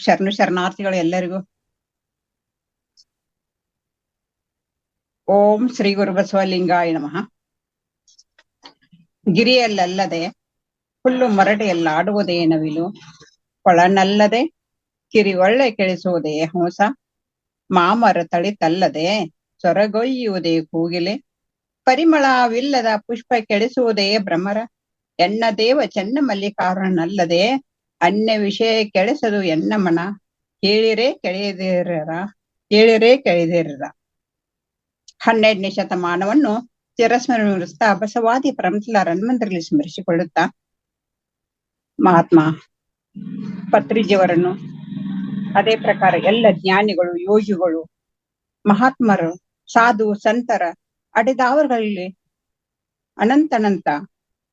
ಶರಣಾರ್ಥಿಗಳು ಎಲ್ಲರಿಗೂ. ಓಂ ಶ್ರೀ ಗುರು ಬಸವಲಿಂಗಾಯ ನಮಃ. ಗಿರಿಯಲ್ಲದೆ ಹುಲ್ಲು ಮರಡಿಯಲ್ಲ ಆಡುವುದೇ ನವಿಲು, ಕೊಳನಲ್ಲದೆ ಕಿರಿ ಒಳ್ಳೆ ಕೆಳಿಸುವುದೇ ಹೊಸ, ಮಾಮರ ತಳಿತಲ್ಲದೆ ಸೊರಗೊಯ್ಯುವುದೇ ಕೂಗಿಲೆ, ಪರಿಮಳವಿಲ್ಲದ ಪುಷ್ಪ ಕೆಳಿಸುವುದೇ ಭ್ರಮರ, ಎನ್ನ ದೇವ ಚೆನ್ನ ಮಲ್ಲಿಕಾರ್ಣನಲ್ಲದೆ ಅನ್ಯ ವಿಷಯ ಕೆಳಿಸದು ಎನ್ನ ಮನ, ಕೇಳಿರೇ ಕೆಳೆದಿರ. 12ನೇ ಶತಮಾನವನ್ನು ಚಿರಸ್ಮರಿಸ್ತಾ ಬಸವಾದಿ ಪ್ರಮಥಲರನ್ಮಂದರಲ್ಲಿ ಸ್ಮರಿಸಿಕೊಳ್ಳುತ್ತಾ ಮಹಾತ್ಮ ಪತ್ರಿಜಿಯವರನ್ನು, ಅದೇ ಪ್ರಕಾರ ಎಲ್ಲ ಜ್ಞಾನಿಗಳು, ಯೋಗಿಗಳು, ಮಹಾತ್ಮರು, ಸಾಧು ಸಂತರ ಅಡೆದಾವರುಗಳಲ್ಲಿ ಅನಂತ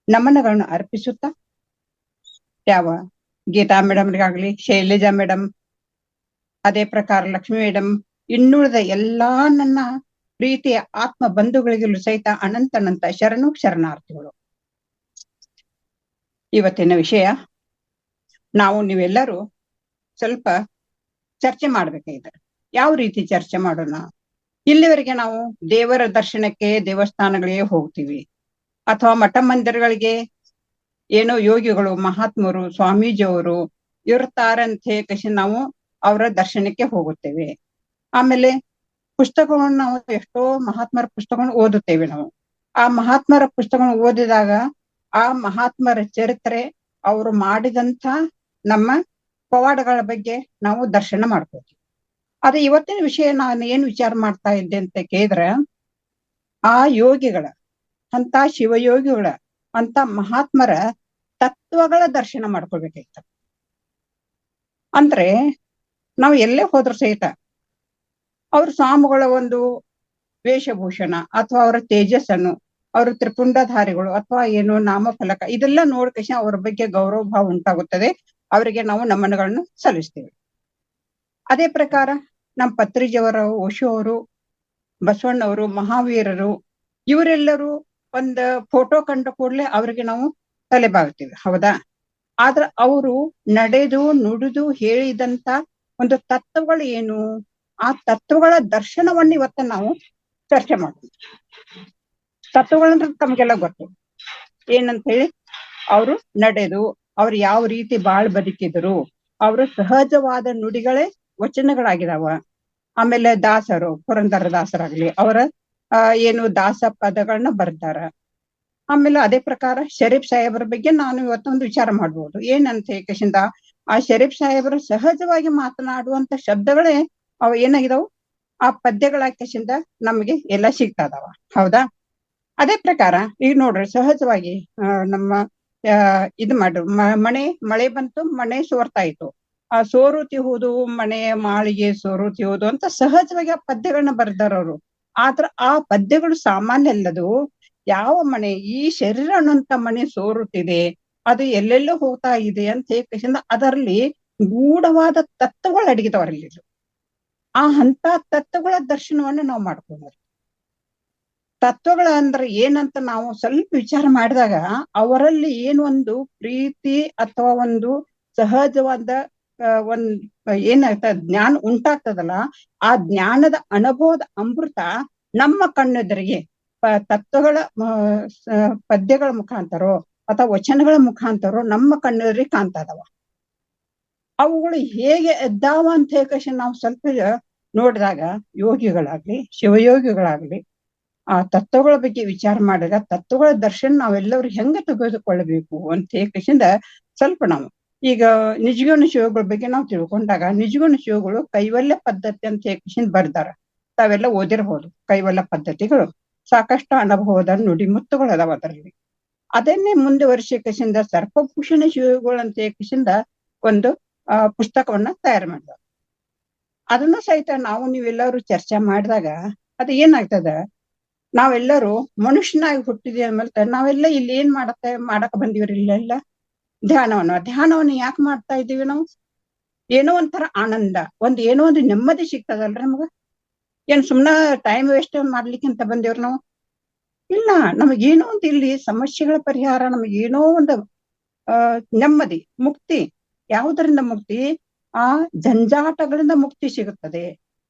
ನಮನಗಳನ್ನು ಅರ್ಪಿಸುತ್ತಾ, ಯಾವ ಗೀತಾ ಮೇಡಮ್ಗಾಗ್ಲಿ, ಶೈಲಜಾ ಮೇಡಮ್, ಅದೇ ಪ್ರಕಾರ ಲಕ್ಷ್ಮೀ ಮೇಡಮ್, ಇನ್ನುಳಿದ ಎಲ್ಲಾ ನನ್ನ ಪ್ರೀತಿಯ ಆತ್ಮ ಬಂಧುಗಳಿಗೂ ಸಹಿತ ಅನಂತ ಶರಣಾರ್ಥಿಗಳು. ಇವತ್ತಿನ ವಿಷಯ ನೀವೆಲ್ಲರೂ ಸ್ವಲ್ಪ ಚರ್ಚೆ ಮಾಡ್ಬೇಕಾಗಿದೆ. ಯಾವ ರೀತಿ ಚರ್ಚೆ ಮಾಡೋಣ? ಇಲ್ಲಿವರೆಗೆ ನಾವು ದೇವರ ದರ್ಶನಕ್ಕೆ ದೇವಸ್ಥಾನಗಳಿಗೆ ಹೋಗ್ತೀವಿ, ಅಥವಾ ಮಠ ಮಂದಿರಗಳಿಗೆ ಏನೋ ಯೋಗಿಗಳು, ಮಹಾತ್ಮರು, ಸ್ವಾಮೀಜಿಯವರು ಇರ್ತಾರಂತೆ ಕಸಿ ನಾವು ಅವರ ದರ್ಶನಕ್ಕೆ ಹೋಗುತ್ತೇವೆ. ಆಮೇಲೆ ಪುಸ್ತಕಗಳನ್ನು ನಾವು ಎಷ್ಟೋ ಮಹಾತ್ಮರ ಪುಸ್ತಕಗಳನ್ನು ಓದುತ್ತೇವೆ. ನಾವು ಆ ಮಹಾತ್ಮರ ಪುಸ್ತಕಗಳನ್ನು ಓದಿದಾಗ ಆ ಮಹಾತ್ಮರ ಚರಿತ್ರೆ, ಅವರು ಮಾಡಿದಂಥ ನಮ್ಮ ಪವಾಡಗಳ ಬಗ್ಗೆ ನಾವು ದರ್ಶನ ಮಾಡ್ಕೋತೀವಿ. ಆದ್ರೆ ಇವತ್ತಿನ ವಿಷಯ ನಾನು ಏನ್ ವಿಚಾರ ಮಾಡ್ತಾ ಇದ್ದೆ ಅಂತ ಕೇಳಿದ್ರೆ, ಆ ಯೋಗಿಗಳ ಅಂತ ಶಿವಯೋಗಿಗಳ ಅಂತ ಮಹಾತ್ಮರ ತತ್ವಗಳ ದರ್ಶನ ಮಾಡ್ಕೊಳ್ಬೇಕಾಯ್ತ. ಅಂದ್ರೆ ನಾವು ಎಲ್ಲೇ ಹೋದ್ರು ಸಹಿತ ಅವ್ರ ಸ್ವಾಮಿಗಳ ಒಂದು ವೇಷಭೂಷಣ ಅಥವಾ ಅವರ ತೇಜಸ್ಸನ್ನು, ಅವರು ತ್ರಿಪುಂಡಧಾರಿಗಳು ಅಥವಾ ಏನು ನಾಮಫಲಕ, ಇದೆಲ್ಲ ನೋಡ್ಕೇಶ ಅವ್ರ ಬಗ್ಗೆ ಗೌರವ ಭಾವ ಉಂಟಾಗುತ್ತದೆ. ಅವರಿಗೆ ನಾವು ನಮನಗಳನ್ನು ಸಲ್ಲಿಸ್ತೇವೆ. ಅದೇ ಪ್ರಕಾರ ನಮ್ಮ ಪತ್ರಿಜಿಯವರು, ಓಶೋ ಅವರು, ಬಸವಣ್ಣವರು, ಮಹಾವೀರರು, ಇವರೆಲ್ಲರೂ ಒಂದು ಫೋಟೋ ಕಂಡ ಕೂಡಲೇ ಅವರಿಗೆ ನಾವು ತಲೆ ಬಾಗ್ತೀವಿ, ಹೌದಾ? ಆದ್ರೆ ಅವರು ನಡೆದು ನುಡಿದು ಹೇಳಿದಂತ ಒಂದು ತತ್ವಗಳು ಏನು, ಆ ತತ್ವಗಳ ದರ್ಶನವನ್ನು ಇವತ್ತ ನಾವು ಚರ್ಚೆ ಮಾಡ್ತೀವಿ. ತತ್ವಗಳಂದ್ರೆ ತಮ್ಗೆಲ್ಲ ಗೊತ್ತು ಏನಂತ ಹೇಳಿ. ಅವರು ನಡೆದು ಅವ್ರು ಯಾವ ರೀತಿ ಬಾಳ್ ಬದುಕಿದ್ರು, ಅವರು ಸಹಜವಾದ ನುಡಿಗಳೇ ವಚನಗಳಾಗಿದಾವ. ಆಮೇಲೆ ದಾಸರು, ಪುರಂದರ ದಾಸರಾಗ್ಲಿ, ಅವರ ಏನು ದಾಸ ಪದಗಳನ್ನ ಬರ್ತಾರ. ಆಮೇಲೆ ಅದೇ ಪ್ರಕಾರ ಶರೀಫ್ ಸಾಹೇಬರ ಬಗ್ಗೆ ನಾನು ಇವತ್ತೊಂದು ವಿಚಾರ ಮಾಡ್ಬೋದು. ಏನಂತ ಏಕಶಿಂದ ಆ ಶರೀಫ್ ಸಾಹೇಬರು ಸಹಜವಾಗಿ ಮಾತನಾಡುವಂತ ಶಬ್ದಗಳೇ ಅವ ಏನಾಗಿದಾವು, ಆ ಪದ್ಯಗಳಾಕಶಿಂದ ನಮಗೆ ಎಲ್ಲ ಸಿಗ್ತಾ ಇದಾವ, ಹೌದಾ? ಅದೇ ಪ್ರಕಾರ ಈಗ ನೋಡ್ರಿ, ಸಹಜವಾಗಿ ನಮ್ಮ ಇದು ಮಾಡ್ರು, ಮಳೆ ಬಂತು, ಮನೆ ಸೋರ್ತಾಯ್ತು, ಆ ಸೋರುತಿಹುದು ಮನೆಯ ಮಾಳಿಗೆ ಸೋರುತಿಹುದು ಅಂತ ಸಹಜವಾಗಿ ಆ ಪದ್ಯಗಳನ್ನ ಬರ್ದಾರವ್ರು. ಆದ್ರ ಆ ಪದ್ಯಗಳು ಸಾಮಾನ್ಯ ಅಲ್ಲದು. ಯಾವ ಮನೆ, ಈ ಶರೀರ ಅನ್ನೋಂತ ಮನೆ ಸೋರುತ್ತಿದೆ, ಅದು ಎಲ್ಲೆಲ್ಲೋ ಹೋಗ್ತಾ ಇದೆ ಅಂತ ಹೇಳಿ ಅದರಲ್ಲಿ ಗೂಢವಾದ ತತ್ವಗಳು ಅಡಗಿದವರಲ್ಲಿ. ಆ ಅಂತ ತತ್ವಗಳ ದರ್ಶನವನ್ನು ನಾವು ಮಾಡ್ಕೊಂಡ್ರಿ. ತತ್ವಗಳ ಅಂದ್ರೆ ಏನಂತ ನಾವು ಸ್ವಲ್ಪ ವಿಚಾರ ಮಾಡಿದಾಗ ಅವರಲ್ಲಿ ಏನು ಒಂದು ಪ್ರೀತಿ ಅಥವಾ ಒಂದು ಸಹಜವಾದ ಏನಾಗ್ತದ ಜ್ಞಾನ ಉಂಟಾಗ್ತದಲ್ಲ, ಆ ಜ್ಞಾನದ ಅನುಭವದ ಅಮೃತ ನಮ್ಮ ಕಣ್ಣೆದುರಿಗೆ ತತ್ವಗಳ ಪದ್ಯಗಳ ಮುಖಾಂತರೋ ಅಥವಾ ವಚನಗಳ ಮುಖಾಂತರೋ ನಮ್ಮ ಕಣ್ಣೆದುರಿಗೆ ಕಾಣ್ತಾ ಇದಾವ. ಅವುಗಳು ಹೇಗೆ ಎದ್ದಾವ ಅಂತ ಹೇಳಿ ನಾವು ಸ್ವಲ್ಪ ನೋಡಿದಾಗ, ಯೋಗಿಗಳಾಗ್ಲಿ, ಶಿವಯೋಗಿಗಳಾಗ್ಲಿ, ಆ ತತ್ವಗಳ ಬಗ್ಗೆ ವಿಚಾರ ಮಾಡಿದಾಗ ತತ್ವಗಳ ದರ್ಶನ ನಾವೆಲ್ಲರೂ ಹೆಂಗ ತೆಗೆದುಕೊಳ್ಳಬೇಕು ಅಂತ ಹೇಳಿ ಸ್ವಲ್ಪ ನಾವು ಈಗ ನಿಜಗುಣ ಶಿವಗಳ ಬಗ್ಗೆ ನಾವು ತಿಳ್ಕೊಂಡಾಗ, ನಿಜಗುಣ ಶಿವಗಳು ಕೈವಲ್ಯ ಪದ್ಧತಿ ಅಂತ ಹೇಳಿ ಬರ್ದಾರ. ತಾವೆಲ್ಲ ಓದಿರ್ಬೋದು. ಕೈವಲ್ಯ ಪದ್ಧತಿಗಳು ಸಾಕಷ್ಟು ಅನುಭವದ ನುಡಿ ಮುತ್ತುಗಳು ಅದಾವ ಅದರಲ್ಲಿ. ಅದನ್ನೇ ಮುಂದುವರಿಸಿಕಸಿಂದ ಸರ್ಪಭೂಷಣ ಶಿವಗಳು ಅಂತ ಹೇಳಿ ಒಂದು ಪುಸ್ತಕವನ್ನ ತಯಾರು ಮಾಡಿದ. ಅದನ್ನು ಸಹಿತ ನೀವೆಲ್ಲರೂ ಚರ್ಚೆ ಮಾಡಿದಾಗ ಅದು ಏನಾಗ್ತದ, ನಾವೆಲ್ಲರೂ ಮನುಷ್ಯನಾಗಿ ಹುಟ್ಟಿದ್ವಿ ಅಂದ್ಮೇಲೆ ನಾವೆಲ್ಲ ಇಲ್ಲಿ ಏನ್ ಮಾಡಕ್ ಬಂದಿವ್ರಿ? ಇಲ್ಲೆಲ್ಲ ಧ್ಯಾನವನ್ನು ಯಾಕೆ ಮಾಡ್ತಾ ಇದ್ದೀವಿ ನಾವು? ಏನೋ ಒಂಥರ ಆನಂದ, ಏನೋ ಒಂದು ನೆಮ್ಮದಿ ಸಿಗ್ತದಲ್ರಿ ನಮಗ. ಏನ್ ಸುಮ್ನ ಟೈಮ್ ವೇಸ್ಟ್ ಮಾಡ್ಲಿಕ್ಕೆ ಅಂತ ಬಂದೇವ್ರಿ ನಾವು? ಇಲ್ಲ, ನಮಗೇನೋ ಒಂದು ಇಲ್ಲಿ ಸಮಸ್ಯೆಗಳ ಪರಿಹಾರ, ನಮಗೇನೋ ಒಂದು ನೆಮ್ಮದಿ, ಮುಕ್ತಿ. ಯಾವುದರಿಂದ ಮುಕ್ತಿ? ಆ ಜಂಜಾಟಗಳಿಂದ ಮುಕ್ತಿ ಸಿಗುತ್ತದೆ.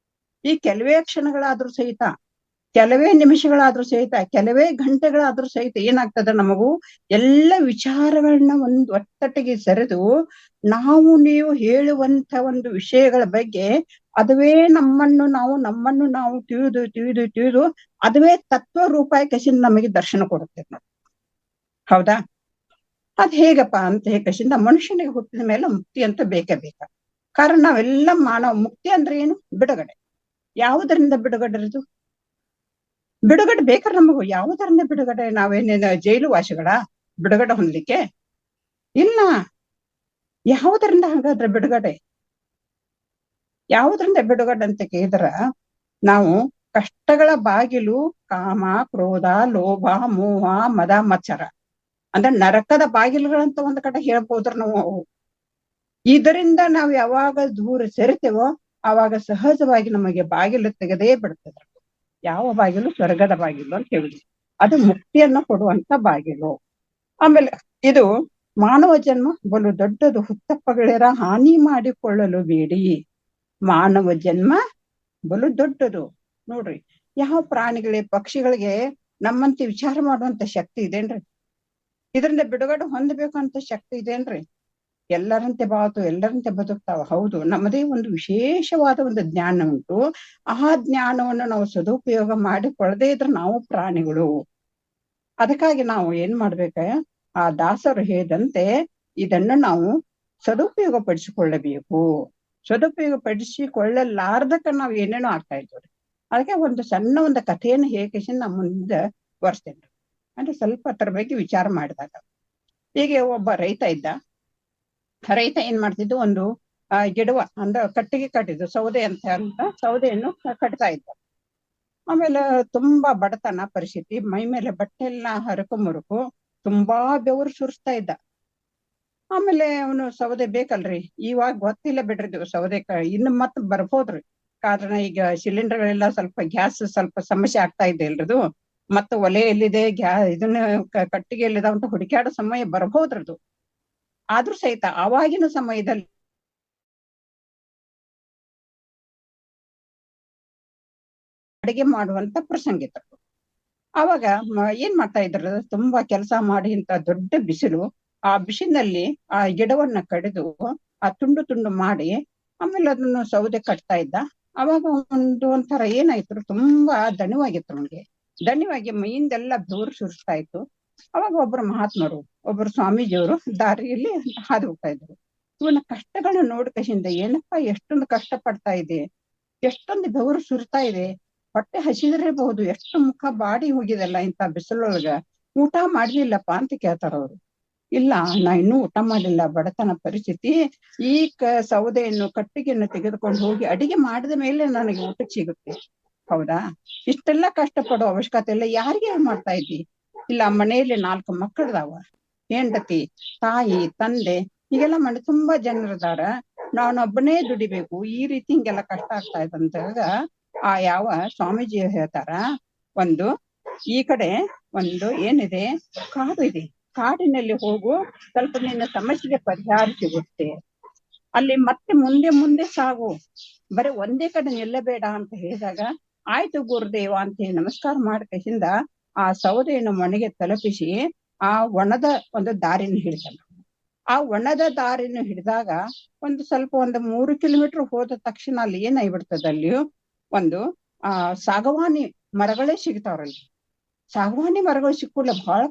ಈ ಕೆಲವೇ ಕ್ಷಣಗಳಾದ್ರೂ ಸಹಿತ, ಕೆಲವೇ ನಿಮಿಷಗಳಾದ್ರೂ ಸಹಿತ, ಕೆಲವೇ ಗಂಟೆಗಳಾದ್ರೂ ಸಹಿತ ಏನಾಗ್ತದೆ, ನಮಗೂ ಎಲ್ಲ ವಿಚಾರಗಳನ್ನ ಒಂದು ಒತ್ತಟ್ಟಿಗೆ ಸೆರೆದು ನಾವು ನೀವು ಹೇಳುವಂತ ಒಂದು ವಿಷಯಗಳ ಬಗ್ಗೆ ಅದುವೇ ನಮ್ಮನ್ನು ನಾವು ತಿಳಿದು ಅದುವೇ ತತ್ವ ರೂಪಾಯಕಸಿಂದ ನಮಗೆ ದರ್ಶನ ಕೊಡುತ್ತೆ ನೋಡಿ. ಹೌದಾ? ಅದ್ ಹೇಗಪ್ಪ ಅಂತ ಹೇಗಸಿಂದ ಮನುಷ್ಯನಿಗೆ ಹುಟ್ಟಿದ ಮೇಲೆ ಮುಕ್ತಿ ಅಂತ ಬೇಕೇ ಬೇಕ. ಕಾರಣ ನಾವೆಲ್ಲ ಮಾನವ. ಮುಕ್ತಿ ಅಂದ್ರೆ ಏನು? ಬಿಡುಗಡೆ. ಯಾವುದರಿಂದ ಬಿಡುಗಡೆ ಇರೋದು? ಬಿಡುಗಡೆ ಬೇಕಾದ್ರೆ ನಮಗೂ ಯಾವುದರಿಂದ ಬಿಡುಗಡೆ? ನಾವೇನೇನು ಜೈಲು ವಾಸಿಗಳ ಬಿಡುಗಡೆ ಹೊಂದಲಿಕ್ಕೆ? ಇಲ್ಲ. ಯಾವುದರಿಂದ ಹಾಗಾದ್ರೆ ಬಿಡುಗಡೆ? ಯಾವುದರಿಂದ ಬಿಡುಗಡೆ ಅಂತ ಕೇಳಿದ್ರ, ನಾವು ಕಷ್ಟಗಳ ಬಾಗಿಲು ಕಾಮ, ಕ್ರೋಧ, ಲೋಭ, ಮೋಹ, ಮದ, ಮತ್ಸರ ಅಂದ್ರೆ ನರಕದ ಬಾಗಿಲುಗಳಂತ ಒಂದ್ ಕಡೆ ಹೇಳ್ಬೋದ್ರ ನಾವು. ಇದರಿಂದ ನಾವು ಯಾವಾಗ ದೂರ ಸೇರ್ತೇವೋ ಆವಾಗ ಸಹಜವಾಗಿ ನಮಗೆ ಬಾಗಿಲು ತೆಗೆದೇ ಬಿಡ್ತದೆ. ಯಾವ ಬಾಗಿಲು? ಸ್ವರ್ಗದ ಬಾಗಿಲು ಅಂತ ಹೇಳುದು. ಅದು ಮುಕ್ತಿಯನ್ನು ಕೊಡುವಂತ ಬಾಗಿಲು. ಆಮೇಲೆ ಇದು ಮಾನವ ಜನ್ಮ ಬಲು ದೊಡ್ಡದು, ಹುತ್ತಪ್ಪಗಳಿರ ಹಾನಿ ಮಾಡಿಕೊಳ್ಳಲು ಬೇಡಿ. ಮಾನವ ಜನ್ಮ ಬಲು ದೊಡ್ಡದು. ನೋಡ್ರಿ, ಯಾವ ಪ್ರಾಣಿಗಳಿಗೆ, ಪಕ್ಷಿಗಳಿಗೆ ನಮ್ಮಂತೆ ವಿಚಾರ ಮಾಡುವಂತ ಶಕ್ತಿ ಇದೇನ್ರಿ? ಇದರಿಂದ ಬಿಡುಗಡೆ ಹೊಂದಬೇಕಂತ ಶಕ್ತಿ ಇದೇನ್ರಿ? ಎಲ್ಲರಂತೆ ಬಾತು ಎಲ್ಲರಂತೆ ಬದುಕ್ತಾವ. ಹೌದು, ನಮ್ಮದೇ ಒಂದು ವಿಶೇಷವಾದ ಒಂದು ಜ್ಞಾನ ಉಂಟು. ಆ ಜ್ಞಾನವನ್ನು ನಾವು ಸದುಪಯೋಗ ಮಾಡಿಕೊಳ್ಳದೆ ಇದ್ರೆ ನಾವು ಪ್ರಾಣಿಗಳು. ಅದಕ್ಕಾಗಿ ನಾವು ಏನ್ ಮಾಡ್ಬೇಕ? ಆ ದಾಸರು ಹೇಳಿದಂತೆ ಇದನ್ನು ನಾವು ಸದುಪಯೋಗ ಪಡಿಸಿಕೊಳ್ಳಬೇಕು. ಸದುಪಯೋಗ ಪಡಿಸಿಕೊಳ್ಳಲಾರ್ದಕ್ಕ ನಾವು ಏನೇನೋ ಆಗ್ತಾ ಇದ್ದೀವಿ. ಅದಕ್ಕೆ ಒಂದು ಸಣ್ಣ ಒಂದು ಕಥೆಯನ್ನು ಹೇಗೆ ನಮ್ಮ ಮುಂದೆ ಬರ್ಸ್ತೇನೆ. ಅಂದ್ರೆ ಸ್ವಲ್ಪ ಅದ್ರ ಬಗ್ಗೆ ವಿಚಾರ ಮಾಡಿದಾಗ, ಹೀಗೆ ಒಬ್ಬ ರೈತ ಇದ್ದ. ರೈತ ಏನ್ ಮಾಡ್ತಿದ್ದು, ಒಂದು ಗಿಡವ ಅಂದ್ರೆ ಕಟ್ಟಿಗೆ ಕಟ್ಟಿದ್ದು, ಸೌದೆ ಅಂತ ಸೌದೆಯನ್ನು ಕಟ್ತಾ ಇದ್ದ. ಆಮೇಲೆ ತುಂಬಾ ಬಡತನ ಪರಿಸ್ಥಿತಿ, ಮೈ ಮೇಲೆ ಬಟ್ಟೆ ಎಲ್ಲ ಹರಕು ಮುರುಕು, ತುಂಬಾ ಬೆವರು ಸುರಿಸ್ತಾ ಇದ್ದ. ಆಮೇಲೆ ಅವನು ಸೌದೆ ಬೇಕಲ್ರಿ, ಇವಾಗ ಗೊತ್ತಿಲ್ಲ ಬಿಡ್ರಿ ಸೌದೆ ಇನ್ನು ಮತ್ ಬರ್ಬೋದ್ರಿ. ಕಾರಣ ಈಗ ಸಿಲಿಂಡರ್ಗಳೆಲ್ಲ ಸ್ವಲ್ಪ ಗ್ಯಾಸ್ ಸ್ವಲ್ಪ ಸಮಸ್ಯೆ ಆಗ್ತಾ ಇದೆ ಎಲ್ರದು. ಮತ್ತೆ ಒಲೆ ಎಲ್ಲಿದೆ, ಇದನ್ನ ಕಟ್ಟಿಗೆ ಎಲ್ಲಿದಾವ ಅಂತ ಹುಡುಕಾಡೋ ಸಮಯ ಬರ್ಬೋದ್ರದು. ಆದ್ರೂ ಸಹಿತ ಆವಾಗಿನ ಸಮಯದಲ್ಲಿ ಅಡಿಗೆ ಮಾಡುವಂತ ಪ್ರಸಂಗ ಇತ್ತು. ಅವಾಗ ಏನ್ ಮಾಡ್ತಾ ಇದ್ರು, ತುಂಬಾ ಕೆಲಸ ಮಾಡಿ ಇಂತ ದೊಡ್ಡ ಬಿಸಿಲು, ಆ ಬಿಸಿಲಿನಲ್ಲಿ ಆ ಗಿಡವನ್ನ ಕಡಿದು ಆ ತುಂಡು ತುಂಡು ಮಾಡಿ ಆಮೇಲೆ ಅದನ್ನು ಸೌದೆ ಕಟ್ತಾ ಇದ್ದ. ಅವಾಗ ಒಂಥರ ಏನಾಯ್ತು, ತುಂಬಾ ದಣಿವಾಗಿತ್ತು ನಮ್ಗೆ. ದಣಿವಾಗಿ ಮೈಯಿಂದೆಲ್ಲ ಬೆವರು ಸುರಿಸ್ತಾ ಇತ್ತು. ಅವಾಗ ಒಬ್ರು ಮಹಾತ್ಮರು, ಒಬ್ರು ಸ್ವಾಮೀಜಿಯವರು ದಾರಿಯಲ್ಲಿ ಹಾದು ಹೋಗ್ತಾ ಇದ್ರು. ಇವನ ಕಷ್ಟಗಳನ್ನ ನೋಡ್ಕಶಿಂದ, ಏನಪ್ಪಾ ಎಷ್ಟೊಂದು ಕಷ್ಟ ಪಡ್ತಾ ಇದೆ, ಎಷ್ಟೊಂದು ಬೆವರು ಸುರಿತಾ ಇದೆ, ಹೊಟ್ಟೆ ಹಸಿದಿರಬಹುದು, ಎಷ್ಟು ಮುಖ ಬಾಡಿ ಹೋಗಿದೆಲ್ಲ ಇಂಥ ಬಿಸಿಲೊಳಗ, ಊಟ ಮಾಡ್ಲಿಲ್ಲಪ್ಪ ಅಂತ ಕೇಳ್ತಾರ ಅವ್ರು. ಇಲ್ಲ, ನಾ ಇನ್ನೂ ಊಟ ಮಾಡ್ಲಿಲ್ಲ, ಬಡತನ ಪರಿಸ್ಥಿತಿ, ಈ ಸೌದೆಯನ್ನು ಕಟ್ಟಿಗೆಯನ್ನು ತೆಗೆದುಕೊಂಡು ಹೋಗಿ ಅಡಿಗೆ ಮಾಡಿದ ಮೇಲೆ ನನಗೆ ಊಟಕ್ಕೆ ಸಿಗುತ್ತೆ. ಹೌದಾ? ಇಷ್ಟೆಲ್ಲ ಕಷ್ಟಪಡೋ ಅವಶ್ಯಕತೆ ಇಲ್ಲ. ಯಾರಿಗೆ ಮಾಡ್ತಾ ಇದ್ದಿ? ಇಲ್ಲ, ಮನೆಯಲ್ಲಿ 4 ಮಕ್ಕಳದಾವ, ಹೆಂಡತಿ, ತಾಯಿ, ತಂದೆ, ಹೀಗೆಲ್ಲ ಮನೆ ತುಂಬಾ ಜನರದಾರ, ನಾನೊಬ್ಬನೇ ದುಡಿಬೇಕು, ಈ ರೀತಿ ಹಿಂಗೆಲ್ಲ ಕಷ್ಟ ಆಗ್ತಾ ಇದ್ದಂತಾಗ ಆ ಯಾವ ಸ್ವಾಮೀಜಿ ಹೇಳ್ತಾರ, ಒಂದು ಈ ಕಡೆ ಒಂದು ಏನಿದೆ, ಕಾಡು ಇದೆ, ಕಾಡಿನಲ್ಲಿ ಹೋಗು, ಸ್ವಲ್ಪ ನಿನ್ನ ಸಮಸ್ಯೆಗೆ ಪರಿಹಾರ ಸಿಗುತ್ತೆ, ಅಲ್ಲಿ ಮತ್ತೆ ಮುಂದೆ ಮುಂದೆ ಸಾಗು, ಬರೀ ಒಂದೇ ಕಡೆ ನಿಲ್ಲಬೇಡ ಅಂತ ಹೇಳಿದಾಗ, ಆಯ್ತು ಗುರುದೇವ ಅಂತ ಹೇಳಿ ನಮಸ್ಕಾರ ಮಾಡ್ಕಸಿಂದ ಆ ಸೌದೆಯನ್ನು ಮನೆಗೆ ತಲುಪಿಸಿ ಆ ಒಣದ ಒಂದು ದಾರಿನ ಹಿಡಿತಾನ. ಆ ಒಣದ ದಾರಿನ ಹಿಡಿದಾಗ ಒಂದು ಸ್ವಲ್ಪ ಒಂದು 3 ಕಿಲೋಮೀಟರ್ ಹೋದ ತಕ್ಷಣ ಅಲ್ಲಿ ಏನಾಗ್ಬಿಡ್ತದ, ಅಲ್ಲಿ ಒಂದು ಸಾಗವಾನಿ ಮರಗಳೇ ಸಿಗ್ತಾವ್ರಲ್ಲಿ. ಸಾಗವಾನಿ ಮರಗಳು ಸಿಕ್ಕೂಡ್ಲೆ ಬಹಳ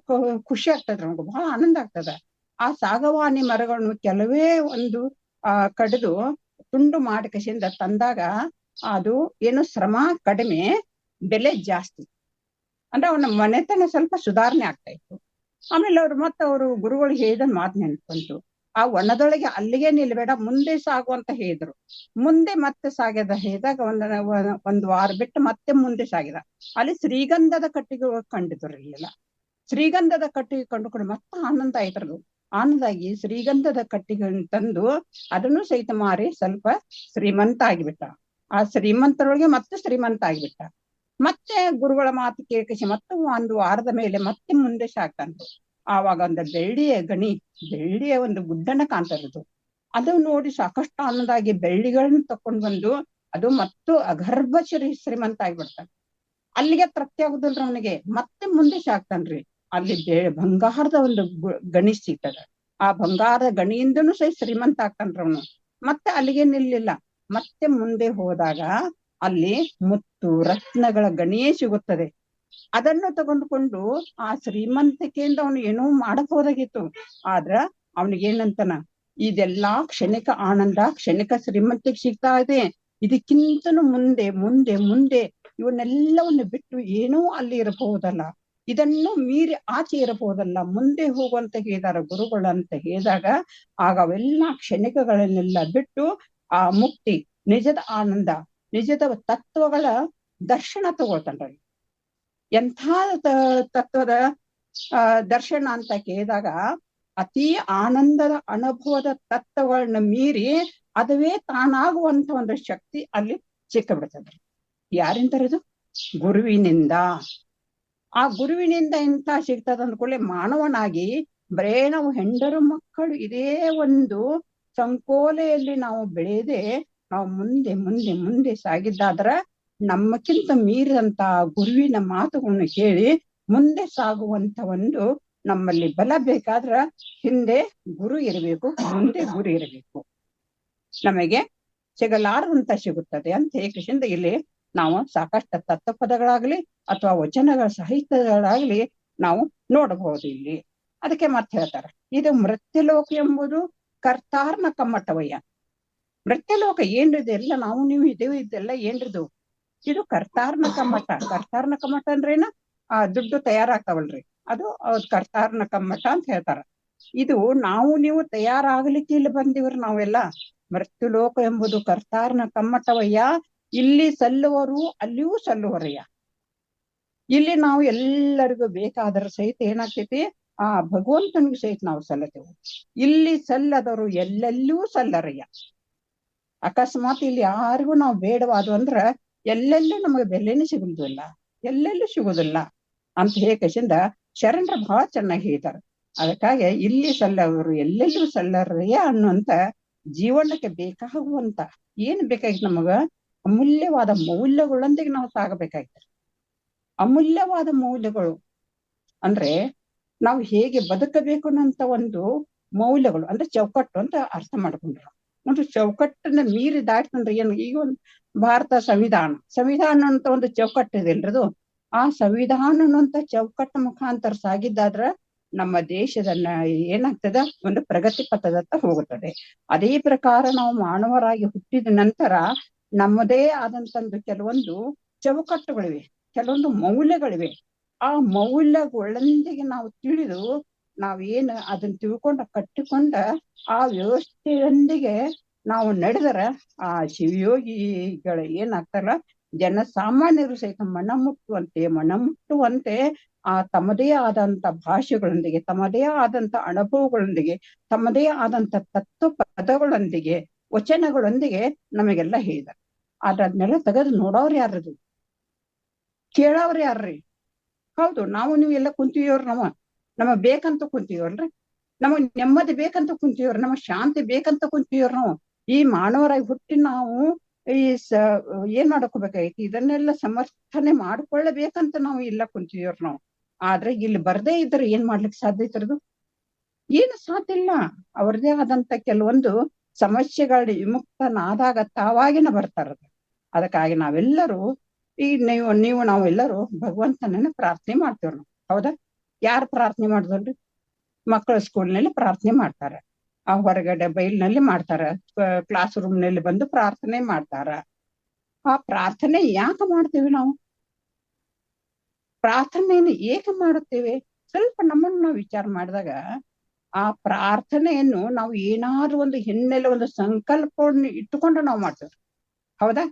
ಖುಷಿ ಆಗ್ತದ, ನಮ್ಗೆ ಬಹಳ ಆನಂದ ಆಗ್ತದ. ಆ ಸಾಗವಾನಿ ಮರಗಳನ್ನು ಕೆಲವೇ ಒಂದು ಕಡಿದು ತುಂಡು ಮಾಡಿಕಸಿಂದ ತಂದಾಗ ಅದು ಏನು ಶ್ರಮ ಕಡಿಮೆ, ಬೆಲೆ ಜಾಸ್ತಿ. ಅಂದ್ರೆ ಅವನ ಮನೆತನ ಸ್ವಲ್ಪ ಸುಧಾರಣೆ ಆಗ್ತಾ ಇತ್ತು. ಆಮೇಲೆ ಅವರು ಗುರುಗಳು ಹೇಳಿದ ಮಾತು ನೆನ್ಪಂತು, ಆ ವನದೊಳಗೆ ಅಲ್ಲಿಗೆ ನಿಲ್ಬೇಡ, ಮುಂದೆ ಸಾಗು ಅಂತ ಹೇಳಿದ್ರು. ಮುಂದೆ ಮತ್ತೆ ಸಾಗ್ಯದ ಹೇಳಿದಾಗ ಒಂದು ವಾರ ಬಿಟ್ಟು ಮತ್ತೆ ಮುಂದೆ ಸಾಗಿದ. ಅಲ್ಲಿ ಶ್ರೀಗಂಧದ ಕಟ್ಟಿಗೆ ಕಂಡಿದ್ರು. ಇಲ್ಲೆಲ್ಲ ಶ್ರೀಗಂಧದ ಕಟ್ಟಿಗೆ ಕಂಡುಕೊಂಡು ಮತ್ತೆ ಆನಂದ ಆಯ್ತರದು. ಆನಂದ ಆಗಿ ಶ್ರೀಗಂಧದ ಕಟ್ಟಿಗೆ ತಂದು ಅದನ್ನು ಸಹಿತ ಮಾರಿ ಸ್ವಲ್ಪ ಶ್ರೀಮಂತ ಆಗಿಬಿಟ್ಟ. ಆ ಶ್ರೀಮಂತರೊಳಗೆ ಮತ್ತೆ ಶ್ರೀಮಂತ ಆಗಿಬಿಟ್ಟ. ಮತ್ತೆ ಗುರುಗಳ ಮಾತು ಕೇಳಿಸಿ ಮತ್ತೆ ಒಂದು ವಾರದ ಮೇಲೆ ಮತ್ತೆ ಮುಂದೆ ಸಾಗ್ತಾನೆ. ಆವಾಗ ಒಂದು ಬೆಳ್ಳಿಯ ಗಣಿ, ಬೆಳ್ಳಿಯ ಒಂದು ಗುಡ್ಡನ ಕಾಣ್ತಾ ಇರೋದು. ಅದು ನೋಡಿ ಸಾಕಷ್ಟು ಆನಂದಾಗಿ ಬೆಳ್ಳಿಗಳನ್ನ ತಕೊಂಡ್ ಬಂದು ಅದು ಮತ್ತು ಅಗರ್ಭ ಶ್ರೀಮಂತ ಆಗ್ಬಿಡ್ತಾನೆ. ಅಲ್ಲಿಗೆ ತೃಪ್ತಿ ಆಗುದಿಲ್ರಿ ಅವನಿಗೆ, ಮತ್ತೆ ಮುಂದೆ ಸಾಕ್ತಾನ್ರಿ. ಅಲ್ಲಿ ಬಂಗಾರದ ಒಂದು ಗಣಿ ಸಿಗ್ತದ, ಆ ಬಂಗಾರದ ಗಣಿಯಿಂದನೂ ಸಹ ಶ್ರೀಮಂತ ಆಗ್ತಾನ್ರಿ ಅವನು. ಮತ್ತೆ ಅಲ್ಲಿಗೆ ನಿಲ್ಲಿಲ್ಲ, ಮತ್ತೆ ಮುಂದೆ ಹೋದಾಗ ಅಲ್ಲಿ ಮುತ್ತು ರತ್ನಗಳ ಗಣಿಯೇ ಸಿಗುತ್ತದೆ. ಅದನ್ನು ತಗೊಂಡ್ಕೊಂಡು ಆ ಶ್ರೀಮಂತಿಕೆಯಿಂದ ಅವನು ಏನೋ ಮಾಡಬಹುದಾಗಿತ್ತು. ಆದ್ರ ಅವನಿಗೇನಂತನ, ಇದೆಲ್ಲಾ ಕ್ಷಣಿಕ ಆನಂದ, ಕ್ಷಣಿಕ ಶ್ರೀಮಂತಿಗೆ ಸಿಗ್ತಾ ಇದೆ, ಇದಕ್ಕಿಂತನೂ ಮುಂದೆ ಮುಂದೆ ಮುಂದೆ ಇವನ್ನೆಲ್ಲವನ್ನು ಬಿಟ್ಟು ಏನೋ ಅಲ್ಲಿ ಇರಬಹುದಲ್ಲ, ಇದನ್ನು ಮೀರಿ ಆಚೆ ಇರಬಹುದಲ್ಲ, ಮುಂದೆ ಹೋಗುವಂತ ಹೇಳಿದಾರ ಗುರುಗಳಂತ ಹೇಳಿದಾಗ ಆಗ ಅವೆಲ್ಲ ಕ್ಷಣಿಕಗಳನ್ನೆಲ್ಲ ಬಿಟ್ಟು ಆ ಮುಕ್ತಿ, ನಿಜದ ಆನಂದ, ನಿಜದ ತತ್ವಗಳ ದರ್ಶನ ತಗೊಳ್ತಾನ್ರಿ. ಎಂಥ ತತ್ವದ ದರ್ಶನ ಅಂತ ಕೇಳಿದಾಗ ಅತಿ ಆನಂದದ ಅನುಭವದ ತತ್ವಗಳನ್ನ ಮೀರಿ ಅದುವೇ ತಾನಾಗುವಂತ ಒಂದು ಶಕ್ತಿ ಅಲ್ಲಿ ಸಿಕ್ಕಬಿಡ್ತದ್ರಿ. ಯಾರಿಂದರದು? ಗುರುವಿನಿಂದ. ಆ ಗುರುವಿನಿಂದ ಎಂತ ಸಿಗ್ತದ ಅಂದ್ಕೊಳ್ಳಿ, ಮಾನವನಾಗಿ ಬರೇ ನಾವು ಹೆಂಡರು ಮಕ್ಕಳು ಇದೇ ಒಂದು ಸಂಕೋಲೆಯಲ್ಲಿ ನಾವು ಬೆಳೆಯದೆ ನಾವು ಮುಂದೆ ಮುಂದೆ ಮುಂದೆ ಸಾಗಿದ್ದಾದ್ರ ನಮ್ಮಕ್ಕಿಂತ ಮೀರಿದಂತ ಗುರುವಿನ ಮಾತುಗಳನ್ನು ಕೇಳಿ ಮುಂದೆ ಸಾಗುವಂತ ಒಂದು ನಮ್ಮಲ್ಲಿ ಬಲ ಬೇಕಾದ್ರ ಹಿಂದೆ ಗುರು ಇರಬೇಕು, ಮುಂದೆ ಗುರು ಇರಬೇಕು. ನಮಗೆ ಸಿಗಲಾರದಂತ ಸಿಗುತ್ತದೆ ಅಂತ ಏಕಶಿಂದ ಇಲ್ಲಿ ನಾವು ಸಾಕಷ್ಟು ತತ್ವ ಪದಗಳಾಗ್ಲಿ ಅಥವಾ ವಚನಗಳ ಸಾಹಿತ್ಯಗಳಾಗ್ಲಿ ನಾವು ನೋಡಬಹುದು ಇಲ್ಲಿ. ಅದಕ್ಕೆ ಮತ್ತೆ ಹೇಳ್ತಾರೆ, ಇದು ಮೃತ್ಯುಲೋಕ ಎಂಬುದು ಕರ್ತಾರ್ನ ಕಮ್ಮಟವಯ್ಯ. ಮೃತ್ಯುಲೋಕ ಏನ್ರಿದೆ ಎಲ್ಲ ನಾವು ನೀವು ಇದೇವು, ಇದೆಲ್ಲ ಏನ್ರಿದು? ಇದು ಕರ್ತಾರ್ನ ಕಮ್ಮಟ. ಕರ್ತಾರ್ನ ಕಮ್ಮಟ ಅಂದ್ರೇನ? ಆ ದುಡ್ಡು ತಯಾರಾಗ್ತಾವಲ್ರಿ, ಅದು ಕರ್ತಾರ್ನ ಕಮ್ಮಟ ಅಂತ ಹೇಳ್ತಾರ. ಇದು ನಾವು ನೀವು ತಯಾರಾಗ್ಲಿಕ್ಕೆ ಇಲ್ಲಿ ಬಂದಿವ್ರಿ ನಾವೆಲ್ಲ. ಮೃತ್ಯುಲೋಕ ಎಂಬುದು ಕರ್ತಾರ್ನ ಕಮ್ಮಟವಯ್ಯ, ಇಲ್ಲಿ ಸಲ್ಲುವರು ಅಲ್ಲಿಯೂ ಸಲ್ಲುವರಯ್ಯ. ಇಲ್ಲಿ ನಾವು ಎಲ್ಲರಿಗೂ ಬೇಕಾದ್ರ ಸಹಿತ ಏನಾಗ್ತೈತಿ, ಆ ಭಗವಂತನಿಗೆ ಸಹಿತ ನಾವು ಸಲ್ಲತೇವೆ. ಇಲ್ಲಿ ಸಲ್ಲದವರು ಎಲ್ಲೆಲ್ಲೂ ಸಲ್ಲರಯ್ಯ. ಅಕಸ್ಮಾತ್ ಇಲ್ಲಿ ಯಾರಿಗೂ ನಾವು ಬೇಡವಾದು ಅಂದ್ರ ಎಲ್ಲೆಲ್ಲೂ ನಮಗೆ ಬೆಲೆನೇ ಸಿಗುದಿಲ್ಲ, ಎಲ್ಲೆಲ್ಲೂ ಸಿಗುದಿಲ್ಲ ಅಂತ ಹೇಕಶಿಂದ ಶರಣರ ಬಹಳ ಚೆನ್ನಾಗಿ ಹೇಳ್ತಾರೆ. ಅದಕ್ಕಾಗಿ ಇಲ್ಲಿ ಸಲ್ಲವರು ಎಲ್ಲೆಲ್ಲೂ ಸಲ್ಲರಯ್ಯ ಅನ್ನುವಂತ ಜೀವನಕ್ಕೆ ಬೇಕಾಗುವಂತ ಏನ್ ಬೇಕಾಗಿತ್ತು ನಮಗ? ಅಮೂಲ್ಯವಾದ ಮೌಲ್ಯಗಳೊಂದಿಗೆ ನಾವು ಸಾಗಬೇಕಾಗ್ತದೆ. ಅಮೂಲ್ಯವಾದ ಮೌಲ್ಯಗಳು ಅಂದ್ರೆ ನಾವು ಹೇಗೆ ಬದುಕಬೇಕು ಅನ್ನೋಂತ ಒಂದು ಮೌಲ್ಯಗಳು ಅಂದ್ರೆ ಚೌಕಟ್ಟು ಅಂತ ಅರ್ಥ ಮಾಡ್ಕೊಂಡ್ರು. ಒಂದು ಚೌಕಟ್ಟನ್ನ ಮೀರಿ ದಾಟ್ಕೊಂಡ್ರೆ ಏನು? ಈಗ ಒಂದು ಭಾರತ ಸಂವಿಧಾನ ಅಂತ ಒಂದು ಚೌಕಟ್ಟು ಇದೆ ಅಲ್ರದು. ಆ ಸಂವಿಧಾನ ಅನ್ನುವಂತ ಚೌಕಟ್ಟು ಮುಖಾಂತರ ಸಾಗಿದ್ದಾದ್ರ ನಮ್ಮ ದೇಶದನ್ನ ಏನಾಗ್ತದ, ಒಂದು ಪ್ರಗತಿ ಪಥದತ್ತ ಹೋಗುತ್ತದೆ. ಅದೇ ಪ್ರಕಾರ ನಾವು ಮಾನವರಾಗಿ ಹುಟ್ಟಿದ ನಂತರ ನಮ್ಮದೇ ಆದಂತಂದು ಕೆಲವೊಂದು ಚೌಕಟ್ಟುಗಳಿವೆ, ಕೆಲವೊಂದು ಮೌಲ್ಯಗಳಿವೆ. ಆ ಮೌಲ್ಯಗಳೊಂದಿಗೆ ನಾವು ತಿಳಿದು ನಾವೇನು ಅದನ್ನ ತಿಳ್ಕೊಂಡ ಕಟ್ಟಿಕೊಂಡ ಆ ವ್ಯವಸ್ಥೆಯೊಂದಿಗೆ ನಾವು ನಡೆದರ ಆ ಶಿವಯೋಗಿಗಳು ಏನಾಗ್ತಾರ, ಜನಸಾಮಾನ್ಯರು ಸಹಿತ ಮನಮುಟ್ಟುವಂತೆ ಆ ತಮ್ಮದೇ ಆದಂತ ಭಾಷೆಗಳೊಂದಿಗೆ, ತಮ್ಮದೇ ಆದಂತ ಅನುಭವಗಳೊಂದಿಗೆ, ತಮ್ಮದೇ ಆದಂತ ತತ್ವ ಪದಗಳೊಂದಿಗೆ, ವಚನಗಳೊಂದಿಗೆ ನಮಗೆಲ್ಲ ಹೇಳಿದ. ಆದ್ರೆ ಅದನ್ನೆಲ್ಲ ತೆಗೆದು ನೋಡೋರು ಯಾರದು? ಕೇಳೋರು ಯಾರ್ರಿ? ಹೌದು, ನಾವು ನೀವು ಎಲ್ಲ ಕುಂತೀವ್ರಿ. ನಮಗ್ ಬೇಕಂತ ಕುಂತೀವಲ್ರಿ, ನಮಗ್ ನೆಮ್ಮದಿ ಬೇಕಂತ ಕುಂತೀವ್ರಿ, ನಮಗ್ ಶಾಂತಿ ಬೇಕಂತ ಕುಂತೀವ್ರಿ. ನಾವು ಈ ಮಾನವರಾಗಿ ಹುಟ್ಟಿ ನಾವು ಈ ಏನ್ ಮಾಡ್ಕೋಬೇಕಾಗೈತಿ, ಇದನ್ನೆಲ್ಲ ಸಮರ್ಥನೆ ಮಾಡ್ಕೊಳ್ಳಬೇಕಂತ ನಾವು ಇಲ್ಲ ಕುಂತೀವ್ರಿ ನಾವು. ಆದ್ರೆ ಇಲ್ಲಿ ಬರ್ದೇ ಇದ್ರೆ ಏನ್ ಮಾಡ್ಲಿಕ್ಕೆ ಸಾಧ್ಯ ಐತ್ರದು? ಏನು ಸಾಧ್ಯ ಇಲ್ಲ. ಅವ್ರದೇ ಆದಂತ ಕೆಲವೊಂದು ಸಮಸ್ಯೆಗಳು ವಿಮುಕ್ತನಾದಾಗ ತಾವಾಗಿನ ಬರ್ತಾರದು. ಅದಕ್ಕಾಗಿ ನಾವೆಲ್ಲರೂ ಈ ನೀವು ನಾವೆಲ್ಲರೂ ಭಗವಂತನನ್ನ ಪ್ರಾರ್ಥನೆ ಮಾಡ್ತೇವ್ರಿ ನಾವು. ಹೌದಾ? ಯಾರು ಪ್ರಾರ್ಥನೆ ಮಾಡುದಲ್ರಿ? ಮಕ್ಕಳು ಸ್ಕೂಲ್ನಲ್ಲಿ ಪ್ರಾರ್ಥನೆ ಮಾಡ್ತಾರ, ಆ ಹೊರಗಡೆ ಬೈಲ್ನಲ್ಲಿ ಮಾಡ್ತಾರ, ಕ್ಲಾಸ್ ರೂಮ್ ನಲ್ಲಿ ಬಂದು ಪ್ರಾರ್ಥನೆ ಮಾಡ್ತಾರ. ಆ ಪ್ರಾರ್ಥನೆ ಯಾಕೆ ಮಾಡ್ತೇವೆ ನಾವು? ಪ್ರಾರ್ಥನೆಯನ್ನು ಏಕೆ ಮಾಡುತ್ತೇವೆ? ಸ್ವಲ್ಪ ನಮ್ಮನ್ನು ನಾವು ವಿಚಾರ ಮಾಡಿದಾಗ ಆ ಪ್ರಾರ್ಥನೆಯನ್ನು ನಾವು ಏನಾದ್ರೂ ಒಂದು ಹಿನ್ನೆಲೆ, ಒಂದು ಸಂಕಲ್ಪವನ್ನು ಇಟ್ಟುಕೊಂಡು ನಾವು ಮಾಡ್ತೇವೆ. ಹೌದಾ?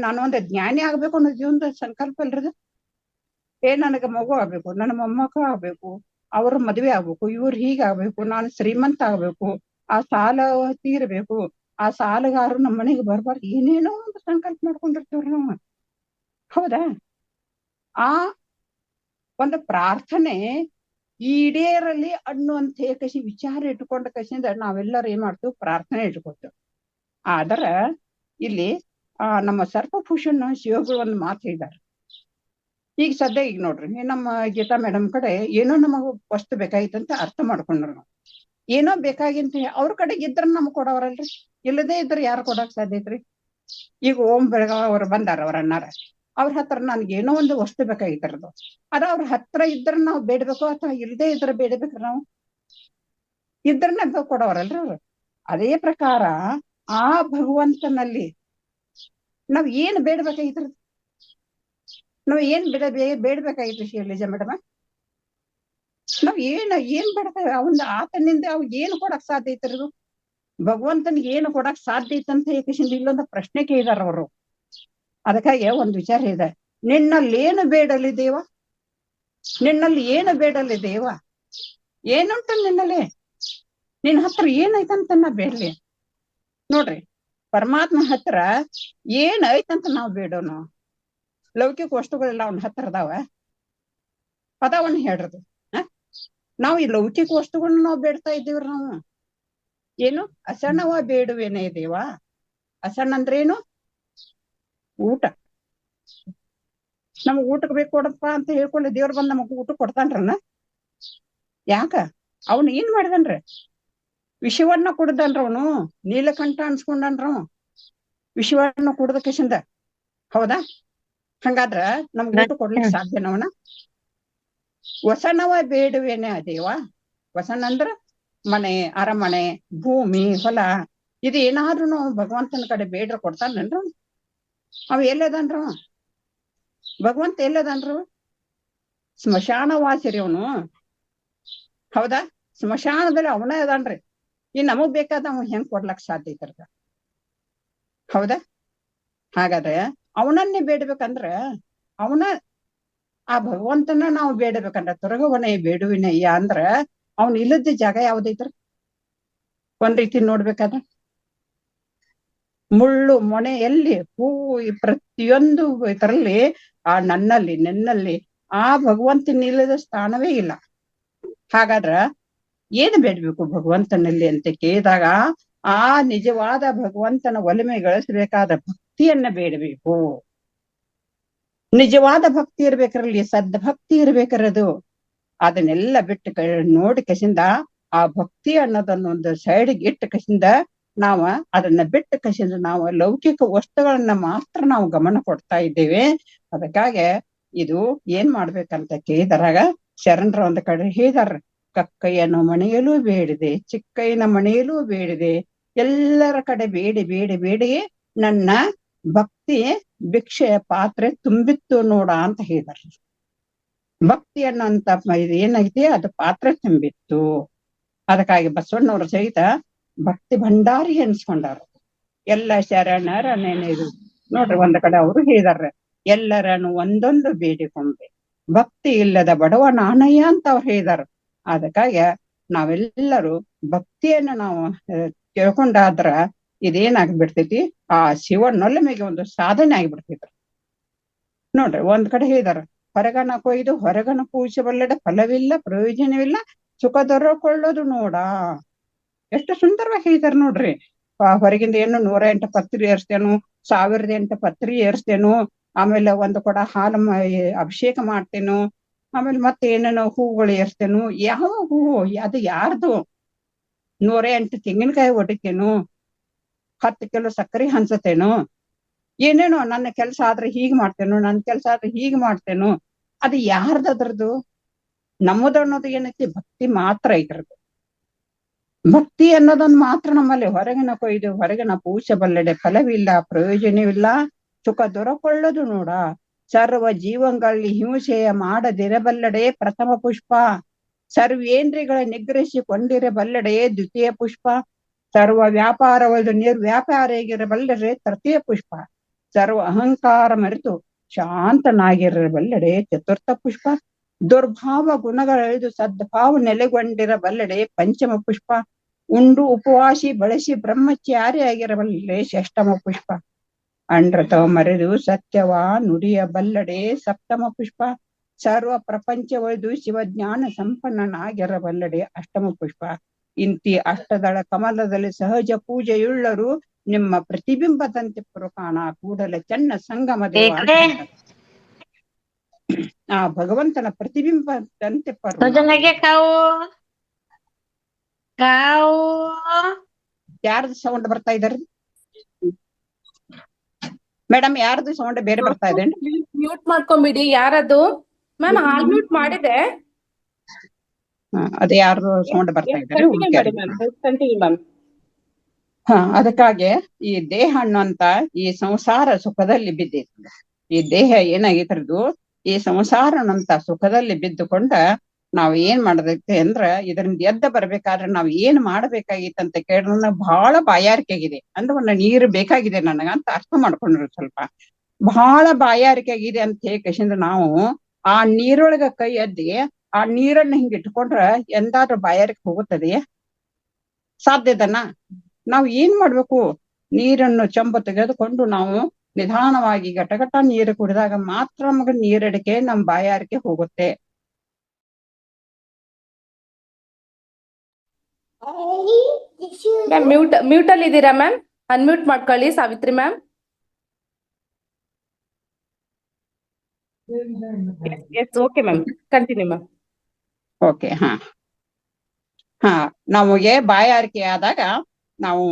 ನಾನು ಒಂದು ಜ್ಞಾನಿ ಆಗ್ಬೇಕು ಅನ್ನೋ ಜೀವನದ ಸಂಕಲ್ಪ ಅಲ್ರದ. ನನಗೆ ಮಗು ಆಗ್ಬೇಕು, ನನ್ನ ಮೊಮ್ಮಕ್ಕಳು ಆಗ್ಬೇಕು, ಅವ್ರ ಮದ್ವೆ ಆಗ್ಬೇಕು, ಇವ್ರು ಹೀಗಾಗ್ಬೇಕು, ನಾನು ಶ್ರೀಮಂತ ಆಗ್ಬೇಕು, ಆ ಸಾಲ ತೀರಬೇಕು, ಆ ಸಾಲಗಾರರು ನಮ್ಮ ಮನೆಗೆ ಬರ್ಬಾರ್ದು, ಏನೇನೋ ಒಂದು ಸಂಕಲ್ಪ ಮಾಡ್ಕೊಂಡಿರ್ತೀವ್ರಿ ನಾವು. ಹೌದಾ? ಆ ಒಂದು ಪ್ರಾರ್ಥನೆ ಈಡೇರಲಿ ಅನ್ನುವಂತ ಕಸಿ ವಿಚಾರ ಇಟ್ಕೊಂಡ ಕಸಿಂದ ನಾವೆಲ್ಲರೂ ಏನ್ ಮಾಡ್ತೀವಿ, ಪ್ರಾರ್ಥನೆ ಇಟ್ಕೊತೇವೆ. ಆದ್ರ ಇಲ್ಲಿ ನಮ್ಮ ಸರ್ಪಭೂಷಣ್ ಶಿವಗಳು ಒಂದು ಮಾತು ಹೇಳಿದಾರೆ. ಈಗ ಸದ್ಯ ಈಗ ನೋಡ್ರಿ, ನಮ್ಮ ಗೀತಾ ಮೇಡಮ್ ಕಡೆ ಏನೋ ನಮಗ ವಸ್ತು ಬೇಕಾಗಿತ್ತಂತ ಅರ್ಥ ಮಾಡ್ಕೊಂಡ್ರು. ನಾವು ಏನೋ ಬೇಕಾಗಿಂತ ಅವ್ರ ಕಡೆಗೆ ಇದ್ರ ನಮ್ಗ್ ಕೊಡವ್ರಲ್ರಿ, ಇಲ್ಲದೇ ಇದ್ರ ಯಾರು ಕೊಡಕ್ ಸಾಧ್ಯ ಐತ್ರಿ? ಈಗ ಓಂ ಬೆಳಗಾವ್ ಅವ್ರು ಬಂದಾರ, ಅವ್ರ ಅಣ್ಣಾರ, ಅವ್ರ ಹತ್ರ ನನ್ಗೆ ಏನೋ ಒಂದು ವಸ್ತು ಬೇಕಾಗಿತ್ತರದು. ಅದ ಅವ್ರ ಹತ್ರ ಇದ್ರ ನಾವು ಬೇಡ್ಬೇಕು ಅಥವಾ ಇಲ್ಲದೇ ಇದ್ರ ಬೇಡಬೇಕ್ರಿ? ನಾವು ಇದ್ರನ್ನ ಕೊಡವ್ರಲ್ರಿ ಅವ್ರು. ಅದೇ ಪ್ರಕಾರ ಆ ಭಗವಂತನಲ್ಲಿ ನಾವ್ ಏನ್ ಬೇಡ್ಬೇಕಾಗಿತ್ರ? ನಾವ್ ಏನ್ ಬೇಡ್ಬೇಕಾಗಿತ್ತು ಶೈಲಜಾ ಮೇಡಮ್? ನಾವ್ ಏನ್ ಬೇಡ್ತೇವೆ ಆತನಿಂದ ಅವ್ ಏನ್ ಕೊಡಕ್ ಸಾಧ್ಯ ಐತ್ರದು? ಭಗವಂತನಿಗೆ ಏನು ಕೊಡಕ್ ಸಾಧ್ಯ ಐತಂತ ಏಕಶಿಂದ ಇಲ್ಲೊಂದು ಪ್ರಶ್ನೆ ಕೇಳಿದಾರ ಅವರು. ಅದಕ್ಕಾಗಿ ಒಂದ್ ವಿಚಾರ ಇದೆ, ನಿನ್ನಲ್ಲಿ ಏನು ಬೇಡಲಿ ದೇವ? ನಿನ್ನಲ್ಲಿ ಏನು ಬೇಡಲಿ ದೇವ? ಏನುಂಟು ನಿನ್ನಲ್ಲಿ? ನಿನ್ ಹತ್ರ ಏನೈತಂತ ನಾ ಬೇಡ್ಲಿ? ನೋಡ್ರಿ, ಪರಮಾತ್ಮ ಹತ್ರ ಏನ್ ಐತಂತ ನಾವ್ ಬೇಡೋನು? ಲೌಕಿಕ ವಸ್ತುಗಳೆಲ್ಲ ಅವನ ಹತ್ರ ಅದಾವ? ಪದವನ್ನ ಹೇಳ್ರದು. ನಾವು ಈ ಲೌಕಿಕ ವಸ್ತುಗಳನ್ನ ನಾವು ಬೇಡ್ತಾ ಇದ್ದೀವ್ರಿ. ನಾವು ಏನು ಅಸಣ್ಣವ ಬೇಡುವೇನೇ ದೇವ? ಅಸಣ್ಣ ಅಂದ್ರೇನು? ಊಟ. ನಮಗ್ ಊಟಕ್ಕೆ ಬೇಕು ಕೊಡಪ್ಪ ಅಂತ ಹೇಳ್ಕೊಳ್ಳಿ, ದೇವ್ರ ಬಂದ್ ನಮಗ್ ಊಟ ಕೊಡ್ತಾನ್ರನ? ಯಾಕ? ಅವನು ಏನ್ ಮಾಡಿದನ್ರಿ? ವಿಷವನ್ನ ಕುಡ್ದನ್ರ ಅವನು, ನೀಲಕಂಠ ಅನ್ಸ್ಕೊಂಡನ್ರ ವಿಷವನ್ನ ಕುಡ್ದ ಕಿಶಿಂದ. ಹೌದಾ? ಹಂಗಾದ್ರ ನಮ್ಗ್ ಊಟ ಕೊಡ್ಲಿಕ್ಕೆ ಸಾಧ್ಯನವನ? ವಸನವ ಬೇಡುವೇನೆ ದೇವ? ವಸನ ಅಂದ್ರ ಮನೆ, ಅರಮನೆ, ಭೂಮಿ, ಹೊಲ, ಇದು ಏನಾದ್ರೂ ನಾವು ಭಗವಂತನ ಕಡೆ ಬೇಡ್ರ ಕೊಡ್ತಾನೇನ್ರ? ಅವ್ ಎಲ್ಲದನ್ರ? ಭಗವಂತ ಎಲ್ಲದನ್ರು? ಸ್ಮಶಾನವಾಸಿರಿ ಅವನು. ಹೌದಾ? ಸ್ಮಶಾನದಲ್ಲಿ ಅವನೇ ಅದನ್ರಿ. ಈ ನಮಗ್ ಬೇಕಾದ ಅವ್ ಹೆಂಗ್ ಕೊಡ್ಲಕ್ ಸಾಧ್ಯ ಐತರ್ಗ? ಹೌದಾ? ಹಾಗಾದ್ರೆ ಅವನನ್ನೇ ಬೇಡ್ಬೇಕಂದ್ರ ಅವನ ಆ ಭಗವಂತನ ನಾವು ಬೇಡಬೇಕಂದ್ರ ತೊರಗವನೇ ಬೇಡುವಿನಯ್ಯ ಅಂದ್ರ ಅವ್ನ ಇಲ್ಲದ ಜಾಗ ಯಾವ್ದೈತ್ರ? ಒಂದ್ ರೀತಿ ನೋಡ್ಬೇಕಾದ್ರೆ ಮುಳ್ಳು ಮೊನೆ ಎಲ್ಲಿ, ಹೂವು, ಈ ಪ್ರತಿಯೊಂದು ಇದರಲ್ಲಿ ನಿನ್ನಲ್ಲಿ ಆ ಭಗವಂತನ ಇಲ್ಲದ ಸ್ಥಾನವೇ ಇಲ್ಲ. ಹಾಗಾದ್ರ ಏನ್ ಬೇಡ್ಬೇಕು ಭಗವಂತನಲ್ಲಿ ಅಂತ ಕೇಳಿದಾಗ ಆ ನಿಜವಾದ ಭಗವಂತನ ಒಲಿಮೆ ಗಳಿಸಬೇಕಾದ ಭಕ್ತಿಯನ್ನ ಬೇಡಬೇಕು. ನಿಜವಾದ ಭಕ್ತಿ ಇರ್ಬೇಕ್ರಲ್ಲಿ, ಸದ್ಭಕ್ತಿ ಇರ್ಬೇಕರದು. ಅದನ್ನೆಲ್ಲ ಬಿಟ್ಟು ನೋಡಿ ಕಸಿಂದ ಆ ಭಕ್ತಿ ಅನ್ನೋದನ್ನೊಂದು ಸೈಡ್ಗೆ ಇಟ್ಟ ಕಸಿಂದ ನಾವ ಅದನ್ನ ಬಿಟ್ಟ ಕಸಿಂದ ನಾವು ಲೌಕಿಕ ವಸ್ತುಗಳನ್ನ ಮಾತ್ರ ನಾವು ಗಮನ ಕೊಡ್ತಾ ಇದ್ದೇವೆ. ಅದಕ್ಕಾಗಿ ಇದು ಏನ್ ಮಾಡ್ಬೇಕಂತ ಕೇಳಿದರಾಗ ಶರಣರ ಒಂದ್ ಕಡೆ ಹೇಳಿದಾರ, ಕಕ್ಕಯ್ಯನ ಮನೆಯಲ್ಲೂ ಬೇಡಿದೆ, ಚಿಕ್ಕಯ್ಯನ ಮನೆಯಲ್ಲೂ ಬೇಡಿದೆ, ಎಲ್ಲರ ಕಡೆ ಬೇಡಿ ಬೇಡಿ ಬೇಡಿ ನನ್ನ ಭಕ್ತಿ ಭಿಕ್ಷೆಯ ಪಾತ್ರೆ ತುಂಬಿತ್ತು ನೋಡ ಅಂತ ಹೇಳಿದಾರ. ಭಕ್ತಿ ಅನ್ನೋಂತ ಇದು ಏನೈತಿ, ಅದು ಪಾತ್ರೆ ತುಂಬಿತ್ತು. ಅದಕ್ಕಾಗಿ ಬಸವಣ್ಣವ್ರ ಸಹಿತ ಭಕ್ತಿ ಭಂಡಾರಿ ಎನ್ಸ್ಕೊಂಡಾರ. ಎಲ್ಲ ಶರಣರ ನೆನೆದು ನೋಡ್ರಿ, ಒಂದ್ ಕಡೆ ಅವರು ಹೇಳಿದಾರ, ಎಲ್ಲರನ್ನು ಒಂದೊಂದು ಬೇಡಿಕೊಂಬೆ, ಭಕ್ತಿ ಇಲ್ಲದ ಬಡವ ನಾಣಯ್ಯ ಅಂತ ಅವ್ರು ಹೇಳಿದಾರ. ಅದಕ್ಕಾಗಿ ನಾವೆಲ್ಲರೂ ಭಕ್ತಿಯನ್ನ ನಾವು ತಿಳ್ಕೊಂಡಾದ್ರ ಇದೇನಾಗ್ಬಿಡ್ತೈತಿ, ಆ ಶಿವನೊಲಮೆಗೆ ಒಂದು ಸಾಧನೆ ಆಗಿಬಿಡ್ತೈತಿ. ನೋಡ್ರಿ, ಒಂದ್ ಕಡೆ ಹೇಳಿದಾರ, ಹೊರಗನ ಕೊಯ್ದು ಹೊರಗನ ಪೂಜಿಸಬಲ್ಲಡೆ ಫಲವಿಲ್ಲ ಪ್ರಯೋಜನವಿಲ್ಲ, ಸುಖ ದೊರಕೊಳ್ಳೋದು ನೋಡ. ಎಷ್ಟು ಸುಂದರವಾಗಿ ಹೇಳಿದಾರ ನೋಡ್ರಿ. ಹೊರಗಿಂದ ಏನು 108 ಪತ್ರಿ ಏರ್ಸ್ತೇನು, 1008 ಪತ್ರಿ ಏರ್ಸ್ತೇನು, ಆಮೇಲೆ ಒಂದು ಕೊಡ ಹಾಲು ಅಭಿಷೇಕ ಮಾಡ್ತೇನು, ಆಮೇಲೆ ಮತ್ತೆ ಏನೇನೋ ಹೂಗಳು ಏರ್ಸ್ತೇನು. ಯಾವ ಹೂವು ಅದು ಯಾರ್ದು? 108 ತೆಂಗಿನಕಾಯಿ ಹೊಡಿತೇನು, 10 ಕಿಲೋ ಸಕ್ಕರೆ ಹಂಚತೇನು, ಏನೇನೋ ನನ್ನ ಕೆಲ್ಸ ಆದ್ರೆ ಹೀಗ್ ಮಾಡ್ತೇನು, ನನ್ನ ಕೆಲ್ಸ ಆದ್ರೆ ಹೀಗ್ ಮಾಡ್ತೇನು. ಅದು ಯಾರ್ದು? ಅದ್ರದ್ದು ನಮ್ಮದು ಅನ್ನೋದು ಏನೈತಿ? ಭಕ್ತಿ ಮಾತ್ರ ಐತ್ರದು. ಭಕ್ತಿ ಅನ್ನೋದೊಂದು ಮಾತ್ರ ನಮ್ಮಲ್ಲಿ. ಹೊರಗಿನ ಕೊಯ್ದು ಹೊರಗಿನ ಪೂಜಿಸಬಲ್ಲಡೆ ಫಲವಿಲ್ಲ ಪ್ರಯೋಜನವಿಲ್ಲ, ಸುಖ ದೊರಕೊಳ್ಳೋದು ನೋಡ. ಸರ್ವ ಜೀವಂಗಳಲ್ಲಿ ಹಿಂಸೆಯ ಮಾಡದಿರಬಲ್ಲಡೆ ಪ್ರಥಮ ಪುಷ್ಪ, ಸರ್ವೇಂದ್ರಿಗಳ ನಿಗ್ರಹಿಸಿಕೊಂಡಿರಬಲ್ಲಡೆ ದ್ವಿತೀಯ ಪುಷ್ಪ, ಸರ್ವ ವ್ಯಾಪಾರವದು ನಿರ್ವ್ಯಾಪಾರಿಯಾಗಿರಬಲ್ಲಡೆ ತೃತೀಯ ಪುಷ್ಪ, ಸರ್ವ ಅಹಂಕಾರ ಮರೆತು ಶಾಂತನಾಗಿರಬಲ್ಲಡೆ ಚತುರ್ಥ ಪುಷ್ಪ, ದುರ್ಭಾವ ಗುಣಗಳೆಳೆದು ಸದ್ಭಾವ ನೆಲೆಗೊಂಡಿರಬಲ್ಲಡೆ ಪಂಚಮ ಪುಷ್ಪ, ಉಂಡು ಉಪವಾಸಿ ಬಳಸಿ ಬ್ರಹ್ಮಚಾರಿಯಾಗಿರಬಲ್ಲಡೆ ಷಷ್ಠಮ ಪುಷ್ಪ, ಅಂಡ್ರತವ ಮರೆದು ಸತ್ಯವ ನುಡಿಯಬಲ್ಲಡೆ ಸಪ್ತಮ ಪುಷ್ಪ, ಸರ್ವ ಪ್ರಪಂಚವೈದು ಶಿವಜ್ಞಾನ ಸಂಪನ್ನನಾಗಿರಬಲ್ಲಡೆ ಅಷ್ಟಮ ಪುಷ್ಪ. ಇಂತಿ ಅಷ್ಟದಳ ಕಮಲದಲ್ಲಿ ಸಹಜ ಪೂಜೆಯುಳ್ಳರು ನಿಮ್ಮ ಪ್ರತಿಬಿಂಬದಂತೆ ಪುರುಕಾಣ ಕೂಡಲ ಚೆನ್ನ ಸಂಗಮ ದೇವ. ಆ ಭಗವಂತನ ಪ್ರತಿಬಿಂಬದಂತೆ ಯಾರ್ದು ಸೌಂಡ್ ಬರ್ತಾ ಇದಾರೆ ಮೇಡಮ್? ಯಾರ್ದು ಸೌಂಡ್ ಬೇರೆ ಬರ್ತಾ ಇದೆ? ಮ್ಯೂಟ್ ಮಾಡ್ಕೊಂಬಿಡಿ. ಯಾರದು ಮ್ಯಾಮ್? ಹಾಲ್ ಮ್ಯೂಟ್ ಮಾಡಿದೆ. ಅದೇ ಯಾರ್ದು ಸೌಂಡ್ ಬರ್ತಾ ಇದ್ದಾರೆ? ಅದಕ್ಕಾಗಿ ಈ ದೇಹ ಅನ್ನುವಂತ ಈ ಸಂಸಾರ ಸುಖದಲ್ಲಿ ಬಿದ್ದಿತ್ತು. ಈ ದೇಹ ಏನಾಗಿದ್ರದು ಈ ಸಂಸಾರ ಅನ್ನುವಂತ ಸುಖದಲ್ಲಿ ಬಿದ್ದುಕೊಂಡ ನಾವ್ ಏನ್ ಮಾಡದೈತೆ ಅಂದ್ರ ಇದರಿಂದ ಎದ್ದ ಬರ್ಬೇಕಾದ್ರೆ ನಾವ್ ಏನ್ ಮಾಡ್ಬೇಕಾಗಿತ್ತಂತ ಕೇಳಿದ್ರೆ ಬಹಳ ಬಾಯಾರಿಕೆ ಆಗಿದೆ. ಅಂದ್ರೆ ಒಂದು ನೀರು ಬೇಕಾಗಿದೆ ನನಗಂತ ಅರ್ಥ ಮಾಡ್ಕೊಂಡ್ರು. ಸ್ವಲ್ಪ ಬಹಳ ಬಾಯಾರಿಕೆ ಆಗಿದೆ ಅಂತ ಹೇಳಿ ನಾವು ಆ ನೀರೊಳಗ ಕೈ ಎದ್ದಿ ಆ ನೀರನ್ನ ಹಿಂಗ ಇಟ್ಕೊಂಡ್ರ ಎಂದಾದ್ರೂ ಬಾಯಾರಿಕೆ ಹೋಗುತ್ತದೆ? ಸಾಧ್ಯದನ? ನಾವ್ ಏನ್ ಮಾಡ್ಬೇಕು? ನೀರನ್ನು ಚೆಂಬು ತೆಗೆದುಕೊಂಡು ನಾವು ನಿಧಾನವಾಗಿ ಘಟಘಟ ನೀರು ಕುಡಿದಾಗ ಮಾತ್ರ ನಮಗೆ ನೀರಡಿಕೆ ನಮ್ ಬಾಯಾರಿಕೆ ಹೋಗುತ್ತೆ. ಮ್ಯಾಮ್ ಮ್ಯೂಟ್ ಅಲ್ಲಿ ಇದ್ದೀರಾ ಮ್ಯಾಮ್? ಅನ್ಮ್ಯೂಟ್ ಮಾಡ್ಕೊಳ್ಳಿ Savitri ma'am. Yes, okay ma'am, continue ma'am. Okay. ನಮಗೆ ಬಾಯಾರಿಕೆ ಆದಾಗ ನಾವು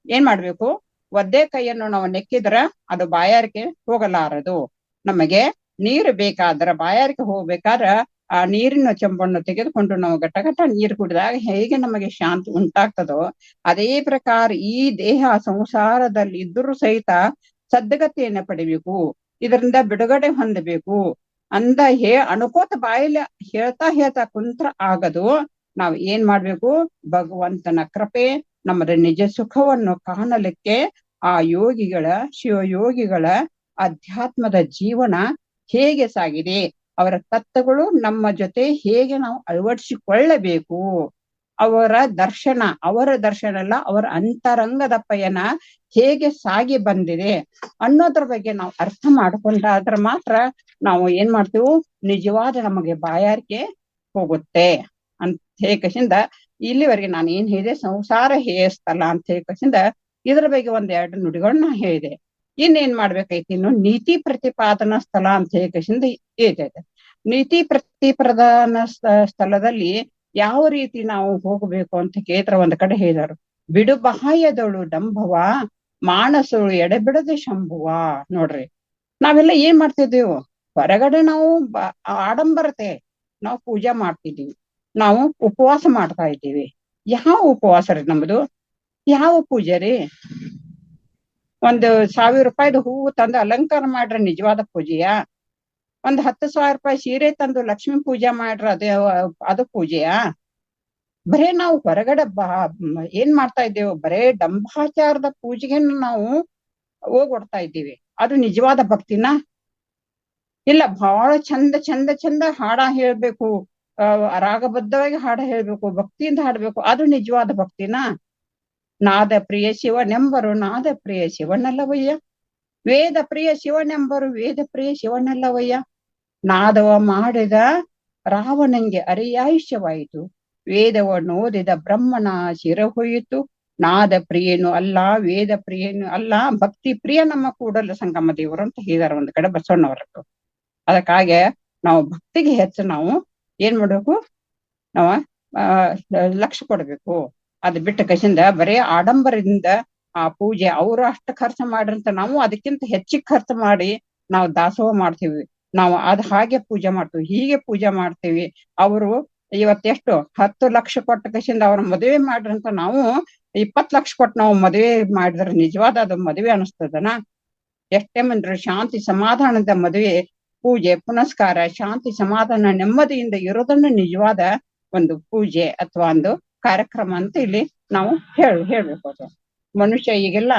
ಏನ್ ಮಾಡ್ಬೇಕು? ಒದ್ದೆ ಕೈಯನ್ನು ನಾವು ನೆಕ್ಕಿದ್ರ ಅದು ಬಾಯಾರಿಕೆ ಹೋಗಲಾರದು. ನಮಗೆ ನೀರು ಬೇಕಾದ್ರ, ಬಾಯಾರಿಕೆ ಹೋಗ್ಬೇಕಾದ್ರ ಆ ನೀರಿನ ಚೆಂಬನ್ನು ತೆಗೆದುಕೊಂಡು ನಾವು ಘಟಘಟ ನೀರು ಕುಡಿದಾಗ ಹೇಗೆ ನಮಗೆ ಶಾಂತಿ ಉಂಟಾಗ್ತದೋ ಅದೇ ಪ್ರಕಾರ ಈ ದೇಹ ಸಂಸಾರದಲ್ಲಿ ಇದ್ರೂ ಸಹಿತ ಸದ್ಗತಿಯನ್ನ ಪಡಿಬೇಕು, ಇದರಿಂದ ಬಿಡುಗಡೆ ಹೊಂದಬೇಕು ಅಂದ ಅನುಕೋತ ಬಾಯಿಲೆ ಹೇಳ್ತಾ ಕುಂತ್ರ ಆಗದು. ನಾವ್ ಏನ್ ಮಾಡ್ಬೇಕು? ಭಗವಂತನ ಕೃಪೆ ನಮ್ಮದ ನಿಜ ಸುಖವನ್ನು ಕಾಣಲಿಕ್ಕೆ ಆ ಯೋಗಿಗಳ, ಶಿವಯೋಗಿಗಳ ಅಧ್ಯಾತ್ಮದ ಜೀವನ ಹೇಗೆ ಸಾಗಿದೆ, ಅವರ ತತ್ವಗಳು ನಮ್ಮ ಜೊತೆ ಹೇಗೆ ನಾವು ಅಳವಡಿಸಿಕೊಳ್ಳಬೇಕು, ಅವರ ದರ್ಶನ ಅಲ್ಲ ಅವರ ಅಂತರಂಗದ ಪಯಣ ಹೇಗೆ ಸಾಗಿ ಬಂದಿದೆ ಅನ್ನೋದ್ರ ಬಗ್ಗೆ ನಾವು ಅರ್ಥ ಮಾಡ್ಕೊಂಡಾದ್ರ ಮಾತ್ರ ನಾವು ಏನ್ ಮಾಡ್ತೀವಿ? ನಿಜವಾದ ನಮಗೆ ಬಾಯಾರಿಕೆ ಹೋಗುತ್ತೆ ಅಂತ ಹೇಳಕಸಿಂದ ಇಲ್ಲಿವರೆಗೆ ನಾನು ಏನ್ ಹೇಳಿದೆ? ಸಂಸಾರ ಹೇಯಸ್ತಲ್ಲ ಅಂತ ಹೇಳಕಸಿಂದ ಇದ್ರ ಬಗ್ಗೆ ಒಂದೆರಡು ನುಡಿಗಳನ್ನ ಹೇಳಿದೆ. ಇನ್ನೇನ್ ಮಾಡ್ಬೇಕೈತಿ? ಇನ್ನು ನೀತಿ ಪ್ರತಿಪಾದನಾ ಸ್ಥಳ ಅಂತ ಹೇಳಕಸಿಂದ ಹೇಳ್ತೈತೆ. ನೀತಿ ಪ್ರತಿಪಾದನ ಸ್ಥಳದಲ್ಲಿ ಯಾವ ರೀತಿ ನಾವು ಹೋಗ್ಬೇಕು ಅಂತ ಕೇಳಿದ್ರ ಒಂದ್ ಕಡೆ ಹೇಳಿದಾರು, ಬಿಡು ಬಾಹ್ಯದಳು ಡಂಭವ ಮಾನಸಳು ಎಡೆಬಿಡದೆ ಶಂಭುವ. ನೋಡ್ರಿ, ನಾವೆಲ್ಲ ಏನ್ ಮಾಡ್ತಿದ್ದೀವಿ? ಹೊರಗಡೆ ನಾವು ಆಡಂಬರತೆ ನಾವು ಪೂಜೆ ಮಾಡ್ತಿದ್ದೀವಿ, ನಾವು ಉಪವಾಸ ಮಾಡ್ತಾ ಇದ್ದೀವಿ. ಯಾವ ಉಪವಾಸ ರೀ ನಮ್ದು? ಯಾವ ಪೂಜೆ ರೀ? 1,000 ರೂಪಾಯಿದು ಹೂವು ತಂದು ಅಲಂಕಾರ ಮಾಡ್ರ ನಿಜವಾದ ಪೂಜೆಯಾ? 10,000 ರೂಪಾಯಿ ಸೀರೆ ತಂದು ಲಕ್ಷ್ಮೀ ಪೂಜೆ ಮಾಡ್ರ ಅದು ಪೂಜೆಯಾ? ಬರೇ ನಾವು ಹೊರಗಡೆ ಏನ್ ಮಾಡ್ತಾ ಇದ್ದೇವೆ? ಬರೇ ಡಂಬಾಚಾರದ ಪೂಜೆಗೆ ನಾವು ಹೋಗ್ಬಿಡ್ತಾ ಇದ್ದೀವಿ. ಅದು ನಿಜವಾದ ಭಕ್ತಿನ? ಇಲ್ಲ, ಬಹಳ ಚಂದ ಹಾಡ ಹೇಳ್ಬೇಕು, ರಾಗಬದ್ಧವಾಗಿ ಹಾಡ ಹೇಳ್ಬೇಕು, ಭಕ್ತಿಯಿಂದ ಹಾಡ್ಬೇಕು, ಅದು ನಿಜವಾದ ಭಕ್ತಿನ? ನಾದ ಪ್ರಿಯ ಶಿವನೆಂಬರು ನಾದ ಪ್ರಿಯ ಶಿವನಲ್ಲವಯ್ಯ, ವೇದ ಪ್ರಿಯ ಶಿವನೆಂಬರು ವೇದ ಪ್ರಿಯ ಶಿವನಲ್ಲವಯ್ಯ. ನಾದವ ಮಾಡಿದ ರಾವಣಂಗೆ ಅರಿಯಾಯುಷ್ಯವಾಯಿತು, ವೇದವನ್ನು ಓದಿದ ಬ್ರಹ್ಮನ ಶಿರ ಹೋಯಿತು. ನಾದ ಪ್ರಿಯನು ಅಲ್ಲ, ವೇದ ಪ್ರಿಯನು ಅಲ್ಲ, ಭಕ್ತಿ ಪ್ರಿಯ ನಮ್ಮ ಕೂಡಲ ಸಂಗಮ ದೇವರು ಅಂತ ಹೇಳಿದಾರೆ ಒಂದ್ ಕಡೆ ಬಸವಣ್ಣವರದ್ದು. ಅದಕ್ಕಾಗೆ ನಾವು ಭಕ್ತಿಗೆ ಹೆಚ್ಚು ನಾವು ಏನ್ ಮಾಡ್ಬೇಕು? ನಾವ ಲಕ್ಷ್ಯ ಕೊಡ್ಬೇಕು. ಅದ್ ಬಿಟ್ಟ ಕಸಿಂದ ಬರೇ ಆಡಂಬರದಿಂದ ಆ ಪೂಜೆ ಅವರು ಅಷ್ಟು ಖರ್ಚು ಮಾಡ್ರಂತ ನಾವು ಅದಕ್ಕಿಂತ ಹೆಚ್ಚಿಗೆ ಖರ್ಚು ಮಾಡಿ ನಾವು ದಾಸೋಹ ಮಾಡ್ತೀವಿ. ನಾವು ಅದ್ ಹಾಗೆ ಪೂಜೆ ಮಾಡ್ತೀವಿ, ಹೀಗೆ ಪೂಜೆ ಮಾಡ್ತೀವಿ. ಅವರು ಇವತ್ತೆಷ್ಟು 10 ಲಕ್ಷ ಕೊಟ್ಟ ಕಸಿಂದ ಅವ್ರ ಮದುವೆ ಮಾಡ್ರಂತ ನಾವು 20 ಲಕ್ಷ ಕೊಟ್ಟು ನಾವು ಮದುವೆ ಮಾಡಿದ್ರೆ ನಿಜವಾದ ಅದು ಮದುವೆ ಅನಿಸ್ತದನ? ಎಷ್ಟೇ ಮಂದಿ ಶಾಂತಿ ಸಮಾಧಾನದ ಮದುವೆ, ಪೂಜೆ ಪುನಸ್ಕಾರ, ಶಾಂತಿ ಸಮಾಧಾನ ನೆಮ್ಮದಿಯಿಂದ ಇರೋದನ್ನ ನಿಜವಾದ ಒಂದು ಪೂಜೆ ಅಥವಾ ಒಂದು ಕಾರ್ಯಕ್ರಮ ಅಂತ ಇಲ್ಲಿ ನಾವು ಹೇಳ್ಬೇಕು. ಅದು ಮನುಷ್ಯ ಈಗೆಲ್ಲ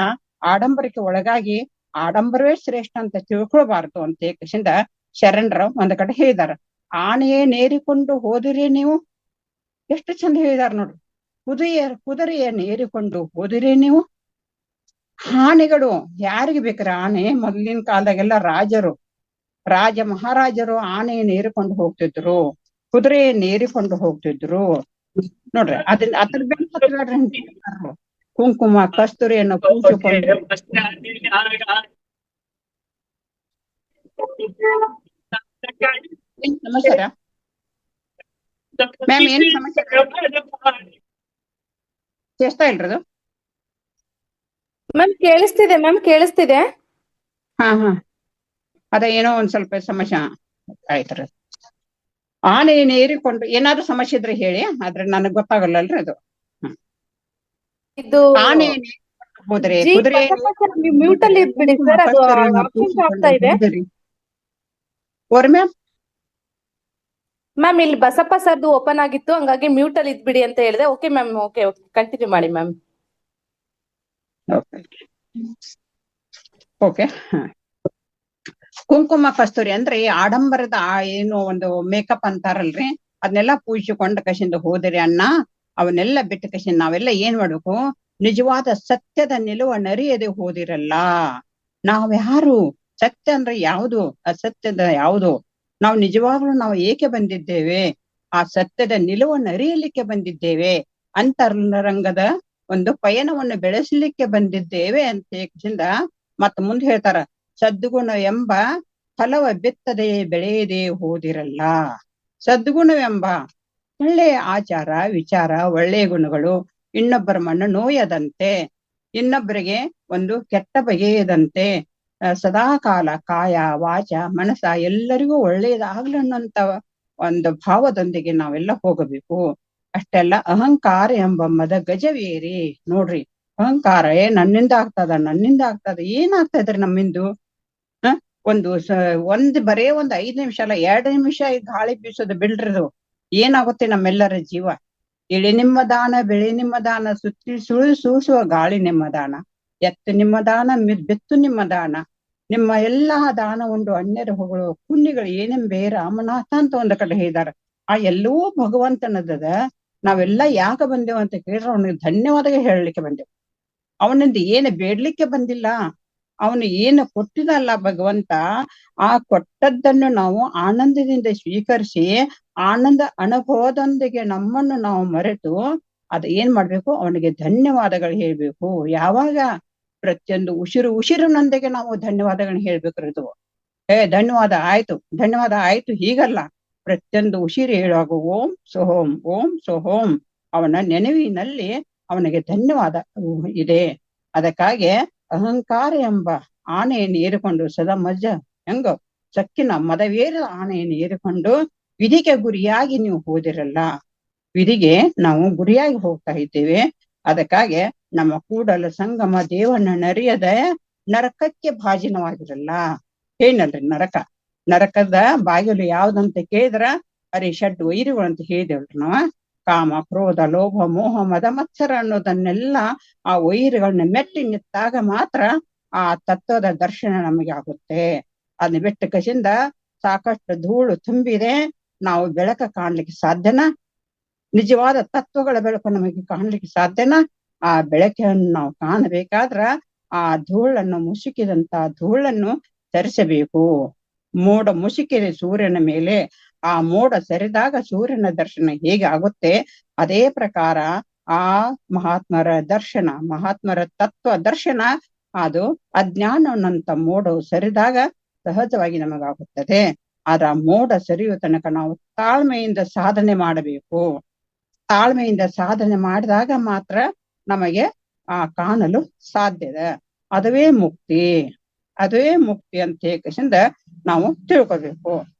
ಆಡಂಬರಕ್ಕೆ ಒಳಗಾಗಿ ಆಡಂಬರವೇ ಶ್ರೇಷ್ಠ ಅಂತ ತಿಳ್ಕೊಳ್ಬಾರ್ದು ಅಂತ ಏಕಶಿಂದ ಶರಣರ ಒಂದ್ ಕಡೆ ಹೇಳಿದಾರ. ಆನೆಯೇ ನೇರಿಕೊಂಡು ಹೋದಿರಿ ನೀವು, ಎಷ್ಟು ಚಂದ ಹೇಳಿದಾರ ನೋಡ್ರಿ. ಕುದುರೆಯ ನೇರಿಕೊಂಡು ಹೋದಿರಿ ನೀವು. ಆನೆಗಳು ಯಾರಿಗೆ ಬೇಕ್ರ? ಆನೆ ಮೊದಲಿನ ಕಾಲದಾಗೆಲ್ಲ ರಾಜರು ರಾಜ ಮಹಾರಾಜರು ಆನೆಯನ್ನು ಏರಿಕೊಂಡು ಹೋಗ್ತಿದ್ರು, ಕುದುರೆಯನ್ನು ಏರಿಕೊಂಡು ಹೋಗ್ತಿದ್ರು. ನೋಡ್ರಿ ಅದನ್ನ ಅದ್ರ ಬೆನ್ನ ಹತ್ಬೇಡ್ರಿ ಅಂತ ಹೇಳ್ತಾರು. ಕುಂಕುಮ ಕಸ್ತೂರಿಯನ್ನು ಪೂಜಿಕೊಂಡು ಏನ್ ಸಮಾಚಾರ ಮ್ಯಾಮ್? ಏನ್ ಸಮಾಚಾರ? ಕೇಳ್ತಾ ಇಲ್ರದು? ಮ್ಯಾಮ್ ಕೇಳಿಸ್ತಿದೆ, ಮ್ಯಾಮ್ ಕೇಳಿಸ್ತಿದೆ. ಹಾ ಅದ ಏನೋ ಒಂದ್ ಸ್ವಲ್ಪ ಸಮಸ್ಯೆ ಆಯ್ತ್ರಿ. ಆನೆಯನ್ನು ಏರಿಕೊಂಡು ಏನಾದ್ರು ಸಮಸ್ಯೆ ಇದ್ರೆ ಹೇಳಿ, ಆದ್ರೆ ನನಗ್ ಗೊತ್ತಾಗಲ್ಲಲ್ರಿ ಅದು. ಇದು ಆನೆಯನ್ನು ಏರಿಕೊಂಡು ಹೋದ್ರೆ ಜಿ ಕುದುರೆ ಮ್ಯೂಟ್ ಅಲ್ಲಿ ಇದ್ಬಿಡಿ ಸರ್, ಅದು ಅಬ್ಸೆಂಟ್ ಆಗ್ತಾ ಇದೆ. ಮ್ಯಾಮ್ ಮ್ಯಾಮ್ ಇಲ್ಲಿ ಬಸಪ್ಪ ಸರ್ದು ಓಪನ್ ಆಗಿತ್ತು, ಹಂಗಾಗಿ ಮ್ಯೂಟ್ ಅಲ್ಲಿ ಇದ್ಬಿಡಿ ಅಂತ ಹೇಳಿದೆ. ಓಕೆ ಮ್ಯಾಮ್, ಓಕೆ ಕಂಟಿನ್ಯೂ ಮಾಡಿ ಮ್ಯಾಮ್. ಓಕೆ. ಕುಂಕುಮ ಕಸ್ತೂರಿ ಅಂದ್ರೆ ಆಡಂಬರದ ಏನು ಒಂದು ಮೇಕಪ್ ಅಂತಾರಲ್ರಿ, ಅದನ್ನೆಲ್ಲ ಪೂಜಿಸಿಕೊಂಡ ಕಸಿಂದ ಹೋದರೆ ಅಣ್ಣ, ಅವನ್ನೆಲ್ಲ ಬಿಟ್ಟ ಕಸಿಂದ ನಾವೆಲ್ಲ ಏನ್ ಮಾಡ್ಬೇಕು? ನಿಜವಾದ ಸತ್ಯದ ನಿಲುವನ್ನರಿಯದೆ ಹೋದಿರಲ್ಲ. ನಾವ್ಯಾರು? ಸತ್ಯ ಅಂದ್ರೆ ಯಾವುದು, ಅಸತ್ಯದ ಯಾವುದು? ನಾವು ನಿಜವಾಗ್ಲೂ ನಾವು ಏಕೆ ಬಂದಿದ್ದೇವೆ? ಆ ಸತ್ಯದ ನಿಲುವನ್ನು ಅರಿಯಲಿಕ್ಕೆ ಬಂದಿದ್ದೇವೆ. ಅಂತರಂಗದ ಒಂದು ಪಯಣವನ್ನು ಬೆಳೆಸಲಿಕ್ಕೆ ಬಂದಿದ್ದೇವೆ ಅಂತ ಹೇಳಿಂದ ಮತ್ತ ಮುಂದೆ ಹೇಳ್ತಾರ, ಸದ್ಗುಣ ಎಂಬ ಫಲವ ಬಿತ್ತದೆ ಬೆಳೆಯದೆ ಹೋದಿರಲ್ಲ. ಸದ್ಗುಣವೆಂಬ ಒಳ್ಳೆಯ ಆಚಾರ ವಿಚಾರ, ಒಳ್ಳೆಯ ಗುಣಗಳು ಇನ್ನೊಬ್ಬರ ಮನ ನೋಯದಂತೆ, ಇನ್ನೊಬ್ಬರಿಗೆ ಒಂದು ಕೆಟ್ಟ ಬಗೆಯದಂತೆ, ಸದಾ ಕಾಲ ಕಾಯ ವಾಚ ಮನಸ ಎಲ್ಲರಿಗೂ ಒಳ್ಳೆಯದಾಗ್ಲಿ ಅನ್ನೋಂತ ಒಂದು ಭಾವದೊಂದಿಗೆ ನಾವೆಲ್ಲ ಹೋಗಬೇಕು. ಅಷ್ಟೆಲ್ಲ ಅಹಂಕಾರ ಎಂಬ ಮದ ಗಜವೇರಿ. ನೋಡ್ರಿ, ಅಹಂಕಾರ ನನ್ನಿಂದ ಆಗ್ತದ ಏನಾಗ್ತಾ ಇದ್ರಿ ನಮ್ಮಿಂದು? ಬರೇ ಒಂದ್ 5 ನಿಮಿಷ ಅಲ್ಲ, 2 ನಿಮಿಷ ಗಾಳಿ ಬೀಸೋದು ಬಿಡ್ರದು ಏನಾಗುತ್ತೆ ನಮ್ಮೆಲ್ಲರ ಜೀವ? ಇಳಿ ನಿಮ್ಮ ದಾನ ಬೆಳೆ ನಿಮ್ಮ ದಾನ, ಸುತ್ತಿ ಸೂಸುವ ಗಾಳಿ ನಿಮ್ಮ ದಾನ, ಎತ್ತು ನಿಮ್ಮ ದಾನ ಬೆತ್ತು ನಿಮ್ಮ ದಾನ, ನಿಮ್ಮ ಎಲ್ಲಾ ದಾನ ಉಂಡು ಅನ್ಯರ ಹೊಗಳು ಪುಣ್ಯಗಳು ಏನೆಂಬೆ ರಾಮನಾಥ ಅಂತ ಒಂದ್ ಕಡೆ ಹೇಳಿದಾರ. ಆ ಎಲ್ಲವೂ ಭಗವಂತನದ. ನಾವೆಲ್ಲ ಯಾಕೆ ಬಂದೇವು ಅಂತ ಕೇಳಿದ್ರೆ ಅವನಿಗೆ ಧನ್ಯವಾದ ಹೇಳಲಿಕ್ಕೆ ಬಂದೆವು. ಅವನಿಂದ ಏನು ಬೇಡ್ಲಿಕ್ಕೆ ಬಂದಿಲ್ಲ. ಅವನು ಏನು ಕೊಟ್ಟಿದಲ್ಲ ಭಗವಂತ, ಆ ಕೊಟ್ಟದ್ದನ್ನು ನಾವು ಆನಂದದಿಂದ ಸ್ವೀಕರಿಸಿ ಆನಂದ ಅನುಭವದೊಂದಿಗೆ ನಮ್ಮನ್ನು ನಾವು ಮರೆತು ಅದ ಏನ್ ಮಾಡ್ಬೇಕು? ಅವನಿಗೆ ಧನ್ಯವಾದಗಳು ಹೇಳ್ಬೇಕು. ಯಾವಾಗ? ಪ್ರತಿಯೊಂದು ಉಸಿರಿನೊಂದಿಗೆ ನಾವು ಧನ್ಯವಾದಗಳನ್ನ ಹೇಳ್ಬೇಕ್ರದು. ಧನ್ಯವಾದ ಆಯ್ತು ಹೀಗಲ್ಲ. ಪ್ರತಿಯೊಂದು ಉಸಿರು ಹೇಳುವಾಗ ಓಂ ಸೋಹೋಂ ಅವನ ನೆನವಿನಲ್ಲಿ ಅವನಿಗೆ ಧನ್ಯವಾದ ಇದೆ. ಅದಕ್ಕಾಗಿ ಅಹಂಕಾರ ಎಂಬ ಆನೆಯನ್ನು ಏರಿಕೊಂಡು ಸದಾ ಮಜ್ಜ ಹೆಂಗೋ ಸಕ್ಕಿನ ಮದವೇರ ಆನೆಯನ್ನು ಏರಿಕೊಂಡು ವಿಧಿಗೆ ಗುರಿಯಾಗಿ ನೀವು ಹೋದಿರಲ್ಲ. ವಿಧಿಗೆ ನಾವು ಗುರಿಯಾಗಿ ಹೋಗ್ತಾ ಇದ್ದೇವೆ. ಅದಕ್ಕಾಗಿ ನಮ್ಮ ಕೂಡಲ ಸಂಗಮ ದೇವನ ನರಿಯದ ನರಕಕ್ಕೆ ಭಾಜನವಾಗಿರಲ್ಲ. ಏನಲ್ರಿ ನರಕದ ಬಾಗಿಲು ಯಾವ್ದಂತ ಕೇಳಿದ್ರ ಷಡ್ ವೈರಿಗಳು ಅಂತ ಹೇಳಿದೇವ್ರಿ ನಾವ. ಕಾಮ ಕ್ರೋಧ ಲೋಭ ಮೋಹ ಮದ ಮತ್ಸರ ಅನ್ನೋದನ್ನೆಲ್ಲ ಆ ವೈರಿಗಳನ್ನ ಮೆಟ್ಟಿ ನಿಂತಾಗ ಮಾತ್ರ ಆ ತತ್ವದ ದರ್ಶನ ನಮಗೆ ಆಗುತ್ತೆ. ಅದನ್ನ ಬಿಟ್ಟ ಕಸಿಂದ ಸಾಕಷ್ಟು ಧೂಳು ತುಂಬಿದೆ, ನಾವು ಬೆಳಕ ಕಾಣ್ಲಿಕ್ಕೆ ಸಾಧ್ಯನಾ? ನಿಜವಾದ ತತ್ವಗಳ ಬೆಳಕು ನಮಗೆ ಕಾಣ್ಲಿಕ್ಕೆ ಸಾಧ್ಯನಾ? ಆ ಬೆಳಕನ್ನು ನಾವು ಕಾಣಬೇಕಾದ್ರ ಆ ಧೂಳನ್ನು ಮುಸುಕಿದಂತ ಧೂಳನ್ನು ಸರಿಸಬೇಕು. ಮೋಡ ಮುಸುಕಿದೆ ಸೂರ್ಯನ ಮೇಲೆ, ಆ ಮೋಡ ಸರಿದಾಗ ಸೂರ್ಯನ ದರ್ಶನ ಹೇಗೆ ಆಗುತ್ತೆ, ಅದೇ ಪ್ರಕಾರ ಆ ಮಹಾತ್ಮರ ತತ್ವ ದರ್ಶನ ಅದು ಅಜ್ಞಾನವಂತ ಮೋಡವು ಸರಿದಾಗ ಸಹಜವಾಗಿ ನಮಗಾಗುತ್ತದೆ. ಆದ್ರ ಮೋಡ ಸರಿಯುವ ತನಕ ನಾವು ತಾಳ್ಮೆಯಿಂದ ಸಾಧನೆ ಮಾಡಬೇಕು. ತಾಳ್ಮೆಯಿಂದ ಸಾಧನೆ ಮಾಡಿದಾಗ ಮಾತ್ರ ನಮಗೆ ಕಾಣಲು ಸಾಧ್ಯದ. ಅದುವೇ ಮುಕ್ತಿ ಅಂತ ಹೇಳಿಂದ ನಾವು ತಿಳ್ಕೊಬೇಕು.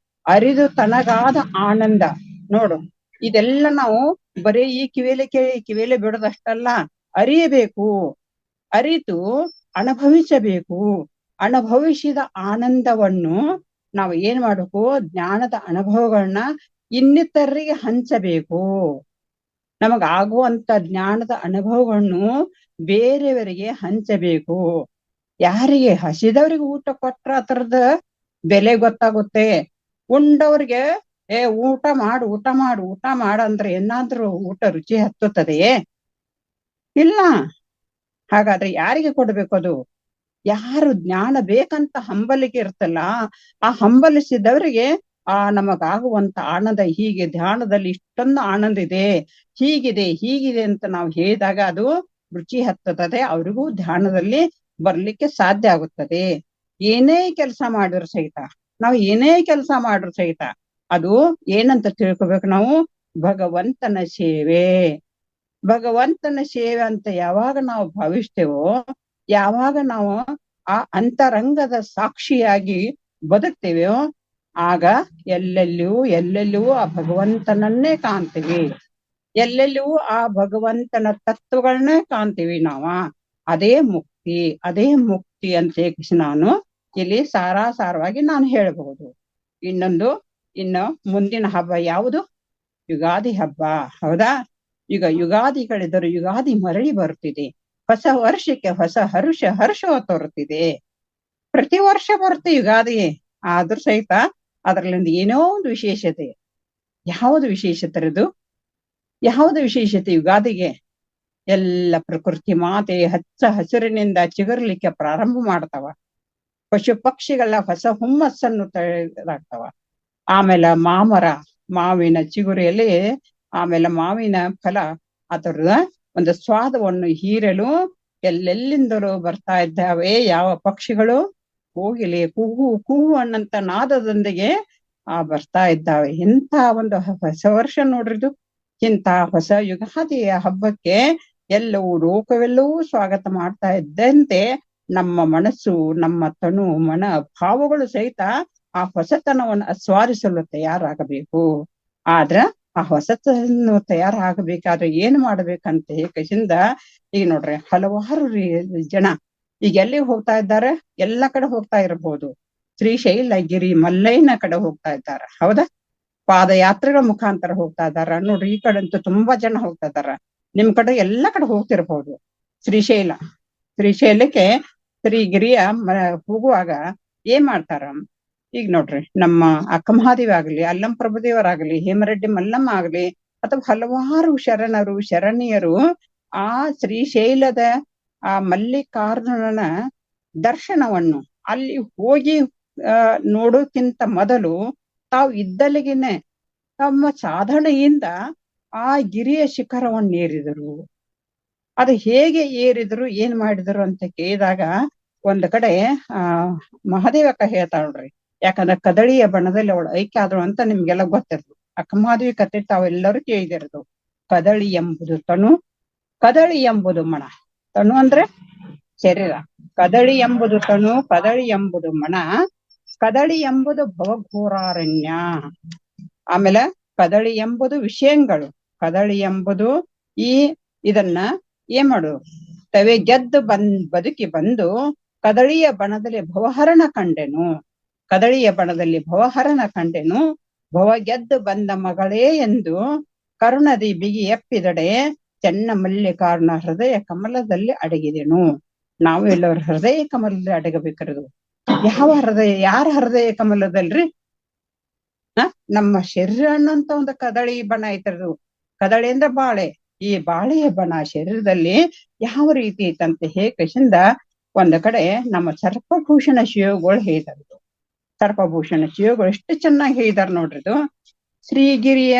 ಅರಿದು ತನಗಾದ ಆನಂದ. ನೋಡು, ಇದೆಲ್ಲ ನಾವು ಬರೀ ಈ ಕಿವಿಲೆ ಕೇಳಿ ಕಿವಿಲೆ ಬಿಡೋದಷ್ಟಲ್ಲ, ಅರಿಯಬೇಕು. ಅರಿತು ಅನುಭವಿಸಬೇಕು. ಅನುಭವಿಸಿದ ಆನಂದವನ್ನು ನಾವು ಏನ್ ಮಾಡ್ಬೇಕು? ಜ್ಞಾನದ ಅನುಭವಗಳನ್ನ ಇನ್ನಿತರರಿಗೆ ಹಂಚಬೇಕು. ನಮಗಾಗುವಂತ ಜ್ಞಾನದ ಅನುಭವಗಳನ್ನು ಬೇರೆಯವರಿಗೆ ಹಂಚಬೇಕು. ಯಾರಿಗೆ? ಹಸಿದವ್ರಿಗೆ ಊಟ ಕೊಟ್ರ ಅದರದ ಬೆಲೆ ಗೊತ್ತಾಗುತ್ತೆ. ಉಂಡವ್ರಿಗೆ ಊಟ ಮಾಡು ಅಂದ್ರೆ ಏನಾದ್ರೂ ಊಟ ರುಚಿ ಹತ್ತುತ್ತದೆಯೇ? ಇಲ್ಲ. ಹಾಗಾದ್ರೆ ಯಾರಿಗೆ ಕೊಡ್ಬೇಕು? ಅದು ಯಾರು ಜ್ಞಾನ ಬೇಕಂತ ಹಂಬಲಿಕೆ ಇರ್ತಲ್ಲ, ಆ ಹಂಬಲಿಸಿದವರಿಗೆ ನಮಗಾಗುವಂತ ಆನಂದ ಹೀಗೆ, ಧ್ಯಾನದಲ್ಲಿ ಇಷ್ಟೊಂದು ಆನಂದ ಇದೆ, ಹೀಗಿದೆ ಅಂತ ನಾವು ಹೇಳಿದಾಗ ಅದು ರುಚಿ ಹತ್ತುತ್ತದೆ, ಅವ್ರಿಗೂ ಧ್ಯಾನದಲ್ಲಿ ಬರ್ಲಿಕ್ಕೆ ಸಾಧ್ಯ ಆಗುತ್ತದೆ. ಏನೇ ಕೆಲಸ ಮಾಡಿದ್ರು ಸಹಿತ, ನಾವು ಏನೇ ಕೆಲಸ ಮಾಡಿದ್ರು ಸಹಿತ ಅದು ಏನಂತ ತಿಳ್ಕೊಬೇಕು ನಾವು, ಭಗವಂತನ ಸೇವೆ. ಭಗವಂತನ ಸೇವೆ ಅಂತ ಯಾವಾಗ ನಾವು ಭಾವಿಸ್ತೇವೋ, ಯಾವಾಗ ನಾವು ಆ ಅಂತರಂಗದ ಸಾಕ್ಷಿಯಾಗಿ ಬದುಕ್ತೇವೆಯೋ, ಆಗ ಎಲ್ಲೆಲ್ಲಿಯೂ ಆ ಭಗವಂತನನ್ನೇ ಕಾಣ್ತೀವಿ, ಎಲ್ಲೆಲ್ಲಿಯೂ ಆ ಭಗವಂತನ ತತ್ವಗಳನ್ನೇ ಕಾಣ್ತೀವಿ ನಾವ. ಅದೇ ಮುಕ್ತಿ ಅಂತ ನಾನು ಇಲ್ಲಿ ಸಾರವಾಗಿ ನಾನು ಹೇಳಬಹುದು. ಇನ್ನು ಮುಂದಿನ ಹಬ್ಬ ಯಾವುದು? ಯುಗಾದಿ ಹಬ್ಬ, ಹೌದಾ? ಈಗ ಯುಗಾದಿ ಕಳೆದರೂ ಯುಗಾದಿ ಮರಳಿ ಬರುತ್ತಿದೆ, ಹೊಸ ವರ್ಷಕ್ಕೆ ಹೊಸ ಹರ್ಷ ತೋರುತ್ತಿದೆ. ಪ್ರತಿ ವರ್ಷ ಬರುತ್ತೆ ಯುಗಾದಿ, ಆದ್ರೂ ಸಹಿತ ಅದರಲ್ಲಿಂದ ಏನೋ ಒಂದು ವಿಶೇಷತೆ. ಯಾವುದು ವಿಶೇಷತೆ? ಯಾವುದು ವಿಶೇಷತೆ ಯುಗಾದಿಗೆ? ಎಲ್ಲ ಪ್ರಕೃತಿ ಮಾತೆ ಹಚ್ಚ ಹಸಿರಿನಿಂದ ಚಿಗುರ್ಲಿಕ್ಕೆ ಪ್ರಾರಂಭ ಮಾಡ್ತಾವ, ಪಶು ಪಕ್ಷಿಗಳ ಹೊಸ ಹುಮ್ಮಸ್ಸನ್ನು ತಳೆದಾಗ್ತಾವ. ಆಮೇಲೆ ಮಾವಿನ ಚಿಗುರಿಯಲ್ಲಿ ಆಮೇಲೆ ಮಾವಿನ ಫಲ ಅದರ ಒಂದು ಸ್ವಾದವನ್ನು ಹೀರಲು ಎಲ್ಲೆಲ್ಲಿಂದಲೂ ಬರ್ತಾ ಇದ್ದಾವೆ. ಯಾವ ಪಕ್ಷಿಗಳು? ಕೋಗಿಲೆ ಕೂಹು ಅನ್ನಂತ ನಾದದೊಂದಿಗೆ ಬರ್ತಾ ಇದ್ದಾವೆ. ಇಂಥ ಒಂದು ಹೊಸ ವರ್ಷ ನೋಡ್ರಿದು. ಇಂಥ ಹೊಸ ಯುಗಾದಿಯ ಹಬ್ಬಕ್ಕೆ ಎಲ್ಲವೂ ಲೋಕವೆಲ್ಲವೂ ಸ್ವಾಗತ ಮಾಡ್ತಾ ಇದ್ದಂತೆ ನಮ್ಮ ಮನಸ್ಸು, ನಮ್ಮ ತನು ಮನ ಭಾವಗಳು ಸಹಿತ ಆ ಹೊಸತನವನ್ನು ಆಸ್ವಾದಿಸಲು ತಯಾರಾಗಬೇಕು. ಆದ್ರ ಆ ಹೊಸತನ್ನು ತಯಾರಾಗಬೇಕಾದ್ರೆ ಏನ್ ಮಾಡ್ಬೇಕಂತ ಹೇಳದಿಂದ ಈಗ ನೋಡ್ರಿ, ಹಲವಾರು ಜನ ಈಗ ಎಲ್ಲಿ ಹೋಗ್ತಾ ಇದ್ದಾರೆ? ಎಲ್ಲ ಕಡೆ ಹೋಗ್ತಾ ಇರಬಹುದು. ಶ್ರೀಶೈಲ ಗಿರಿ ಮಲ್ಲೈನ ಕಡೆ ಹೋಗ್ತಾ ಇದ್ದಾರೆ, ಹೌದಾ? ಪಾದಯಾತ್ರೆಗಳ ಮುಖಾಂತರ ಹೋಗ್ತಾ ಇದ್ದಾರ. ನೋಡ್ರಿ, ಈ ಕಡೆ ಅಂತೂ ತುಂಬಾ ಜನ ಹೋಗ್ತಾ ಇದಾರ. ನಿಮ್ ಕಡೆ ಎಲ್ಲ ಕಡೆ ಹೋಗ್ತಿರ್ಬಹುದು. ಶ್ರೀಶೈಲಕ್ಕೆ ಶ್ರೀಗಿರಿಯ ಹೋಗುವಾಗ ಏನ್ ಮಾಡ್ತಾರ? ಈಗ ನೋಡ್ರಿ, ನಮ್ಮ ಅಕ್ಕಮಹಾದೇವಿ ಆಗ್ಲಿ, ಅಲ್ಲಂ ಪ್ರಭುದೇವರಾಗ್ಲಿ, ಹೇಮರೆಡ್ಡಿ ಮಲ್ಲಮ್ಮ ಆಗ್ಲಿ, ಅಥವಾ ಹಲವಾರು ಶರಣಿಯರು ಆ ಶ್ರೀಶೈಲದ ಆ ಮಲ್ಲಿಕಾರ್ಜುನನ ದರ್ಶನವನ್ನು ಅಲ್ಲಿ ಹೋಗಿ ನೋಡೋಕ್ಕಿಂತ ಮೊದಲು ತಾವು ಇದ್ದಲ್ಲಿಗೆನೆ ತಮ್ಮ ಸಾಧನೆಯಿಂದ ಆ ಗಿರಿಯ ಶಿಖರವನ್ನು ಏರಿದರು. ಅದು ಹೇಗೆ ಏರಿದ್ರು, ಏನ್ ಮಾಡಿದ್ರು ಅಂತ ಕೇಳಿದಾಗ ಒಂದ್ ಕಡೆ ಮಹಾದೇವಕ್ಕ ಹೇಳ್ತಾ ನೋಡ್ರಿ, ಯಾಕಂದ್ರೆ ಕದಳಿಯ ಬಣದಲ್ಲಿ ಅವಳು ಐಕ್ಯ ಆದಳು ಅಂತ ನಿಮ್ಗೆಲ್ಲ ಗೊತ್ತಿರ್ದು. ಅಕ್ಕಮಹಾದೇವಿ ಕತೆ ತಾವೆಲ್ಲರೂ ಕೇಳಿದಿರೋದು. ಕದಳಿ ಎಂಬುದು ತನು, ಕದಳಿ ಎಂಬುದು ಮಣ. ತನು ಅಂದ್ರೆ ಶರೀರ, ಕದಳಿ ಎಂಬುದು ತನು, ಕದಳಿ ಎಂಬುದು ಮಣ, ಕದಳಿ ಎಂಬುದು ಭವಘೋರಾರಣ್ಯ. ಆಮೇಲೆ ಕದಳಿ ಎಂಬುದು ವಿಷಯಗಳು, ಕದಳಿ ಎಂಬುದು ಇದನ್ನ ಏನ್ ಮಾಡು ತವೆ ಗೆದ್ದು ಬದುಕಿ ಬಂದು ಕದಳಿಯ ಬಣದಲ್ಲಿ ಭವಹರಣ ಕಂಡೆನು, ಕದಳಿಯ ಬಣದಲ್ಲಿ ಭವಹರಣ ಕಂಡೆನು, ಭವ ಗೆದ್ದು ಬಂದ ಮಗಳೇ ಎಂದು ಕರುಣದಿ ಬಿಗಿ ಎಪ್ಪಿದಡೆ ಚೆನ್ನ ಮಲ್ಲಿಕಾರ್ನ ಹೃದಯ ಕಮಲದಲ್ಲಿ ಅಡಗಿದೆನು. ನಾವು ಎಲ್ಲರ ಹೃದಯ ಕಮಲದಲ್ಲಿ ಅಡಗಬೇಕಿರೋದು. ಯಾವ ಹೃದಯ? ಯಾರ ಹೃದಯ ಕಮಲದಲ್ರಿ? ನಮ್ಮ ಶರೀರ ಅನ್ನೋಂತ ಒಂದು ಕದಳಿ ಬಣ ಐತರದು. ಕದಳಿ ಅಂದ್ರೆ ಬಾಳೆ. ಈ ಬಾಳೆಯ ಬಣ ಶರೀರದಲ್ಲಿ ಯಾವ ರೀತಿ ಐತಂತ ಹೇಕಶಿಂದ ಒಂದ್ ಕಡೆ ನಮ್ಮ ಸರ್ಪಭೂಷಣ ಶಿವಗಳು ಹೇಳಿದಾರದು. ಸರ್ಪಭೂಷಣ ಶಿವಗಳು ಎಷ್ಟು ಚೆನ್ನಾಗಿ ಹೇಳಿದಾರ ನೋಡ್ರಿದು. ಶ್ರೀಗಿರಿಯ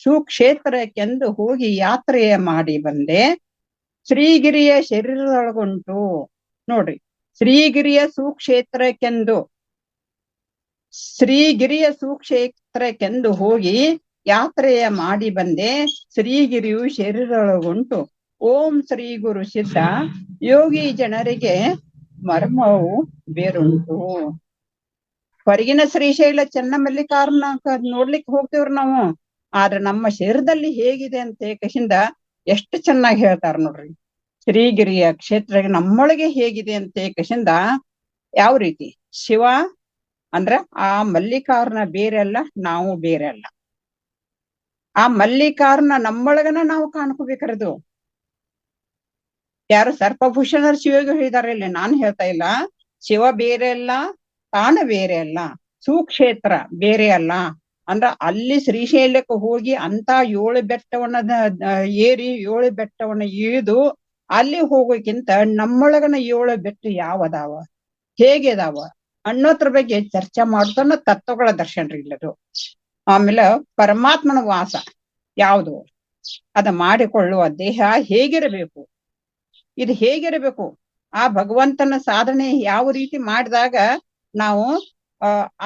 ಸುಕ್ಷೇತ್ರಕ್ಕೆಂದು ಹೋಗಿ ಯಾತ್ರೆಯ ಮಾಡಿ ಬಂದೆ, ಶ್ರೀಗಿರಿಯ ಶರೀರದೊಳಗುಂಟು. ನೋಡ್ರಿ, ಶ್ರೀಗಿರಿಯ ಸುಕ್ಷೇತ್ರಕ್ಕೆಂದು ಹೋಗಿ ಯಾತ್ರೆಯ ಮಾಡಿ ಬಂದೆ, ಶ್ರೀಗಿರಿಯು ಶರೀರದೊಳಗುಂಟು. ಓಂ ಶ್ರೀ ಗುರು ಸಿದ್ಧ ಯೋಗಿ ಜನರಿಗೆ ಮರ್ಮವು ಬೇರುಂಟು. ಹೊರಗಿನ ಶ್ರೀಶೈಲ ಚೆನ್ನಮಲ್ಲಿಕಾರ್ನ ನೋಡ್ಲಿಕ್ಕೆ ಹೋಗ್ತೇವ್ರಿ ನಾವು, ಆದ್ರೆ ನಮ್ಮ ಶರೀರದಲ್ಲಿ ಹೇಗಿದೆ ಅಂತ ಏಕಶಿಂದ ಎಷ್ಟು ಚೆನ್ನಾಗಿ ಹೇಳ್ತಾರ ನೋಡ್ರಿ. ಶ್ರೀಗಿರಿಯ ಕ್ಷೇತ್ರ ನಮ್ಮೊಳಗೆ ಹೇಗಿದೆ ಅಂತ ಏಕಶಿಂದ ಯಾವ ರೀತಿ ಶಿವ ಅಂದ್ರ ಆ ಮಲ್ಲಿಕಾರ್ನ ಬೇರೆ ಅಲ್ಲ, ನಾವು ಬೇರೆ ಅಲ್ಲ. ಆ ಮಲ್ಲಿಕಾರ್ನ ನಮ್ಮೊಳಗನ ನಾವು ಕಾಣ್ಕೋಬೇಕರದು. ಯಾರು ಸರ್ಪಭೂಷಣರು ಶಿವಗೆ ಹೇಳಿದಾರೆ ಇಲ್ಲಿ, ನಾನು ಹೇಳ್ತಾ ಇಲ್ಲ. ಶಿವ ಬೇರೆ ಅಲ್ಲ, ತಾಣ ಬೇರೆ ಅಲ್ಲ, ಸುಕ್ಷೇತ್ರ ಬೇರೆ ಅಲ್ಲ. ಅಂದ್ರ ಅಲ್ಲಿ ಶ್ರೀಶೈಲಕ್ಕೆ ಹೋಗಿ ಅಂತ 7 ಬೆಟ್ಟವನ್ನ ಏರಿ 7 ಬೆಟ್ಟವನ್ನ ಇಳಿದು ಅಲ್ಲಿ ಹೋಗೋಕ್ಕಿಂತ ನಮ್ಮೊಳಗನ 7 ಬೆಟ್ಟು ಯಾವದಾವ, ಹೇಗೆದಾವ ಅನ್ನೋದ್ರ ಬಗ್ಗೆ ಚರ್ಚೆ ಮಾಡ್ತಾನ ತತ್ವಗಳ ದರ್ಶನ ರೀ ಇಲ್ಲದು. ಆಮೇಲೆ ಪರಮಾತ್ಮನ ವಾಸ ಯಾವುದು, ಅದ ಮಾಡಿಕೊಳ್ಳುವ ದೇಹ ಹೇಗಿರಬೇಕು, ಇದು ಹೇಗಿರಬೇಕು, ಆ ಭಗವಂತನ ಸಾಧನೆ ಯಾವ ರೀತಿ ಮಾಡಿದಾಗ ನಾವು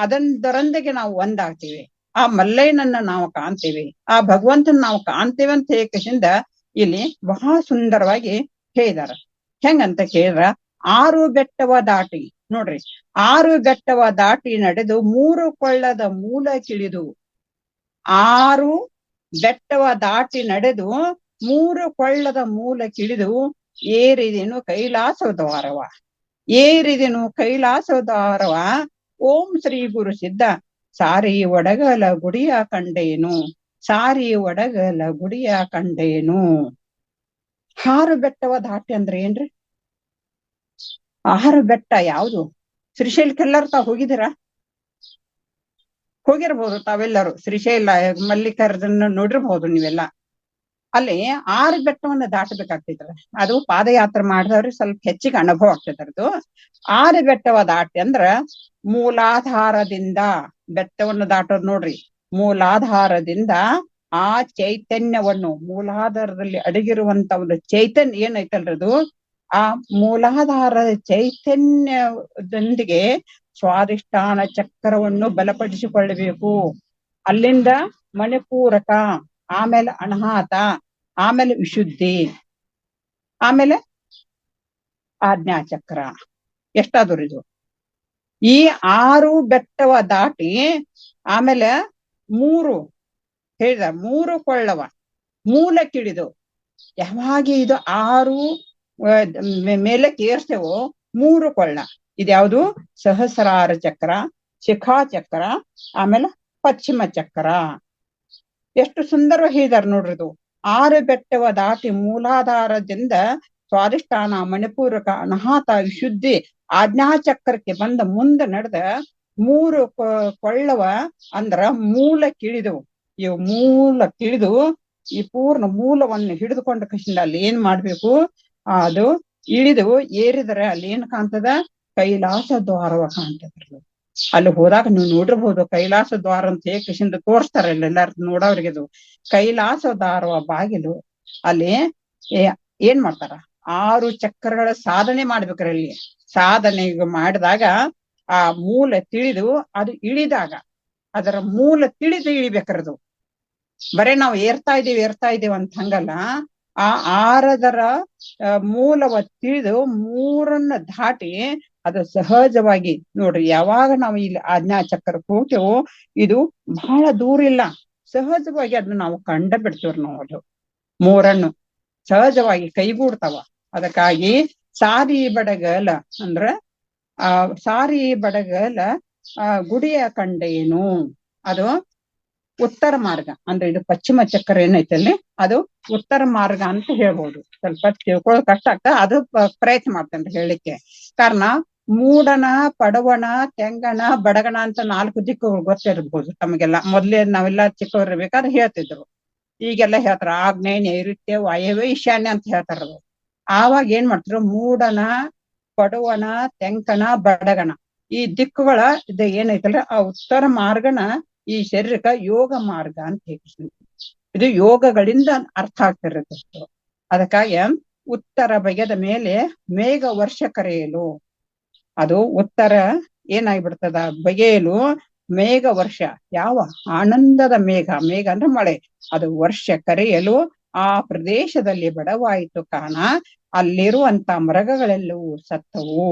ಅದರೊಂದಿಗೆ ನಾವು ಒಂದಾಗ್ತೀವಿ, ಆ ಮಲ್ಲಯ್ಯನನ್ನ ನಾವು ಕಾಣ್ತೇವೆ, ಆ ಭಗವಂತನ ನಾವು ಕಾಣ್ತೇವೆ ಅಂತ ಹೇಳಿಕೆಯಿಂದ ಇಲ್ಲಿ ಬಹಳ ಸುಂದರವಾಗಿ ಹೇಳಿದಾರ. ಹೆಂಗಂತ ಕೇಳಿದ್ರ 6 ಬೆಟ್ಟವ ದಾಟಿ ನೋಡ್ರಿ, 6 ಬೆಟ್ಟವ ದಾಟಿ ನಡೆದು 3 ಕೊಳ್ಳದ ಮೂಲ ಕಿಳಿದು, 6 ಬೆಟ್ಟವ ದಾಟಿ ನಡೆದು 3 ಕೊಳ್ಳದ ಮೂಲ ಕಿಳಿದು ಏರಿದೆನು ಕೈಲಾಸ ದ್ವಾರವ, ಏರಿದೆನು ಕೈಲಾಸ ದ್ವಾರವ ಓಂ ಶ್ರೀ ಗುರು ಸಿದ್ಧ ಸಾರಿ ಒಡಗಲ ಗುಡಿಯ ಕಂಡೇನು, ಸಾರಿ ಒಡಗಲ ಗುಡಿಯ ಕಂಡೇನು. 6 ಬೆಟ್ಟವ ದಾಟಿ ಅಂದ್ರೆ ಏನ್ರಿ? 6 ಬೆಟ್ಟ ಯಾವುದು? ಶ್ರೀಶೈಲಕ್ಕೆಲ್ಲರೂ ತಾವ್ ಹೋಗಿದ್ದೀರಾ? ಹೋಗಿರ್ಬೋದು ತಾವೆಲ್ಲರೂ. ಶ್ರೀಶೈಲ ಮಲ್ಲಿಕಾರ್ಜುನ ನೋಡಿರ್ಬೋದು ನೀವೆಲ್ಲ. ಅಲ್ಲಿ 6 ಬೆಟ್ಟವನ್ನ ದಾಟಬೇಕಾಗ್ತಿದ್ರ. ಅದು ಪಾದಯಾತ್ರೆ ಮಾಡಿದವ್ರಿಗೆ ಸ್ವಲ್ಪ ಹೆಚ್ಚಿಗೆ ಅನುಭವ ಆಗ್ತದ್ರದು. 6 ಬೆಟ್ಟವ ದಾಟಿ ಅಂದ್ರ ಮೂಲಾಧಾರದಿಂದ ಬೆಟ್ಟವನ್ನು ದಾಟೋದು ನೋಡ್ರಿ. ಮೂಲಾಧಾರದಿಂದ ಆ ಚೈತನ್ಯವನ್ನು, ಮೂಲಾಧಾರದಲ್ಲಿ ಅಡಗಿರುವಂತ ಒಂದು ಚೈತನ್ಯ ಏನೈತಲ್ರದು, ಆ ಮೂಲಾಧಾರದ ಚೈತನ್ಯದೊಂದಿಗೆ ಸ್ವಾಧಿಷ್ಠಾನ ಚಕ್ರವನ್ನು ಬಲಪಡಿಸಿಕೊಳ್ಳಬೇಕು. ಅಲ್ಲಿಂದ ಮಣಿಪೂರಕ, ಆಮೇಲೆ ಅನಾಹತ, ಆಮೇಲೆ ವಿಶುದ್ಧಿ, ಆಮೇಲೆ ಆಜ್ಞಾಚಕ್ರ. ಎಷ್ಟಾದ್ರು ಇದು ಈ 6 ಬೆಟ್ಟವ ದಾಟಿ ಆಮೇಲೆ 3 ಹೇಳಿದ 3 ಕೊಳ್ಳವ ಮೂಲ ಕಿಡಿದು, ಯಾವಾಗ ಇದು 6 ಮೇಲಕ್ಕೆ ಏರ್ಸ್ತೇವೋ 3 ಕೊಳ್ಳ, ಇದ್ಯಾವುದು? ಸಹಸ್ರಾರ ಚಕ್ರ, ಶಿಖಾ ಚಕ್ರ, ಆಮೇಲೆ ಪಶ್ಚಿಮ ಚಕ್ರ. ಎಷ್ಟು ಸುಂದರವಾಗಿ ಹೇಳಿದಾರ ನೋಡ್ರಿದು. 6 ಬೆಟ್ಟವ ದಾಟಿ ಮೂಲಾಧಾರದಿಂದ ಸ್ವಾಧಿಷ್ಠಾನ, ಮಣಿಪೂರಕ, ಅನಾಹತ, ವಿಶುದ್ಧಿ, ಆಜ್ಞಾಚಕ್ರಕ್ಕೆ ಬಂದ ಮುಂದೆ ನಡೆದ 3 ಕೊಳ್ಳವ ಅಂದ್ರ ಮೂಲ ಕಿಳಿದು. ಇವು ಮೂಲ ಕಿಳಿದು ಈ ಪೂರ್ಣ ಮೂಲವನ್ನು ಹಿಡಿದುಕೊಂಡ ಕೃಷ್ಣ ಅಲ್ಲಿ ಏನ್ ಮಾಡ್ಬೇಕು, ಅದು ಇಳಿದು ಏರಿದರೆ ಅಲ್ಲಿ ಏನ್ ಕಾಣ್ತದ? ಕೈಲಾಸ ದ್ವಾರವ ಕಾಣ್ತದ. ಅಲ್ಲಿ ಹೋದಾಗ ನೀವು ನೋಡಿರ್ಬೋದು ಕೈಲಾಸ ದ್ವಾರ ಅಂತ ಹೇಳಿ ಕೃಷ್ಣ ತೋರಿಸ್ತಾರ. ಎಲ್ಲಾರು ನೋಡೋವ್ರಿಗೆ ಅದು ಕೈಲಾಸ ದ್ವಾರವ ಬಾಗಿಲು. ಅಲ್ಲಿ ಏನ್ ಮಾಡ್ತಾರ? 6 ಚಕ್ರಗಳ ಸಾಧನೆ ಮಾಡ್ಬೇಕ್ರಿ. ಅಲ್ಲಿ ಸಾಧನೆ ಮಾಡಿದಾಗ ಆ ಮೂಲ ತಿಳಿದು ಅದು ಇಳಿದಾಗ ಅದರ ಮೂಲ ತಿಳಿದು ಇಳಿಬೇಕ್ರದು. ಬರೇ ನಾವು ಏರ್ತಾ ಇದೀವಿ ಅಂತ ಹಂಗಲ್ಲ. ಆ 6ದರ ಮೂಲವ ತಿಳಿದು 3ನ್ನ ದಾಟಿ ಅದು ಸಹಜವಾಗಿ ನೋಡ್ರಿ. ಯಾವಾಗ ನಾವು ಇಲ್ಲಿ ಆಜ್ಞಾಚಕ್ರಕ್ಕೆ ಹೋಗ್ತೇವೋ ಇದು ಬಹಳ ದೂರ ಇಲ್ಲ, ಸಹಜವಾಗಿ ಅದನ್ನ ನಾವು ಕಂಡ ಬಿಡ್ತೇವ್ರಿ. ನಾವು ಅದು 3ನ್ನು ಸಹಜವಾಗಿ ಕೈಗೂಡ್ತಾವ. ಅದಕ್ಕಾಗಿ ಸಾರಿ ಬಡಗಲ ಅಂದ್ರ ಸಾರಿ ಬಡಗಲ ಗುಡಿಯ ಕಂಡೇನು, ಅದು ಉತ್ತರ ಮಾರ್ಗ. ಅಂದ್ರೆ ಇದು ಪಶ್ಚಿಮ ಚಕ್ರ ಏನೈತಲ್ಲಿ ಅದು ಉತ್ತರ ಮಾರ್ಗ ಅಂತ ಹೇಳ್ಬೋದು. ಸ್ವಲ್ಪ ತಿಳ್ಕೊಳ್ಳೋ ಕಷ್ಟ ಆಗ್ತದೆ, ಅದು ಪ್ರಯತ್ನ ಮಾಡ್ತೇನೆ ಹೇಳಲಿಕ್ಕೆ. ಕಾರಣ ಮೂಡಣ, ಪಡವಣ, ತೆಂಗಣ, ಬಡಗಣ ಅಂತ 4 ದಿಕ್ಕುಗಳು ಗೊತ್ತಿರ್ಬೋದು ತಮಗೆಲ್ಲ. ಮೊದ್ಲೇ ನಾವೆಲ್ಲ ಚಿಕ್ಕವರಿರ್ಬೇಕಾದ್ರೆ ಹೇಳ್ತಿದ್ರು. ಈಗೆಲ್ಲ ಹೇಳ್ತಾರ ಆಗ್ನೇಯ, ನೈಋತ್ಯ, ವಾಯವ್ಯ, ಈಶಾನ್ಯ ಅಂತ ಹೇಳ್ತಾರದು. ಆವಾಗ ಏನ್ ಮಾಡ್ತಿದ್ರು? ಮೂಡಣ, ಪಡುವಣ, ತೆಂಕಣ, ಬಡಗಣ ಈ ದಿಕ್ಕುಗಳ ಇದು ಏನೈತಲ್ರ ಆ ಉತ್ತರ ಮಾರ್ಗನ ಈ ಶರೀರಕ್ಕ ಯೋಗ ಮಾರ್ಗ ಅಂತ ಹೇಳಿ ಇದು ಯೋಗಗಳಿಂದ ಅರ್ಥ ಆಗ್ತಿರತ್ತಷ್ಟು. ಅದಕ್ಕಾಗಿ ಉತ್ತರ ಬಗೆದ ಮೇಲೆ ಮೇಘ ವರ್ಷ ಕರೆಯಲು, ಅದು ಉತ್ತರ ಏನಾಗ್ಬಿಡ್ತದ ಬಗೆಯಲು ಮೇಘ ವರ್ಷ. ಯಾವ ಆನಂದದ ಮೇಘ, ಮೇಘ ಅಂದ್ರೆ ಮಳೆ, ಅದು ವರ್ಷ ಕರೆಯಲು ಆ ಪ್ರದೇಶದಲ್ಲಿ ಬಡವಾಯಿತು. ಕಾರಣ ಅಲ್ಲಿರುವಂತ ಮೃಗಗಳೆಲ್ಲವೂ ಸತ್ತವು.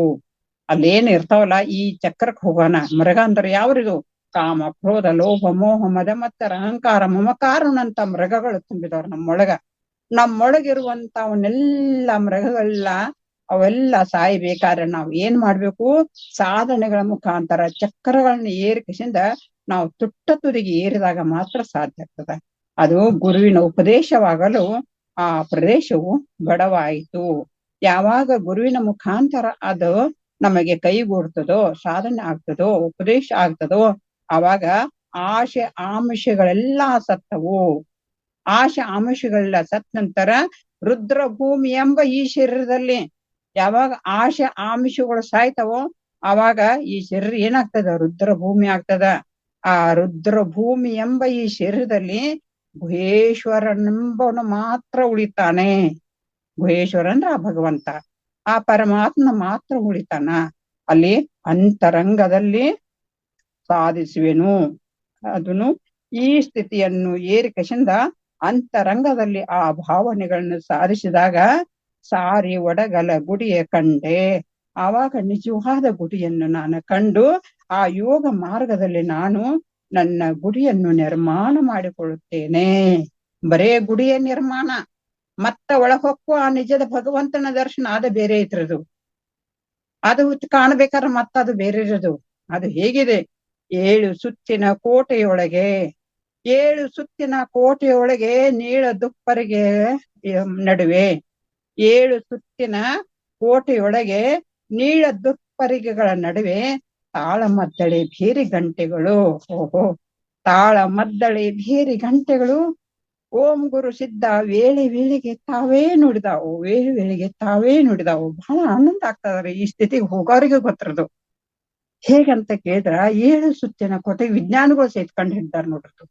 ಅಲ್ಲೇನ್ ಇರ್ತಾವಲ್ಲ ಈ ಚಕ್ರಕ್ಕೆ ಹೋಗೋಣ. ಮೃಗ ಅಂದ್ರೆ ಯಾವ್ರಿದು? ಕಾಮ, ಕ್ರೋಧ, ಲೋಭ, ಮೋಹ, ಮದ, ಮತ್ತರ, ಅಹಂಕಾರ, ಮಮಕಾರನಂತ ಮೃಗಗಳು ತುಂಬಿದವ್ರು ನಮ್ಮೊಳಗಿರುವಂತ ಅವನ್ನೆಲ್ಲ ಮೃಗಗಳೆಲ್ಲ ಅವೆಲ್ಲ ಸಾಯ್ಬೇಕಾದ್ರೆ ನಾವು ಏನ್ ಮಾಡ್ಬೇಕು? ಸಾಧನೆಗಳ ಮುಖಾಂತರ ಚಕ್ರಗಳನ್ನ ಏರಿಕೆಸಿಂದ ನಾವು ತುಟ್ಟ ತುದಿಗೆ ಏರಿದಾಗ ಮಾತ್ರ ಸಾಧ್ಯ ಆಗ್ತದೆ. ಅದು ಗುರುವಿನ ಉಪದೇಶವಾಗಲು ಆ ಪ್ರದೇಶವು ಬಡವಾಯಿತು. ಯಾವಾಗ ಗುರುವಿನ ಮುಖಾಂತರ ಅದು ನಮಗೆ ಕೈಗೂಡ್ತದೋ, ಸಾಧನೆ ಆಗ್ತದೋ, ಉಪದೇಶ ಆಗ್ತದೋ, ಆವಾಗ ಆಶೆ ಆಮಿಷಗಳೆಲ್ಲ ಸತ್ತವು. ಆಶೆ ಆಮಿಷಗಳೆಲ್ಲ ಸತ್ತ ನಂತರ ರುದ್ರ ಭೂಮಿ ಎಂಬ ಈ ಶರೀರದಲ್ಲಿ ಯಾವಾಗ ಆಮಿಷಗಳು ಸಾಯ್ತಾವೋ ಆವಾಗ ಈ ಶರೀರ ಏನಾಗ್ತದ, ರುದ್ರ ಭೂಮಿ ಆಗ್ತದ. ಆ ರುದ್ರ ಭೂಮಿ ಎಂಬ ಈ ಶರೀರದಲ್ಲಿ ಗುಹೇಶ್ವರನೆಂಬವನು ಮಾತ್ರ ಉಳಿತಾನೆ. ಗುಹೇಶ್ವರ ಅಂದ್ರ ಆ ಭಗವಂತ, ಆ ಪರಮಾತ್ಮ ಮಾತ್ರ ಉಳಿತಾನ. ಅಲ್ಲಿ ಅಂತರಂಗದಲ್ಲಿ ಸಾಧಿಸುವೆನು. ಅದನ್ನು ಈ ಸ್ಥಿತಿಯನ್ನು ಏರಿಕಶಿಂದ ಅಂತರಂಗದಲ್ಲಿ ಆ ಭಾವನೆಗಳನ್ನು ಸಾಧಿಸಿದಾಗ ಸಾರಿ ಒಡಗಲ ಗುಡಿಯ ಕಂಡೆ. ಆವಾಗ ನಿಜವಾದ ಗುಡಿಯನ್ನು ನಾನು ಕಂಡು ಆ ಯೋಗ ಮಾರ್ಗದಲ್ಲಿ ನಾನು ನನ್ನ ಗುಡಿಯನ್ನು ನಿರ್ಮಾಣ ಮಾಡಿಕೊಳ್ಳುತ್ತೇನೆ. ಬರೇ ಗುಡಿಯ ನಿರ್ಮಾಣ, ಮತ್ತ ಒಳಹೊಕ್ಕು ಆ ನಿಜದ ಭಗವಂತನ ದರ್ಶನ ಅದು ಬೇರೆ ಐತ್ರದು. ಅದು ಕಾಣ್ಬೇಕಾದ್ರೆ ಮತ್ತದು ಬೇರೆ ಇರೋದು. ಅದು ಹೇಗಿದೆ, 7 ಸುತ್ತಿನ ಕೋಟೆಯೊಳಗೆ, 7 ಸುತ್ತಿನ ಕೋಟೆಯೊಳಗೆ ನೀಳ ದುಪ್ಪರಿಗೆ ನಡುವೆ, 7 ಸುತ್ತಿನ ಕೋಟೆಯೊಳಗೆ ನೀಳ ದುಪ್ಪರಿಗೆಗಳ ನಡುವೆ ತಾಳಮದ್ದಳೆ ಭೇರಿ ಗಂಟೆಗಳು. ಓಹೋ, ತಾಳಮದ್ದಳೆ ಭೇರಿ ಗಂಟೆಗಳು ಓಂ ಗುರು ಸಿದ್ಧ ವೇಳೆ ವೇಳೆಗೆ ತಾವೇ ನುಡಿದಾವು, ವೇಳೆ ವೇಳೆಗೆ ತಾವೇ ನುಡಿದಾವು. ಬಹಳ ಆನಂದ ಆಗ್ತದ್ರಿ ಈ ಸ್ಥಿತಿಗೆ ಹೋಗೋರಿಗೆ ಗೊತ್ತಿರೋದು. ಹೇಗಂತ ಕೇಳಿದ್ರ 7 ಸುತ್ತಿನ ಕೋಟೆ ವಿಜ್ಞಾನಿಗಳು ಸಹಿತ ಕಂಡು ಹಿಡ್ದಾರ ನೋಡ್ರಿ.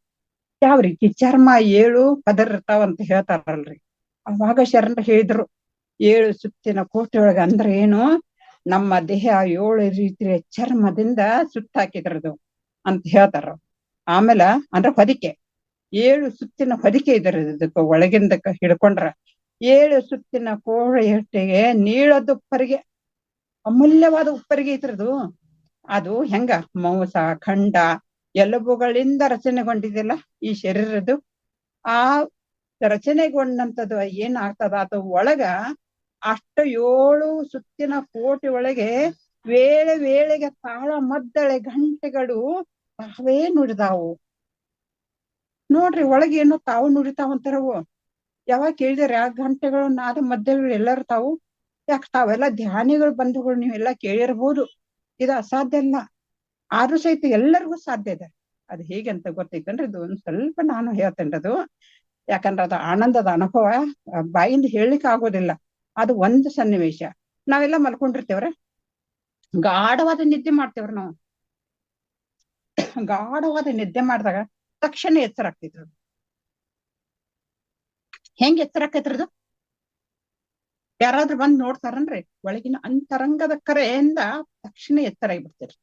ಯಾವ ರೀತಿ ಚರ್ಮ 7 ಪದರ್ ಇರ್ತಾವಂತ ಹೇಳ್ತಾರಲ್ರಿ. ಅವಾಗ ಶರಣ ಹೇಳಿದ್ರು 7 ಸುತ್ತಿನ ಕೋಟೆ ಒಳಗ ಅಂದ್ರೆ ಏನು, ನಮ್ಮ ದೇಹ 7 ರೀತಿಯ ಚರ್ಮದಿಂದ ಸುತ್ತಾಕಿದ್ರದು ಅಂತ ಹೇಳ್ತಾರ. ಆಮೇಲೆ ಅಂದ್ರ ಹೊದಿಕೆ, 7 ಸುತ್ತಿನ ಹೊದಿಕೆ ಇದ್ರ ಇದಕ್ಕ ಒಳಗಿಂದಕ್ಕ ಹಿಡ್ಕೊಂಡ್ರ. 7 ಸುತ್ತಿನ ಕೋಟೆಗೆ ನೀಳದ ಉಪ್ಪರಿಗೆ, ಅಮೂಲ್ಯವಾದ ಉಪ್ಪರಿಗೆ ಇದ್ರದು. ಅದು ಹೆಂಗ ಮಾಂಸ ಖಂಡ ಎಲುಬುಗಳಿಂದ ರಚನೆಗೊಂಡಿದೆಯಲ್ಲ ಈ ಶರೀರದ್ದು. ಆ ರಚನೆಗೊಂಡಂಥದ್ದು ಏನಾಗ್ತದ, ಅದು ಒಳಗ ಅಷ್ಟು 7 ಸುತ್ತಿನ ಕೋಟೆ ಒಳಗೆ ವೇಳೆ ವೇಳೆಗೆ ತಾಳ ಮದ್ದಳೆ ಗಂಟೆಗಳು ತಾವೇ ನುಡಿದಾವು. ನೋಡ್ರಿ ಒಳಗೆ ಏನೋ ತಾವು ನುಡಿತಾವಂತಾರವು. ಯಾವಾಗ ಕೇಳಿದಾರೆ ಆ ಗಂಟೆಗಳು ನಾದ ಮದ್ದಳೆಗಳು ಎಲ್ಲರೂ ತಾವು? ಯಾಕೆ ತಾವೆಲ್ಲ ಧ್ಯಾನಿಗಳು ಬಂಧುಗಳು ನೀವೆಲ್ಲ ಕೇಳಿರ್ಬೋದು. ಇದು ಅಸಾಧ್ಯ ಅಲ್ಲ, ಆದ್ರೂ ಸಹಿತ ಎಲ್ಲರಿಗೂ ಸಾಧ್ಯ ಇದೆ. ಅದು ಹೇಗೆ ಅಂತ ಗೊತ್ತೈತಂದ್ರೆ ಇದು ಒಂದ್ ಸ್ವಲ್ಪ ನಾನು ಹೇಳ್ತೇನೆ. ಅದು ಯಾಕಂದ್ರೆ ಅದು ಆನಂದದ ಅನುಭವ, ಬಾಯಿಂದ ಹೇಳಲಿಕ್ಕೆ ಆಗೋದಿಲ್ಲ. ಅದು ಒಂದು ಸನ್ನಿವೇಶ. ನಾವೆಲ್ಲ ಮಲ್ಕೊಂಡಿರ್ತೇವ್ರ, ಗಾಢವಾದ ನಿದ್ದೆ ಮಾಡ್ತೇವ್ರ. ನಾವು ಗಾಢವಾದ ನಿದ್ದೆ ಮಾಡಿದಾಗ ತಕ್ಷಣ ಎಚ್ಚರ ಆಗ್ತೈತ್ರದು. ಹೆಂಗ್ ಎಚ್ಚರ ಆಕೈತ್ರದು? ಯಾರಾದ್ರೂ ಬಂದ್ ನೋಡ್ತಾರನ್ರಿ? ಒಳಗಿನ ಅಂತರಂಗದ ಕರೆಯಿಂದ ತಕ್ಷಣ ಎಚ್ಚರ ಆಗಿಬಿಡ್ತೀರಿ.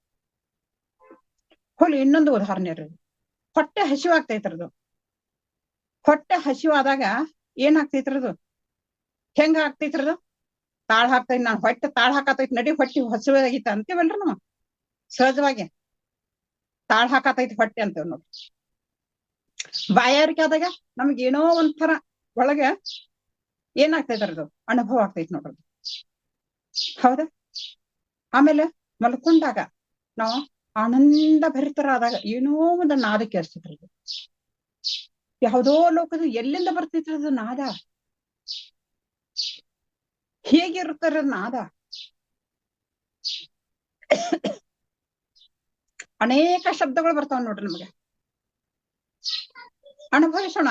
ಹೊಲಿ ಇನ್ನೊಂದು ಉದಾಹರಣೆ ಇರೋದು, ಹೊಟ್ಟೆ ಹಸಿವಾಗ್ತೈತ್ರದು. ಹೊಟ್ಟೆ ಹಸಿವಾದಾಗ ಏನಾಗ್ತೈತ್ರದು? ಹೆಂಗ ಆಗ್ತೈತ್ರದು? ತಾಳ ಹಾಕ್ತೈತಿ, ನಾನ್ ಹೊಟ್ಟೆ ತಾಳ ಹಾಕತೈತಿ ನಡಿ ಹೊಟ್ಟೆ ಹಸಿವಾಗೈತ ಅಂತೀವಲ್ರಿ ನಾವು ಸಹಜವಾಗಿ. ತಾಳ ಹಾಕತೈತಿ ಹೊಟ್ಟೆ ಅಂತೇವ್ ನೋಡ್ರಿ. ಬಾಯಾರಿಕೆ ಆದಾಗ ನಮ್ಗೇನೋ ಒಂಥರ ಒಳಗ ಏನಾಗ್ತೈತ್ರದು? ಅನುಭವ ಆಗ್ತೈತಿ ನೋಡ್ರಿ. ಹೌದಾ? ಆಮೇಲೆ ಮಲ್ಕೊಂಡಾಗ ನಾವು ಆನಂದ ಭರಿತರಾದಾಗ ಏನೋ ಒಂದು ನಾದ ಕೇಳಿಸ್ತೈತ್ರದು. ಯಾವುದೋ ಲೋಕದ ಎಲ್ಲಿಂದ ಬರ್ತೈತ್ರದು ನಾದ? ಹೇಗಿರ್ತಾರ ನಾದ? ಅನೇಕ ಶಬ್ದಗಳು ಬರ್ತಾವ ನೋಡ್ರಿ ನಮ್ಗೆ. ಅನುಭವಿಸೋಣ.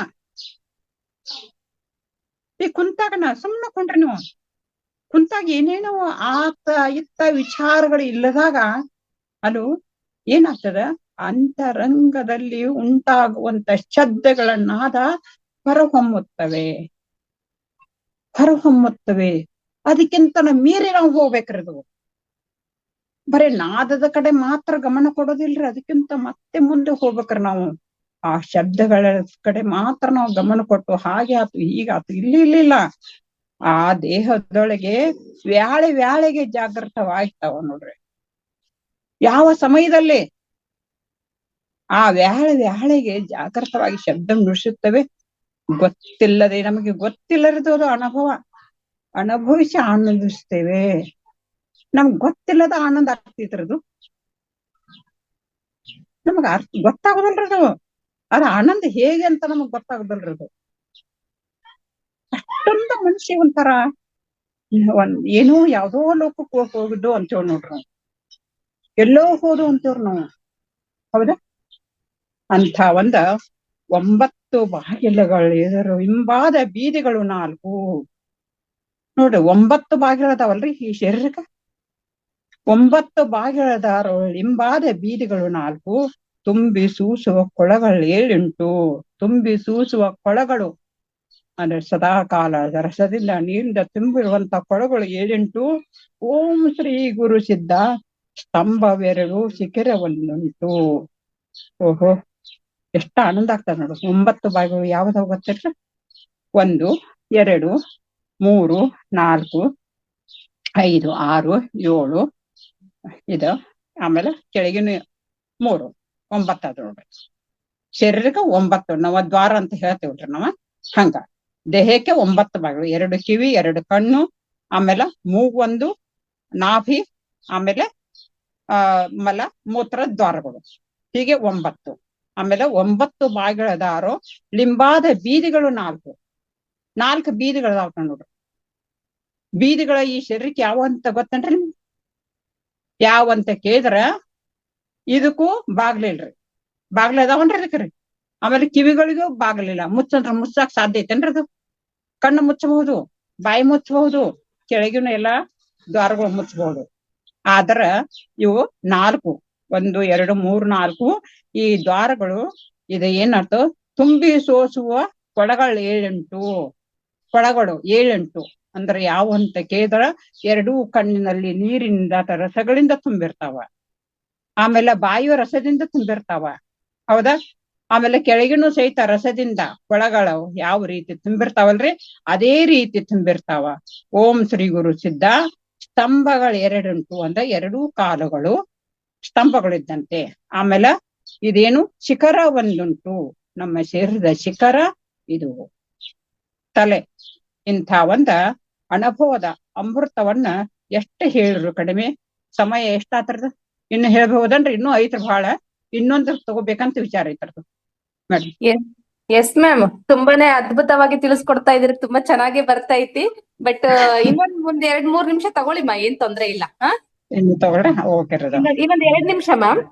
ಈ ಕುಂತಾಗನ ಸುಮ್ಮನೆ ಕೊಂಡ್ರಿ ನೀವು, ಕುಂತಾಗ ಏನೇನೋ ಆತ ಇತ್ತ ವಿಚಾರಗಳು ಇಲ್ಲದಾಗ ಅದು ಏನಾಗ್ತದ, ಅಂತರಂಗದಲ್ಲಿ ಉಂಟಾಗುವಂತ ಶಬ್ದಗಳನ್ನಾದ ಹೊರಹೊಮ್ಮುತ್ತವೆ. ಅದಕ್ಕಿಂತ ಮೀರಿ ನಾವು ಹೋಗ್ಬೇಕ್ರದು. ಬರೀ ನಾದದ ಕಡೆ ಮಾತ್ರ ಗಮನ ಕೊಡೋದಿಲ್ರಿ, ಅದಕ್ಕಿಂತ ಮತ್ತೆ ಮುಂದೆ ಹೋಗ್ಬೇಕ್ರಿ ನಾವು. ಆ ಶಬ್ದಗಳ ಕಡೆ ಮಾತ್ರ ನಾವು ಗಮನ ಕೊಟ್ಟು ಹಾಗೆ ಆತು ಹೀಗಾತು ಇಲ್ಲ ಆ ದೇಹದೊಳಗೆ ವ್ಯಾಳೆಗೆ ಜಾಗೃತವಾಗ್ತಾವ ನೋಡ್ರಿ. ಯಾವ ಸಮಯದಲ್ಲಿ ಆ ವ್ಯಾಳೆಗೆ ಜಾಗೃತವಾಗಿ ಶಬ್ದ ನುಡಿಸುತ್ತವೆ ಗೊತ್ತಿಲ್ಲದೆ, ನಮಗೆ ಗೊತ್ತಿಲ್ಲದ ಅನುಭವ ಅನುಭವಿಸಿ ಆನಂದಿಸ್ತೇವೆ. ನಮ್ಗ್ ಗೊತ್ತಿಲ್ಲದ ಆನಂದ ಆಗ್ತೈತ್ರದು. ನಮಗ ಗೊತ್ತಾಗೋದಲ್ರದು. ಅದ ಆನಂದ ಹೇಗೆ ಅಂತ ನಮಗ್ ಗೊತ್ತಾಗೋದಲ್ರದು. ಅಷ್ಟೊಂದು ಮನುಷ್ಯ ಒಂಥರ ಏನೋ ಯಾವ್ದೋ ಲೋಕಕ್ಕೆ ಹೋಗಿದ್ದು ಅಂತೇವ್ ನೋಡ್ರಿ ನಾವು. ಎಲ್ಲೋ ಹೋದು ಅಂತೇವ್ರಿ ನಾವು. ಹೌದಾ? ಅಂತ 9 9 ಬಾಗಿಲುಗಳು ಎದುರು ಇಂಬಾದ ಬೀದಿಗಳು 4. ನೋಡ್ರಿ 9 ಬಾಗಿಲದಾವಲ್ರಿ ಈ ಶರೀರಕ್ಕ. 9 ಬಾಗಿಲದಾರು ಇಂಬಾದ ಬೀದಿಗಳು 4. ತುಂಬಿ ಸೂಸುವ ಕೊಳಗಳು 7 ತುಂಬಿ ಸೂಸುವ ಕೊಳಗಳು ಅಂದ್ರೆ ಸದಾ ಕಾಲ ರಸದಿಂದ ನೀರಿಂದ ತುಂಬಿರುವಂತ ಕೊಳಗಳು 7. ಓಂ ಶ್ರೀ ಗುರು ಸಿದ್ಧ ಸ್ತಂಭವೆರಡು ಶಿಖರವನ್ನುಂಟು. ಓಹೋ, ಎಷ್ಟ ಆನಂದ ಆಗ್ತದ ನೋಡು. 9 ಬಾಗಿಲು ಯಾವ್ದಾವ ಗೊತ್ತಿರ್ತ? 1 2 3 4 5 6 7 ಇದು, ಆಮೇಲೆ ಕೆಳಗಿನ 3 9 ಅದ ನೋಡ್ರಿ. ಶರೀರಕ್ಕೆ 9 ನವದ್ವಾರ ಅಂತ ಹೇಳ್ತೇವ್ರಿ ನಾವ. ಹಂಗ ದೇಹಕ್ಕೆ 9 ಬಾಗಿಲು, 2 ಕಿವಿ, 2 ಕಣ್ಣು, ಆಮೇಲೆ ಮೂಗೊಂದು, ನಾಭಿ, ಆಮೇಲೆ ಮಲ ಮೂತ್ರ ದ್ವಾರಗಳು, ಹೀಗೆ 9. ಆಮೇಲೆ 9 ಬಾಗಿಲದಾರು ಲಿಂಬಾದ ಬೀದಿಗಳು 4. 4 ಬೀದಿಗಳದಾವ ನೋಡ್ರಿ. ಬೀದಿಗಳ ಈ ಶರೀರಕ್ಕೆ ಯಾವ ಅಂತ ಗೊತ್ತೇನ್ರಿ ನಿಮ್ಗೆ? ಯಾವಂತ ಕೇಳಿದ್ರ ಇದಕ್ಕೂ ಬಾಗ್ಲಿಲ್ರಿ. ಬಾಗ್ಲ ಅದಾವನ್ರಿ ಅದಕ್ರಿ. ಆಮೇಲೆ ಕಿವಿಗಳಿಗೂ ಬಾಗ್ಲಿಲ್ಲ. ಮುಚ್ಚಂದ್ರ ಮುಚ್ಚಾಕ್ ಸಾಧ್ಯ ಐತೇನ್ರಿ ಅದು? ಕಣ್ಣು ಮುಚ್ಚಬಹುದು, ಬಾಯಿ ಮುಚ್ಚಬಹುದು, ಕೆಳಗಿನ ಎಲ್ಲಾ ದ್ವಾರಗಳು ಮುಚ್ಚಬಹುದು. ಆದ್ರ ಇವು 4 1 2 3 4 ಈ ದ್ವಾರಗಳು ಇದು ಏನರ್ಥ? ತುಂಬಿ ಸೋಸುವ ಕೊಳಗಳು 7. ಕೊಳಗಳು 7 ಅಂದ್ರೆ ಯಾವ ಅಂತ ಕೇಳಿದ್ರ 2 ಕಣ್ಣಿನಲ್ಲಿ ನೀರಿನಿಂದ ರಸಗಳಿಂದ ತುಂಬಿರ್ತಾವ. ಆಮೇಲೆ ಬಾಯಿಯ ರಸದಿಂದ ತುಂಬಿರ್ತಾವ, ಹೌದಾ? ಆಮೇಲೆ ಕೆಳಗಿನೂ ಸಹಿತ ರಸದಿಂದ ಕೊಳಗಳು ಯಾವ ರೀತಿ ತುಂಬಿರ್ತಾವಲ್ರಿ ಅದೇ ರೀತಿ ತುಂಬಿರ್ತಾವ. ಓಂ ಶ್ರೀ ಗುರು ಸಿದ್ಧ ಸ್ತಂಭಗಳು 2 ಅಂದ್ರೆ 2 ಕಾಲುಗಳು ಸ್ತಂಭಗಳಿದ್ದಂತೆ. ಆಮೇಲೆ ಇದೇನು ಶಿಖರ ಒಂದುಂಟು. ನಮ್ಮ ಶರೀರದ ಶಿಖರ ಇದು ತಲೆ. ಇಂಥ ಒಂದ ಅನುಭವದ ಅಮೃತವನ್ನ ಎಷ್ಟು ಹೇಳಿದ್ರು ಕಡಿಮೆ. ಸಮಯ ಎಷ್ಟಾತರದ? ಇನ್ನು ಹೇಳ್ಬಹುದನ್ರಿ? ಇನ್ನೂ ಐತ್ರಿ ಬಹಳ. ಇನ್ನೊಂದು ತಗೋಬೇಕಂತ ವಿಚಾರ ಐತರ್ದು ಮೇಡಮ್. ಎಸ್ ಮ್ಯಾಮ್, ತುಂಬಾನೇ ಅದ್ಭುತವಾಗಿ ತಿಳಿಸ್ಕೊಡ್ತಾ ಇದ್ರಿ. ತುಂಬಾ ಚೆನ್ನಾಗಿ ಬರ್ತಾ ಐತಿ. ಬಟ್ ಇನ್ನೊಂದ್ 2-3 ನಿಮಿಷ ತಗೊಳ್ಳಿ ಮಾ, ಏನ್ ತೊಂದ್ರೆ ಇಲ್ಲ. ಇನ್ನು ತಗೊಳ್ರಿ. ಓಕೆ ರೀ. ಇನ್ನೊಂದ್ 2 ನಿಮಿಷ ಮ್ಯಾಮ್.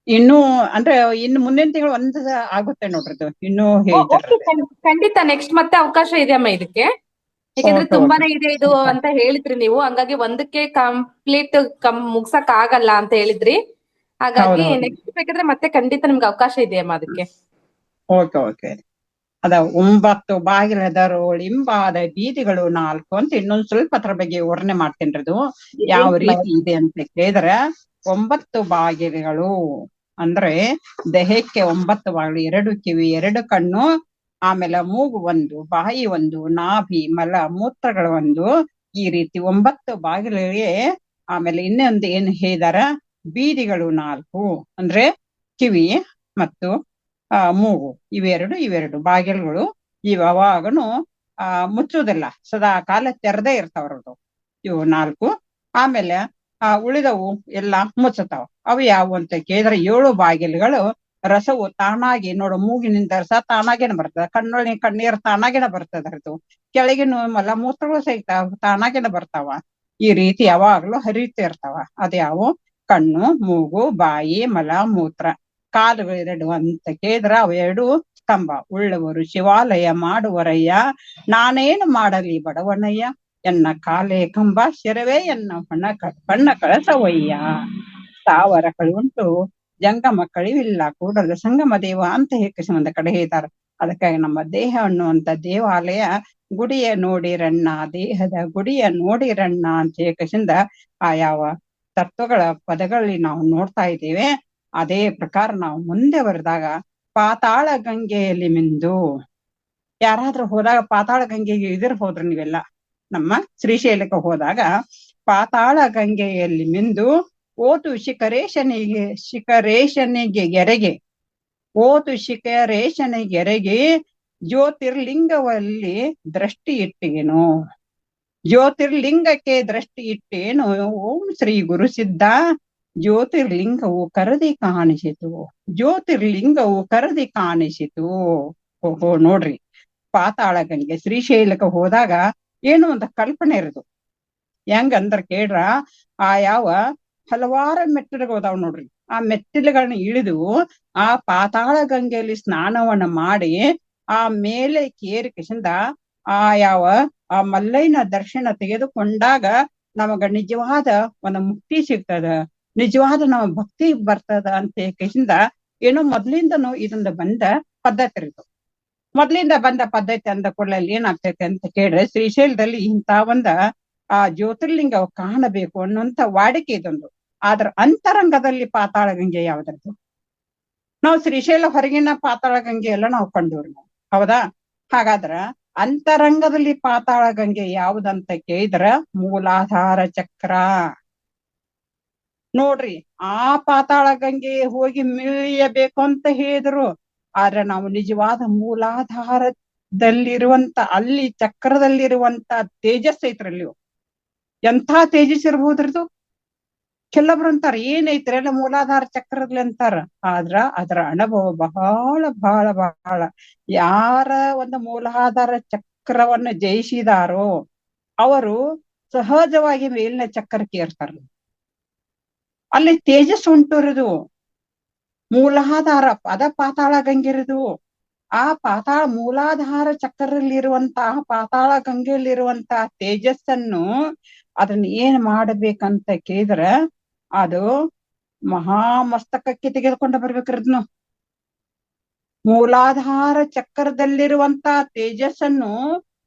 ಇನ್ನು ಅಂದ್ರೆ ಇನ್ನು ಮುಂದಿನ ತಿಂಗಳು ಒಂದ್ ಆಗುತ್ತೆ ನೋಡ್ರಿ. ಇನ್ನು ಖಂಡಿತ ನೆಕ್ಸ್ಟ್ ಮತ್ತೆ ಅವಕಾಶ ಇದೆ ಅಮ್ಮ ಇದಕ್ಕೆ. ಯಾಕಂದ್ರೆ ತುಂಬಾನೇ ಇದೆ ಇದು ಅಂತ ಹೇಳಿದ್ರಿ ನೀವು. ಹಂಗಾಗಿ ಒಂದಕ್ಕೆ ಕಂಪ್ಲೀಟ್ ಮುಗ್ಸಕ್ ಆಗಲ್ಲ ಅಂತ ಹೇಳಿದ್ರಿ. ಹಾಗಾಗಿ ನೆಕ್ಸ್ಟ್ ಬೇಕಾದ್ರೆ ಮತ್ತೆ ಖಂಡಿತ ನಿಮ್ಗೆ ಅವಕಾಶ ಇದೆ ಅಮ್ಮ ಅದಕ್ಕೆ. ಓಕೆ. ಅದ 9 ಬಾಗಿಲದರು ಇಂಬಾದ ಬೀದಿಗಳು 4 ಅಂತ ಇನ್ನೊಂದ್ ಸ್ವಲ್ಪ ಅದ್ರ ಬಗ್ಗೆ ವಿವರಣೆ ಮಾಡ್ತೇನ್ರಿ. ಅದು ಯಾವ ರೀತಿ ಇದೆ ಅಂತ ಕೇಳಿದ್ರ 9 ಬಾಗಿಲುಗಳು ಅಂದ್ರೆ ದೇಹಕ್ಕೆ 9 ಬಾಗಿಲು, 2 ಕಿವಿ, 2 ಕಣ್ಣು, ಆಮೇಲೆ ಮೂಗು 1, ಬಾಯಿ 1, ನಾಭಿ, ಮಲ ಮೂತ್ರಗಳು 1, ಈ ರೀತಿ 9 ಬಾಗಿಲಿಗೆ. ಆಮೇಲೆ ಇನ್ನೊಂದು ಏನ್ ಹೇಳಿದಾರ? ಬೀದಿಗಳು 4 ಅಂದ್ರೆ ಕಿವಿ ಮತ್ತು ಮೂಗು, ಇವೆರಡು ಬಾಗಿಲುಗಳು ಯಾವಾಗನು ಮುಚ್ಚುವುದಿಲ್ಲ, ಸದಾ ಕಾಲ ತೆರೆದೇ ಇರ್ತಾವ್ರದು. ಇವು 4. ಆಮೇಲೆ ಉಳಿದವು ಎಲ್ಲ ಮುಚ್ಚತಾವ. ಅವು ಯಾವ ಅಂತ ಕೇಳಿದ್ರೆ 7 ಬಾಗಿಲುಗಳು ರಸವು ತಾನಾಗಿ ನೋಡು. ಮೂಗಿನಿಂದ ರಸ ತಾನಾಗೇನ ಬರ್ತದ, ಕಣ್ಣೀರು ತಾನಾಗೇನ ಬರ್ತದ. ಅದು ಕೆಳಗಿನ ಮಲ ಮೂತ್ರಗಳು ಸಹಿತ ತಾನಾಗೇನ ಬರ್ತಾವ. ಈ ರೀತಿ ಯಾವಾಗ್ಲೂ ಹರಿತಿರ್ತಾವ. ಅದ್ಯಾವು? ಕಣ್ಣು, ಮೂಗು, ಬಾಯಿ, ಮಲ ಮೂತ್ರ. ಕಾಲುಗಳು 2 ಅಂತ ಕೇಳಿದ್ರ ಅವು 2 ಸ್ತಂಭ. ಉಳ್ಳವರು ಶಿವಾಲಯ ಮಾಡುವರಯ್ಯ, ನಾನೇನು ಮಾಡಲಿ ಬಡವನಯ್ಯ, ಎನ್ನ ಕಾಲೇ ಕಂಬ ಶಿರವೇ ಎನ್ನ ಬಣ್ಣ ಕಳಸವಯ್ಯ. ಸ್ಥಾವರ ಕಳುಂಟು ಜಂಗಮ ಕಳಿವಿಲ್ಲ, ಕೂಡಲ ಸಂಗಮ ದೇವ ಅಂತ ಹೇಳಿ ಸಂಬಂಧ ಕಡೆ ಹೇಳ್ತಾರ. ಅದಕ್ಕಾಗಿ ನಮ್ಮ ದೇಹ ಅನ್ನುವಂತ ದೇವಾಲಯ ಗುಡಿಯ ನೋಡಿರಣ್ಣ, ದೇಹದ ಗುಡಿಯ ನೋಡಿರಣ್ಣ ಅಂತ ಹೇಳಕಸಿಂದ ಆ ಯಾವ ತತ್ವಗಳ ಪದಗಳಲ್ಲಿ ನಾವು ನೋಡ್ತಾ ಇದ್ದೇವೆ. ಅದೇ ಪ್ರಕಾರ ನಾವು ಮುಂದೆ ಬರೆದಾಗ ಪಾತಾಳ ಗಂಗೆಯಲ್ಲಿ ಮಿಂದು. ಯಾರಾದ್ರೂ ಹೋದಾಗ ಪಾತಾಳ ಗಂಗೆಗೆ ಹೋದ್ರಿ ನೀವೆಲ್ಲ? ನಮ್ಮ ಶ್ರೀಶೈಲಕ್ಕೆ ಹೋದಾಗ ಪಾತಾಳ ಗಂಗೆಯಲ್ಲಿ ಮಿಂದು ಓತು ಶಿಖರೇಶನಿಗೆ ಗೆರೆಗೆ, ಓತು ಶಿಖರೇಶನಿಗೆರೆಗೆ ಜ್ಯೋತಿರ್ಲಿಂಗವಲ್ಲಿ ದೃಷ್ಟಿ ಇಟ್ಟೇನು, ಜ್ಯೋತಿರ್ಲಿಂಗಕ್ಕೆ ದೃಷ್ಟಿ ಇಟ್ಟೇನು. ಓಂ ಶ್ರೀ ಗುರು ಸಿದ್ಧ ಜ್ಯೋತಿರ್ಲಿಂಗವು ಕರದಿ ಕಾಣಿಸಿತು, ಜ್ಯೋತಿರ್ಲಿಂಗವು ಕರದಿ ಕಾಣಿಸಿತು. ಓಹೋ ನೋಡ್ರಿ, ಪಾತಾಳ ಗಂಗೆ ಶ್ರೀಶೈಲಕ್ಕೆ ಹೋದಾಗ ಏನು ಅಂತ ಕಲ್ಪನೆ ಇರೋದು. ಹೆಂಗಂದ್ರ ಕೇಳ್ರ, ಆ ಯಾವ ಹಲವಾರು ಮೆಟ್ಟಲುಗಳು ಅದಾವ್ ನೋಡ್ರಿ. ಆ ಮೆಟ್ಟಿಲುಗಳನ್ನ ಇಳಿದು ಆ ಪಾತಾಳ ಗಂಗೆಯಲ್ಲಿ ಸ್ನಾನವನ್ನ ಮಾಡಿ ಆ ಮೇಲೆ ಕೇರಿಕೆಸಿಂದ ಆ ಯಾವ ಆ ಮಲ್ಲಯ್ಯನ ದರ್ಶನ ತೆಗೆದುಕೊಂಡಾಗ ನಮಗ ನಿಜವಾದ ಒಂದು ಮುಕ್ತಿ ಸಿಗ್ತದ, ನಿಜವಾದ ನಮ್ಮ ಭಕ್ತಿ ಬರ್ತದ ಅಂತ ಕೇಸಿಂದ ಏನೋ ಮೊದ್ಲಿಂದನು ಇದೊಂದು ಬಂದ ಪದ್ಧತಿ ಇರ್ತದೆ. ಮೊದ್ಲಿಂದ ಬಂದ ಪದ್ಧತಿ ಅಂದ ಕೂಡಲೇ ಅಲ್ಲಿ ಏನಾಗ್ತೈತೆ ಅಂತ ಕೇಳಿದ್ರೆ, ಶ್ರೀಶೈಲದಲ್ಲಿ ಇಂಥ ಒಂದ ಆ ಜ್ಯೋತಿರ್ಲಿಂಗ ಕಾಣಬೇಕು ಅನ್ನುವಂತ ವಾಡಿಕೆ ಇದೊಂದು. ಆದ್ರ ಅಂತರಂಗದಲ್ಲಿ ಪಾತಾಳ ಗಂಗೆ ಯಾವ್ದ್ರದ್ದು? ನಾವು ಶ್ರೀಶೈಲ ಹೊರಗಿನ ಪಾತಾಳ ಗಂಗೆ ಎಲ್ಲ ನಾವು ಕಂಡವ್ರು ನಾವು, ಹೌದಾ? ಹಾಗಾದ್ರ ಅಂತರಂಗದಲ್ಲಿ ಪಾತಾಳ ಗಂಗೆ ಯಾವುದಂತ ಕೇಳಿದ್ರ ಮೂಲಾಧಾರ ಚಕ್ರ. ನೋಡ್ರಿ, ಆ ಪಾತಾಳ ಗಂಗೆ ಹೋಗಿ ಮಿಳಿಯಬೇಕು ಅಂತ ಹೇಳಿದ್ರು, ಆದ್ರೆ ನಾವು ನಿಜವಾದ ಮೂಲಾಧಾರದಲ್ಲಿರುವಂತ ಅಲ್ಲಿ ಚಕ್ರದಲ್ಲಿರುವಂತ ತೇಜಸ್ ಐತ್ರಲ್ಲಿ, ಎಂಥ ತೇಜಸ್ ಇರ್ಬೋದ್ರದು. ಕೆಲವೊಬ್ರು ಅಂತಾರ ಏನೈತ್ರಿ ಅಲ್ಲ ಮೂಲಾಧಾರ ಚಕ್ರದಲ್ಲಿ ಅಂತಾರ, ಆದ್ರ ಅದರ ಅನುಭವ ಬಹಳ ಬಹಳ ಬಹಳ. ಯಾರ ಒಂದು ಮೂಲಾಧಾರ ಚಕ್ರವನ್ನ ಜಯಿಸಿದಾರೋ ಅವರು ಸಹಜವಾಗಿ ಮೇಲಿನ ಚಕ್ರಕ್ಕೆ ಏರ್ತಾರ. ಅಲ್ಲಿ ತೇಜಸ್ ಉಂಟುರಿದು ಮೂಲಾಧಾರ ಪದ ಪಾತಾಳ ಗಂಗೆರಿದು. ಆ ಪಾತಾಳ ಮೂಲಾಧಾರ ಚಕ್ರದಲ್ಲಿರುವಂತಹ ಪಾತಾಳ ಗಂಗೆಯಲ್ಲಿರುವಂತಹ ತೇಜಸ್ಸನ್ನು ಅದನ್ನ ಏನ್ ಮಾಡ್ಬೇಕಂತ ಕೇಳಿದ್ರ, ಅದು ಮಹಾಮಸ್ತಕಕ್ಕೆ ತೆಗೆದುಕೊಂಡು ಬರ್ಬೇಕ್ರದ್ನು. ಮೂಲಾಧಾರ ಚಕ್ರದಲ್ಲಿರುವಂತ ತೇಜಸ್ಸನ್ನು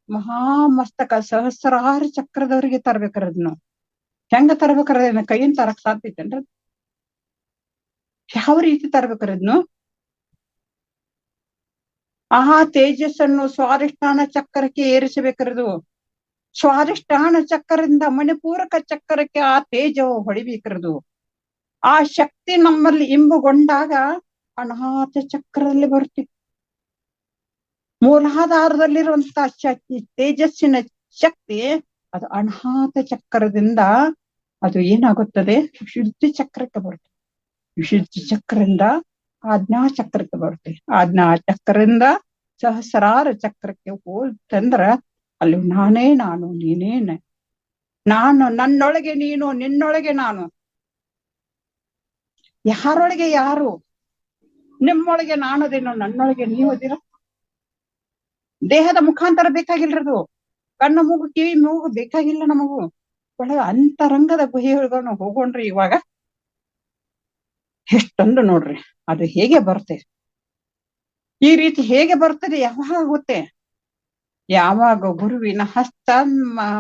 ಮಹಾಮಸ್ತಕ ಸಹಸ್ರಾರು ಚಕ್ರದವರಿಗೆ ತರ್ಬೇಕ್ರದ್ನು. ಹೆಂಗ ತರ್ಬೇಕ್ರದನ್ನ ಕೈಯಿಂದ ತರಕ್ ಸಾಧ್ಯ ಐತೇನ್ರಿ? ಯಾವ ರೀತಿ ತರ್ಬೇಕ್ರದ್ನು? ಆ ತೇಜಸ್ಸನ್ನು ಸ್ವಾಧಿಷ್ಠಾನ ಚಕ್ರಕ್ಕೆ ಏರಿಸಬೇಕ್ರದು. ಸ್ವಾಧಿಷ್ಠಾನ ಚಕ್ರದಿಂದ ಮಣಿಪೂರಕ ಚಕ್ರಕ್ಕೆ ಆ ತೇಜವು ಹೊಡಿಬೇಕ್ರದು. ಆ ಶಕ್ತಿ ನಮ್ಮಲ್ಲಿ ಇಂಬುಗೊಂಡಾಗ ಅನಾಥ ಚಕ್ರದಲ್ಲಿ ಬರ್ತೀವಿ. ಮೂಲಾಧಾರದಲ್ಲಿರುವಂತ ತೇಜಸ್ಸಿನ ಶಕ್ತಿ ಅದು ಅನಾಥ ಚಕ್ರದಿಂದ ಅದು ಏನಾಗುತ್ತದೆ, ವಿಶುದ್ಧಿ ಚಕ್ರಕ್ಕೆ ಬರುತ್ತೆ. ವಿಶುದ್ಧಿ ಚಕ್ರದಿಂದ ಆಜ್ಞಾ ಚಕ್ರಕ್ಕೆ ಬರುತ್ತೆ. ಆಜ್ಞಾ ಚಕ್ರದಿಂದ ಸಹಸ್ರಾರು ಚಕ್ರಕ್ಕೆ ಹೋದಂದ್ರ ಅಲ್ಲಿ ನಾನೇ ನಾನು, ನೀನೇನೆ ನಾನು, ನನ್ನೊಳಗೆ ನೀನು, ನಿನ್ನೊಳಗೆ ನಾನು. ಯಾರೊಳಗೆ ಯಾರು? ನಿಮ್ಮೊಳಗೆ ನಾನದೇನೋ, ನನ್ನೊಳಗೆ ನೀವು ಅದಿರ. ದೇಹದ ಮುಖಾಂತರ ಬೇಕಾಗಿಲ್ರದು, ಕಣ್ಣು ಮೂಗು ಕಿವಿ ಮೂಗು ಬೇಕಾಗಿಲ್ಲ ನಮಗೂ. ಒಳಗ ಅಂತರಂಗದ ಗುಹೆಯೊಳಗ ನಾವು ಹೋಗೋಣ್ರಿ. ಇವಾಗ ಎಷ್ಟೊಂದು ನೋಡ್ರಿ ಅದು ಹೇಗೆ ಬರುತ್ತೆ, ಈ ರೀತಿ ಹೇಗೆ ಬರ್ತದೆ, ಯಾವಾಗ ಆಗುತ್ತೆ? ಯಾವಾಗ ಗುರುವಿನ ಹಸ್ತ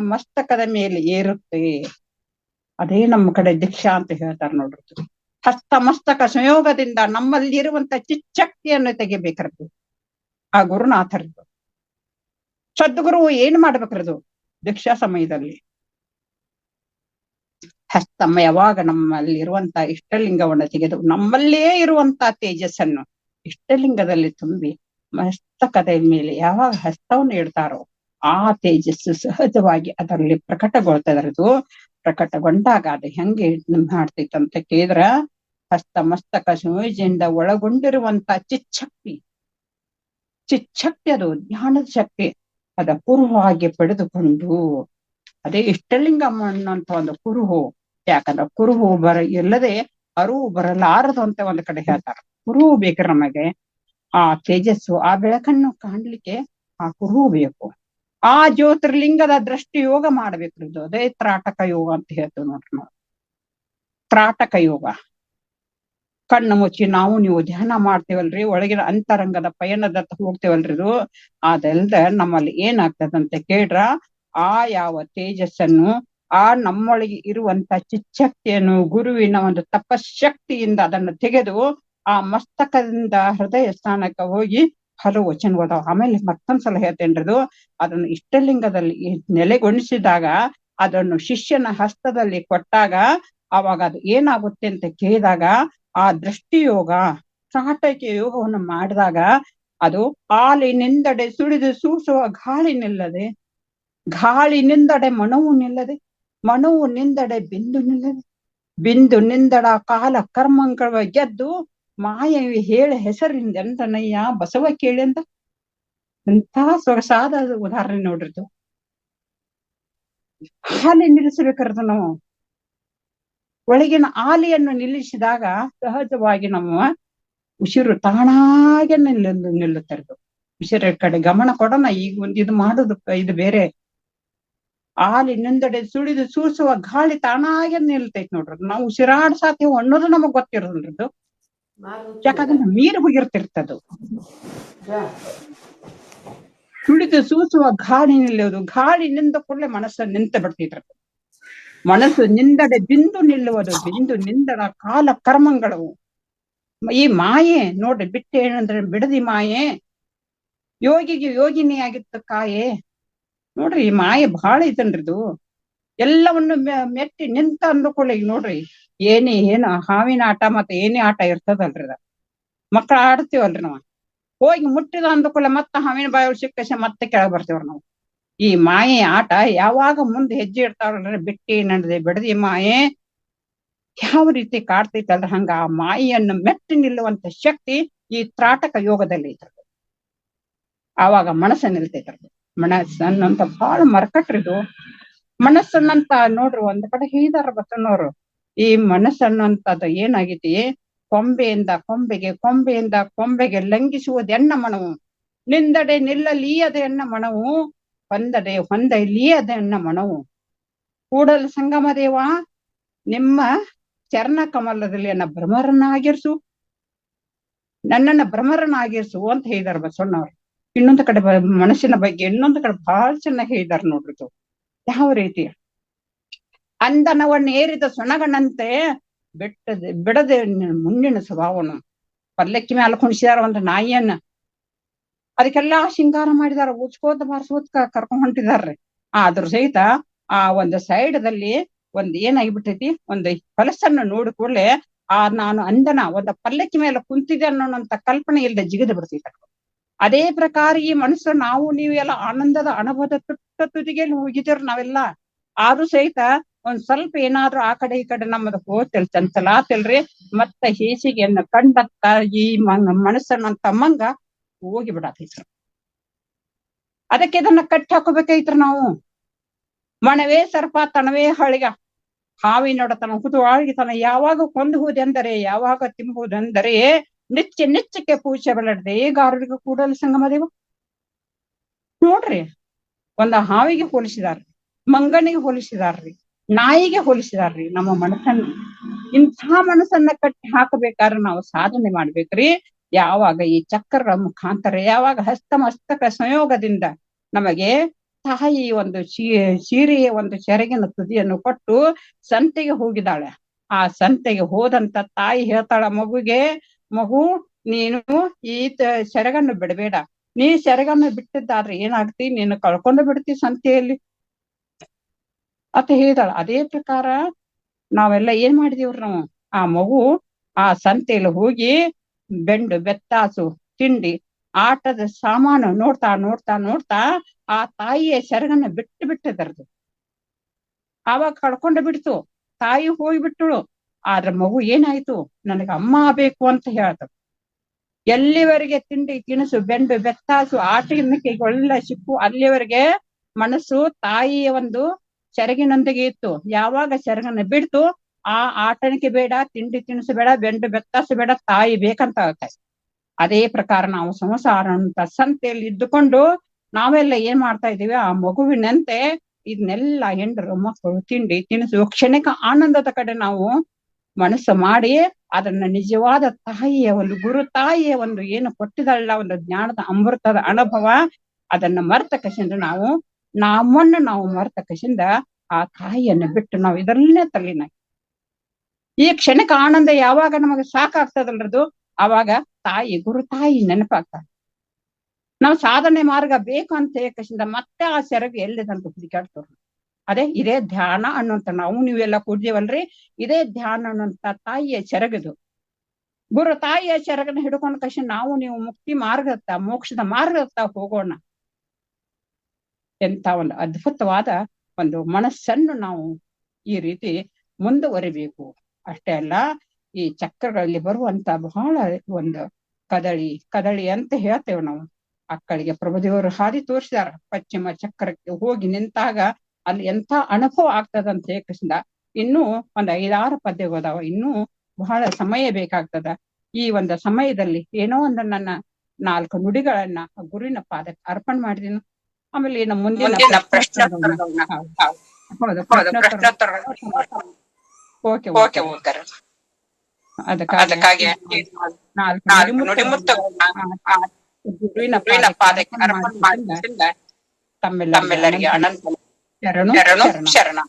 ಮಸ್ತಕದ ಮೇಲೆ ಏರುತ್ತೆ. ಅದೇ ನಮ್ಮ ಕಡೆ ದೀಕ್ಷಾ ಅಂತ ಹೇಳ್ತಾರ ನೋಡ್ರಿ. ಹಸ್ತ ಮಸ್ತಕ ಸಂಯೋಗದಿಂದ ನಮ್ಮಲ್ಲಿರುವಂತ ಚಿಚ್ಚಕ್ತಿಯನ್ನು ತೆಗಿಬೇಕ್ರದು ಆ ಗುರುನಾಥರದ್ದು. ಸದ್ಗುರು ಏನ್ ಮಾಡ್ಬೇಕ್ರದು ದೀಕ್ಷಾ ಸಮಯದಲ್ಲಿ? ಹಸ್ತಮ್ಮ ಯಾವಾಗ ನಮ್ಮಲ್ಲಿರುವಂತ ಇಷ್ಟಲಿಂಗವನ್ನು ತೆಗೆದು ನಮ್ಮಲ್ಲೇ ಇರುವಂತ ತೇಜಸ್ಸನ್ನು ಇಷ್ಟಲಿಂಗದಲ್ಲಿ ತುಂಬಿ ಮಸ್ತಕದ ಮೇಲೆ ಯಾವಾಗ ಹಸ್ತವನ್ನು ಇಡ್ತಾರೋ ಆ ತೇಜಸ್ಸು ಸಹಜವಾಗಿ ಅದರಲ್ಲಿ ಪ್ರಕಟಗೊಳ್ತದರದು. ಪ್ರಕಟಗೊಂಡಾಗ ಅದು ಹೆಂಗೆ ಮಾಡ್ತೈತಂತ ಕೇಳಿದ್ರ, ಹಸ್ತ ಮಸ್ತಕ ಸಂಯೋಜನೆಯಿಂದ ಒಳಗೊಂಡಿರುವಂತ ಚಿಚ್ಚಕ್ತಿ ಅದು ಜ್ಞಾನದ ಶಕ್ತಿ ಅದ ಪೂರ್ವವಾಗಿ ಪಡೆದುಕೊಂಡು ಅದೇ ಇಷ್ಟಲಿಂಗಮ್ಮ ಅನ್ನೋಂತ ಒಂದು ಕುರುಹು. ಯಾಕಂದ್ರೆ ಕುರುಹು ಇಲ್ಲದೆ ಅರಿವು ಬರಲಾರದು ಅಂತ ಒಂದ್ ಕಡೆ ಹೇಳ್ತಾರ. ಕುರುಹು ಬೇಕ್ರಿ ನಮಗೆ. ಆ ತೇಜಸ್ಸು ಆ ಬೆಳಕನ್ನು ಕಾಣ್ಲಿಕ್ಕೆ ಆ ಕುರುಹು ಬೇಕು. ಆ ಜ್ಯೋತಿರ್ಲಿಂಗದ ದೃಷ್ಟಿ ಯೋಗ ಮಾಡ್ಬೇಕ್ರಿ. ಅದೇ ತ್ರಾಟಕ ಯೋಗ ಅಂತ ಹೇಳ್ತೇವೆ ನೋಡ್ರಿ ನಾವು. ತ್ರಾಟಕ ಯೋಗ ಕಣ್ಣು ಮುಚ್ಚಿ ನಾವು ನೀವು ಧ್ಯಾನ ಮಾಡ್ತೇವಲ್ರಿ, ಒಳಗಿನ ಅಂತರಂಗದ ಪಯಣದತ್ತ ಹೋಗ್ತೇವಲ್ರಿ. ಅದೆಲ್ದ ನಮ್ಮಲ್ಲಿ ಏನಾಗ್ತದಂತ ಕೇಳ್ರ, ಆ ಯಾವ ತೇಜಸ್ಸನ್ನು ಆ ನಮ್ಮೊಳಗೆ ಇರುವಂತ ಚಿಚ್ಚಕ್ತಿಯನ್ನು ಗುರುವಿನ ಒಂದು ತಪಶಕ್ತಿಯಿಂದ ಅದನ್ನು ತೆಗೆದು ಆ ಮಸ್ತಕದಿಂದ ಹೃದಯ ಸ್ಥಾನಕ್ಕೆ ಹೋಗಿ ಹಲವು ವಚನಗಳು. ಆಮೇಲೆ ಮತ್ತೊಂದ್ಸಲ ಹೇಳ್ತೇನ್ರದು, ಅದನ್ನು ಇಷ್ಟಲಿಂಗದಲ್ಲಿ ನೆಲೆಗೊಳಿಸಿದಾಗ ಅದನ್ನು ಶಿಷ್ಯನ ಹಸ್ತದಲ್ಲಿ ಕೊಟ್ಟಾಗ ಅವಾಗ ಅದು ಏನಾಗುತ್ತೆ ಅಂತ ಕೇಳಿದಾಗ ಆ ದೃಷ್ಟಿಯೋಗ ತ್ರಾಟಕ ಯೋಗವನ್ನು ಮಾಡಿದಾಗ ಅದು ಹಾಲಿನಿಂದಡೆ ಸುಳಿದು ಸೂಸುವ ಗಾಳಿ ನಿಲ್ಲದೆ, ಗಾಳಿ ನಿಂದಡೆ ಮನವು ನಿಲ್ಲದೆ, ಮನವು ನಿಂದಡೆ ಬಿಂದು ನಿಲ್ಲದೆ, ಬಿಂದು ನಿಂದಡ ಕಾಲ ಕರ್ಮಗಳ ಗೆದ್ದು ಮಾಯವಿ ಹೇಳ ಹೆಸರಿಂದ ಎಂತನಯ್ಯ ಬಸವ ಕೇಳಿ ಅಂತ. ಎಂಥ ಸೊಗಸಾದ ಉದಾಹರಣೆ ನೋಡ್ರಿದು. ಹಾಲಿ ನಿಲ್ಲಿಸ್ಬೇಕರ್ದು ನಾವು. ಒಳಗಿನ ಆಲಿಯನ್ನು ನಿಲ್ಲಿಸಿದಾಗ ಸಹಜವಾಗಿ ನಮ್ಮ ಉಸಿರು ತಾನಾಗೆ ನಿಲ್ಲುತ್ತಿರೋದು. ಉಸಿರ ಕಡೆ ಗಮನ ಕೊಡೋಣ. ಈಗ ಒಂದು ಇದು ಮಾಡುದು ಇದು ಬೇರೆ. ಆಲಿ ನಿಂದಡೆ ಸುಳಿದು ಸೂಸುವ ಗಾಳಿ ತಾನಾಗೆ ನಿಲ್ತೈತಿ ನೋಡ್ರಿ. ನಾವು ಉಸಿರಾಡ್ಸಾತೀವಿ ಅನ್ನೋದು ನಮಗ್ ಗೊತ್ತಿರೋದಿಲ್ರದು. ಯಾಕಂದ್ರೆ ಮೀರಿ ಹೋಗಿರ್ತಿರ್ತದು. ಸುಳಿದು ಸೂಸುವ ಗಾಳಿ ನಿಲ್ಲುವುದು. ಗಾಳಿ ನಿಂದ ಕೂಡಲೇ ಮನಸ್ಸು ನಿಂತ ಬಿಡ್ತಿದ್ರ. ಮನಸ್ಸು ನಿಂದಡೆ ಬಿಂದು ನಿಲ್ಲುವುದು. ಬಿಂದು ನಿಂದಡ ಕಾಲ ಕರ್ಮಗಳು. ಈ ಮಾಯೆ ನೋಡ್ರಿ, ಬಿಟ್ಟೆ ಏನಂದ್ರೆ ಬಿಡದಿ ಮಾಯೆ, ಯೋಗಿಗೆ ಯೋಗಿನಿ ಆಗಿತ್ತು ಕಾಯೆ. ನೋಡ್ರಿ, ಈ ಮಾಯೆ ಬಹಳ ಐತನ್ರಿದು. ಎಲ್ಲವನ್ನು ಮೆಟ್ಟಿ ನಿಂತ ಅಂದುಕೊಳ್ಳಿ. ಈಗ ನೋಡ್ರಿ, ಏನು ಹಾವಿನ ಆಟ ಮತ್ತೆ ಏನೇ ಆಟ ಇರ್ತದಲ್ರಿ. ಮಕ್ಕಳ ಆಡ್ತೀವಲ್ರಿ ನಾವ್. ಹೋಗಿ ಮುಟ್ಟಿದ ಅಂದುಕೊಳ್ಳೆ ಮತ್ತೆ ಹಾವಿನ ಬಾಯಲ್ಲಿ ಸಿಕ್ಕಸ ಮತ್ತೆ ಕೆಳಗ್ ಬರ್ತೀವ್ರಿ ನಾವು. ಈ ಮಾಯೆ ಆಟ ಯಾವಾಗ ಮುಂದೆ ಹೆಜ್ಜೆ ಇಡ್ತಾವಲ್ರಿ, ಬಿಟ್ಟಿ ನಡೆದೆ ಬಿಡದಿ ಮಾಯೆ ಯಾವ ರೀತಿ ಕಾಡ್ತೈತಲ್ರಿ, ಹಂಗ ಆ ಮಾಯೆಯನ್ನು ಮೆಟ್ಟಿ ನಿಲ್ಲುವಂತ ಶಕ್ತಿ ಈ ತ್ರಾಟಕ ಯೋಗದಲ್ಲಿ ಐತ್ರಿ. ಆವಾಗ ಮನಸ್ಸು ನಿಲ್ತೈತ್ರಿ. ಮನಸ್ಸನ್ನಂತ ಬಹಳ ಮರ್ಕಟ್ರಿದು. ಮನಸ್ಸನ್ನಂತ ನೋಡ್ರಿ, ಒಂದ್ ಕಡೆ ಹೇಳಿದಾರ ಬಸವಣ್ಣವ್ರು, ಈ ಮನಸ್ಸನ್ನಂತದ ಏನಾಗೈತಿ, ಕೊಂಬೆಯಿಂದ ಕೊಂಬೆಗೆ, ಕೊಂಬೆಯಿಂದ ಕೊಂಬೆಗೆ ಲಂಘಿಸುವುದೆನ್ನ ಮನವು, ನಿಂದಡೆ ನಿಲ್ಲಲೀಯದೆನ್ನ ಮನವು, ಹೊಂದಡೆ ಹೊಂದಲೀಯದೆನ್ನ ಮನವು. ಕೂಡಲ ಸಂಗಮ ದೇವ, ನಿಮ್ಮ ಚರಣ ಕಮಲದಲ್ಲಿ ನನ್ನ ಭ್ರಮರನಾಗಿರ್ಸು, ನನ್ನನ್ನ ಭ್ರಮರನಾಗಿರ್ಸು ಅಂತ ಹೇಳಿದಾರ ಬಸವಣ್ಣವ್ರು. ಇನ್ನೊಂದು ಕಡೆ ಮನಸ್ಸಿನ ಬಗ್ಗೆ ಇನ್ನೊಂದು ಕಡೆ ಬಹಳ ಚೆನ್ನಾಗಿ ಹೇಳಿದಾರ ನೋಡ್ರಿ. ಯಾವ ರೀತಿ ಅಂದನವನ್ನ ಏರಿದ ಸೊಣಗನಂತೆ ಬಿಡದೆ ಮುಂದಿನ ಸ್ವಭಾವನು. ಪಲ್ಲಕ್ಕಿ ಮೇಲೆ ಕುಣಿಸಿದಾರ ಒಂದು ನಾಯಿಯನ್ನ, ಅದಕ್ಕೆಲ್ಲಾ ಶೃಂಗಾರ ಮಾಡಿದಾರ, ಉಚ್ಕೋತ ಬಾರ್ಸೋತ್ ಕರ್ಕೊಂಡ್ ಹೊಂಟಿದಾರ್ರಿ. ಅದ್ರ ಸಹಿತ ಆ ಒಂದು ಸೈಡ್ದಲ್ಲಿ ಒಂದ್ ಏನಾಗಿಬಿಟ್ಟೈತಿ, ಒಂದು ಹೊಲಸನ್ನು ನೋಡಿ ಕೂಡಲೇ ನಾನು ಅಂದನ ಒಂದ ಪಲ್ಲಕ್ಕಿ ಮೇಲೆ ಕುಂತಿದೆ ಅನ್ನೋಂತ ಕಲ್ಪನೆ ಇಲ್ಲದೆ ಜಿಗಿದು ಬಿಡ್ತೈತ. ಅದೇ ಪ್ರಕಾರ ಈ ಮನಸ್ಸು, ನಾವು ನೀವೆಲ್ಲ ಆನಂದದ ಅನುಭವದ ತುದಿಗೆ ಹೋಗಿದ್ದೀರ ನಾವೆಲ್ಲ. ಆದ್ರೂ ಸಹಿತ ಒಂದ್ ಸ್ವಲ್ಪ ಏನಾದ್ರು ಆ ಕಡೆ ಈ ಕಡೆ ನಮ್ಮದು ಹೋತಿಲ್, ಚಂಚಲಾತಿಲ್ರಿ. ಮತ್ತ ಹೇಸಿಗೆಯನ್ನು ಕಂಡತ್ತ ಈ ಮನಸ್ಸನ್ನಂತ ಮಂಗ ಹೋಗಿ ಬಿಡತೈತ್ರ. ಅದಕ್ಕೆ ಇದನ್ನ ಕಟ್ಟಿ ಹಾಕೋಬೇಕೈತ್ರ ನಾವು. ಮಣವೇ ಸರ್ಪ ತನವೇ ಹಳಿಗ, ಹಾವಿನೊಡತನ ಹುದುವಾಳಿತನ ಯಾವಾಗ ಕೊಂದುವುದೆಂದರೆ, ಯಾವಾಗ ತಿಂಬುವುದೆಂದರೆ, ನಿಚ್ಚಕ್ಕೆ ಪೂಜೆ ಬೆಳಡ್ದೆ ಗಾರುಡಿಗೆ ಕೂಡಲ ಸಂಗಮ ದೇವ. ನೋಡ್ರಿ, ಒಂದ ಹಾವಿಗೆ ಹೋಲಿಸಿದಾರ್ರಿ, ಮಂಗನಿಗೆ ಹೋಲಿಸಿದಾರ್ರಿ, ನಾಯಿಗೆ ಹೋಲಿಸಿದಾರ್ರಿ ನಮ್ಮ ಮನಸ್ಸನ್ನ. ಇಂಥ ಮನಸ್ಸನ್ನ ಕಟ್ಟಿ ಹಾಕಬೇಕಾದ್ರೆ ನಾವು ಸಾಧನೆ ಮಾಡ್ಬೇಕ್ರಿ. ಯಾವಾಗ ಈ ಚಕ್ರಗಳ ಮುಖಾಂತರ, ಯಾವಾಗ ಹಸ್ತಮಸ್ತಕ ಸಂಯೋಗದಿಂದ ನಮಗೆ ತಾಯಿ ಒಂದು ಸೀರೆಯ ಒಂದು ಸೆರಗಿನ ತುದಿಯನ್ನು ಕೊಟ್ಟು ಸಂತೆಗೆ ಹೋಗಿದ್ದಾಳೆ. ಆ ಸಂತೆಗೆ ಹೋದಂತ ತಾಯಿ ಹೇಳ್ತಾಳ ಮಗುಗೆ, ಮಗು ನೀನು ಈ ಸೆರಗನ್ನು ಬಿಡಬೇಡ, ನೀ ಸೆರಗನ್ನು ಬಿಟ್ಟಿದ್ದಾದ್ರೆ ಏನಾಗ್ತಿ, ನೀನು ಕಳ್ಕೊಂಡು ಬಿಡ್ತಿ ಸಂತೆಯಲ್ಲಿ ಅಂತ ಹೇಳಿದಾಳ. ಅದೇ ಪ್ರಕಾರ ನಾವೆಲ್ಲ ಏನ್ ಮಾಡಿದೀವ್ರಿ, ನಾವು ಆ ಮಗು ಆ ಸಂತೆಯಲ್ಲಿ ಹೋಗಿ ಬೆಂಡು ಬೆತ್ತಾಸು ತಿಂಡಿ ಆಟದ ಸಾಮಾನು ನೋಡ್ತಾ ನೋಡ್ತಾ ನೋಡ್ತಾ ಆ ತಾಯಿಯ ಸೆರಗನ್ನ ಬಿಟ್ಟದರ್ದು. ಆವಾಗ ಕಳ್ಕೊಂಡ ಬಿಡ್ತು, ತಾಯಿ ಹೋಗ್ಬಿಟ್ಟಳು. ಆದ್ರ ಮಗು ಏನಾಯ್ತು, ನನಗೆ ಅಮ್ಮ ಬೇಕು ಅಂತ ಹೇಳ್ತ. ಎಲ್ಲಿವರೆಗೆ ತಿಂಡಿ ತಿನಿಸು ಬೆಂಡು ಬೆತ್ತಾಸು ಆಟಿನಕ್ಕೆ ಒಳ್ಳೆ ಸಿಕ್ಕು ಅಲ್ಲಿವರೆಗೆ ಮನಸ್ಸು ತಾಯಿಯ ಒಂದು ಸೆರಗಿನೊಂದಿಗೆ ಇತ್ತು. ಯಾವಾಗ ಸೆರಗನ್ನ ಬಿಡ್ತು, ಆ ಆಟನಿಕೆ ಬೇಡ, ತಿಂಡಿ ತಿನಿಸು ಬೇಡ, ಬೆಂಡು ಬೆತ್ತಾಸು ಬೇಡ, ತಾಯಿ ಬೇಕಂತ ಹೇಳ್ತಾರೆ. ಅದೇ ಪ್ರಕಾರ ನಾವು ಸಂಸಾರ ಅಂತ ಸಂತೆಯಲ್ಲಿ ಇದ್ದುಕೊಂಡು ನಾವೆಲ್ಲ ಏನ್ ಮಾಡ್ತಾ ಇದೀವಿ, ಆ ಮಗುವಿನಂತೆ ಇದನ್ನೆಲ್ಲ ಹೆಂಡರು ಮಕ್ಕಳು ತಿಂಡಿ ತಿನಿಸು ಕ್ಷಣಿಕ ಆನಂದದ ಕಡೆ ನಾವು ಮನಸ್ಸು ಮಾಡಿ ಅದನ್ನ ನಿಜವಾದ ತಾಯಿಯ ಒಂದು ಗುರು ತಾಯಿಯ ಒಂದು ಏನು ಕೊಟ್ಟಿದಲ್ಲ ಒಂದು ಜ್ಞಾನದ ಅಮೃತದ ಅನುಭವ, ಅದನ್ನ ಮರೆತ ಕಸಿಂದ ನಮ್ಮನ್ನು ನಾವು ಮರೆತ ಕಸಿಂದ ಆ ತಾಯಿಯನ್ನ ಬಿಟ್ಟು ನಾವು ಇದರಲ್ಲೇ ತಲ್ಲಿನ ಈ ಕ್ಷಣಿಕ ಆನಂದ ಯಾವಾಗ ನಮಗೆ ಸಾಕಾಗ್ತದಲ್ರದು, ಅವಾಗ ತಾಯಿ ಗುರು ತಾಯಿ ನೆನಪಾಗ್ತಾರೆ. ನಾವು ಸಾಧನೆ ಮಾರ್ಗ ಬೇಕು ಅಂತ ಕಸಿಂದ ಮತ್ತೆ ಆ ಸೆರಗು ಎಲ್ಲಿದಂತ ಹುಡುಕಾಡ್ತವ್ರು. ಅದೇ ಇದೇ ಧ್ಯಾನ ಅನ್ನುವಂತ ನಾವು ನೀವೆಲ್ಲ ಕೂಡ್ತೀವಲ್ರಿ, ಇದೇ ಧ್ಯಾನ ಅನ್ನುವಂತ ತಾಯಿಯ ಸೆರಗದು. ಗುರು ತಾಯಿಯ ಸೆರಗನ್ನ ಹಿಡ್ಕೊಂಡ್ ಕಸಿಂದ ನಾವು ನೀವು ಮುಕ್ತಿ ಮಾರ್ಗದತ್ತ ಮೋಕ್ಷದ ಮಾರ್ಗದತ್ತ ಹೋಗೋಣ. ಎಂತ ಒಂದು ಅದ್ಭುತವಾದ ಒಂದು ಮನಸ್ಸನ್ನು ನಾವು ಈ ರೀತಿ ಮುಂದುವರಿಬೇಕು. ಅಷ್ಟೇ ಅಲ್ಲ, ಈ ಚಕ್ರಗಳಲ್ಲಿ ಬರುವಂತ ಬಹಳ ಒಂದು ಕದಳಿ ಅಂತ ಹೇಳ್ತೇವೆ ನಾವು. ಅಕ್ಕಳಿಗೆ ಪ್ರಭುದೇವರು ಹಾದಿ ತೋರಿಸಿದಾರ. ಪಶ್ಚಿಮ ಚಕ್ರಕ್ಕೆ ಹೋಗಿ ನಿಂತಾಗ ಅಲ್ಲಿ ಎಂಥ ಅನುಭವ ಆಗ್ತದಂತ ಹೇಳಕ್ಕಿಂದ ಇನ್ನೂ ಒಂದ್ 5-6 ಪದ್ಯಗಳದಾವ, ಇನ್ನೂ ಬಹಳ ಸಮಯ ಬೇಕಾಗ್ತದ. ಈ ಒಂದು ಸಮಯದಲ್ಲಿ ಏನೋ ಒಂದು ನನ್ನ 4 ನುಡಿಗಳನ್ನ ಗುರುವಿನ ಪಾದಕ್ಕೆ ಅರ್ಪಣೆ ಮಾಡಿದೀನಿ. ಆಮೇಲೆ ನಮ್ಮ ಮುಂದಿನ ಪ್ರಶ್ನೋತ್ತರಗಳನ್ನ ಹೌದು ಓಕೆ ಅದಕ್ಕಾಗಿ 4 ನುಡಿಮುತ್ತಗಳನ್ನ ಗುರುವಿನ ಪಾದಕ್ಕೆ ಅರ್ಪಣೆ ಮಾಡಿದ್ರಿಂದ ತಮ್ಮೆಲ್ಲರಿಗೆ ಅನಂತ ಶರಣು ಶರಣ.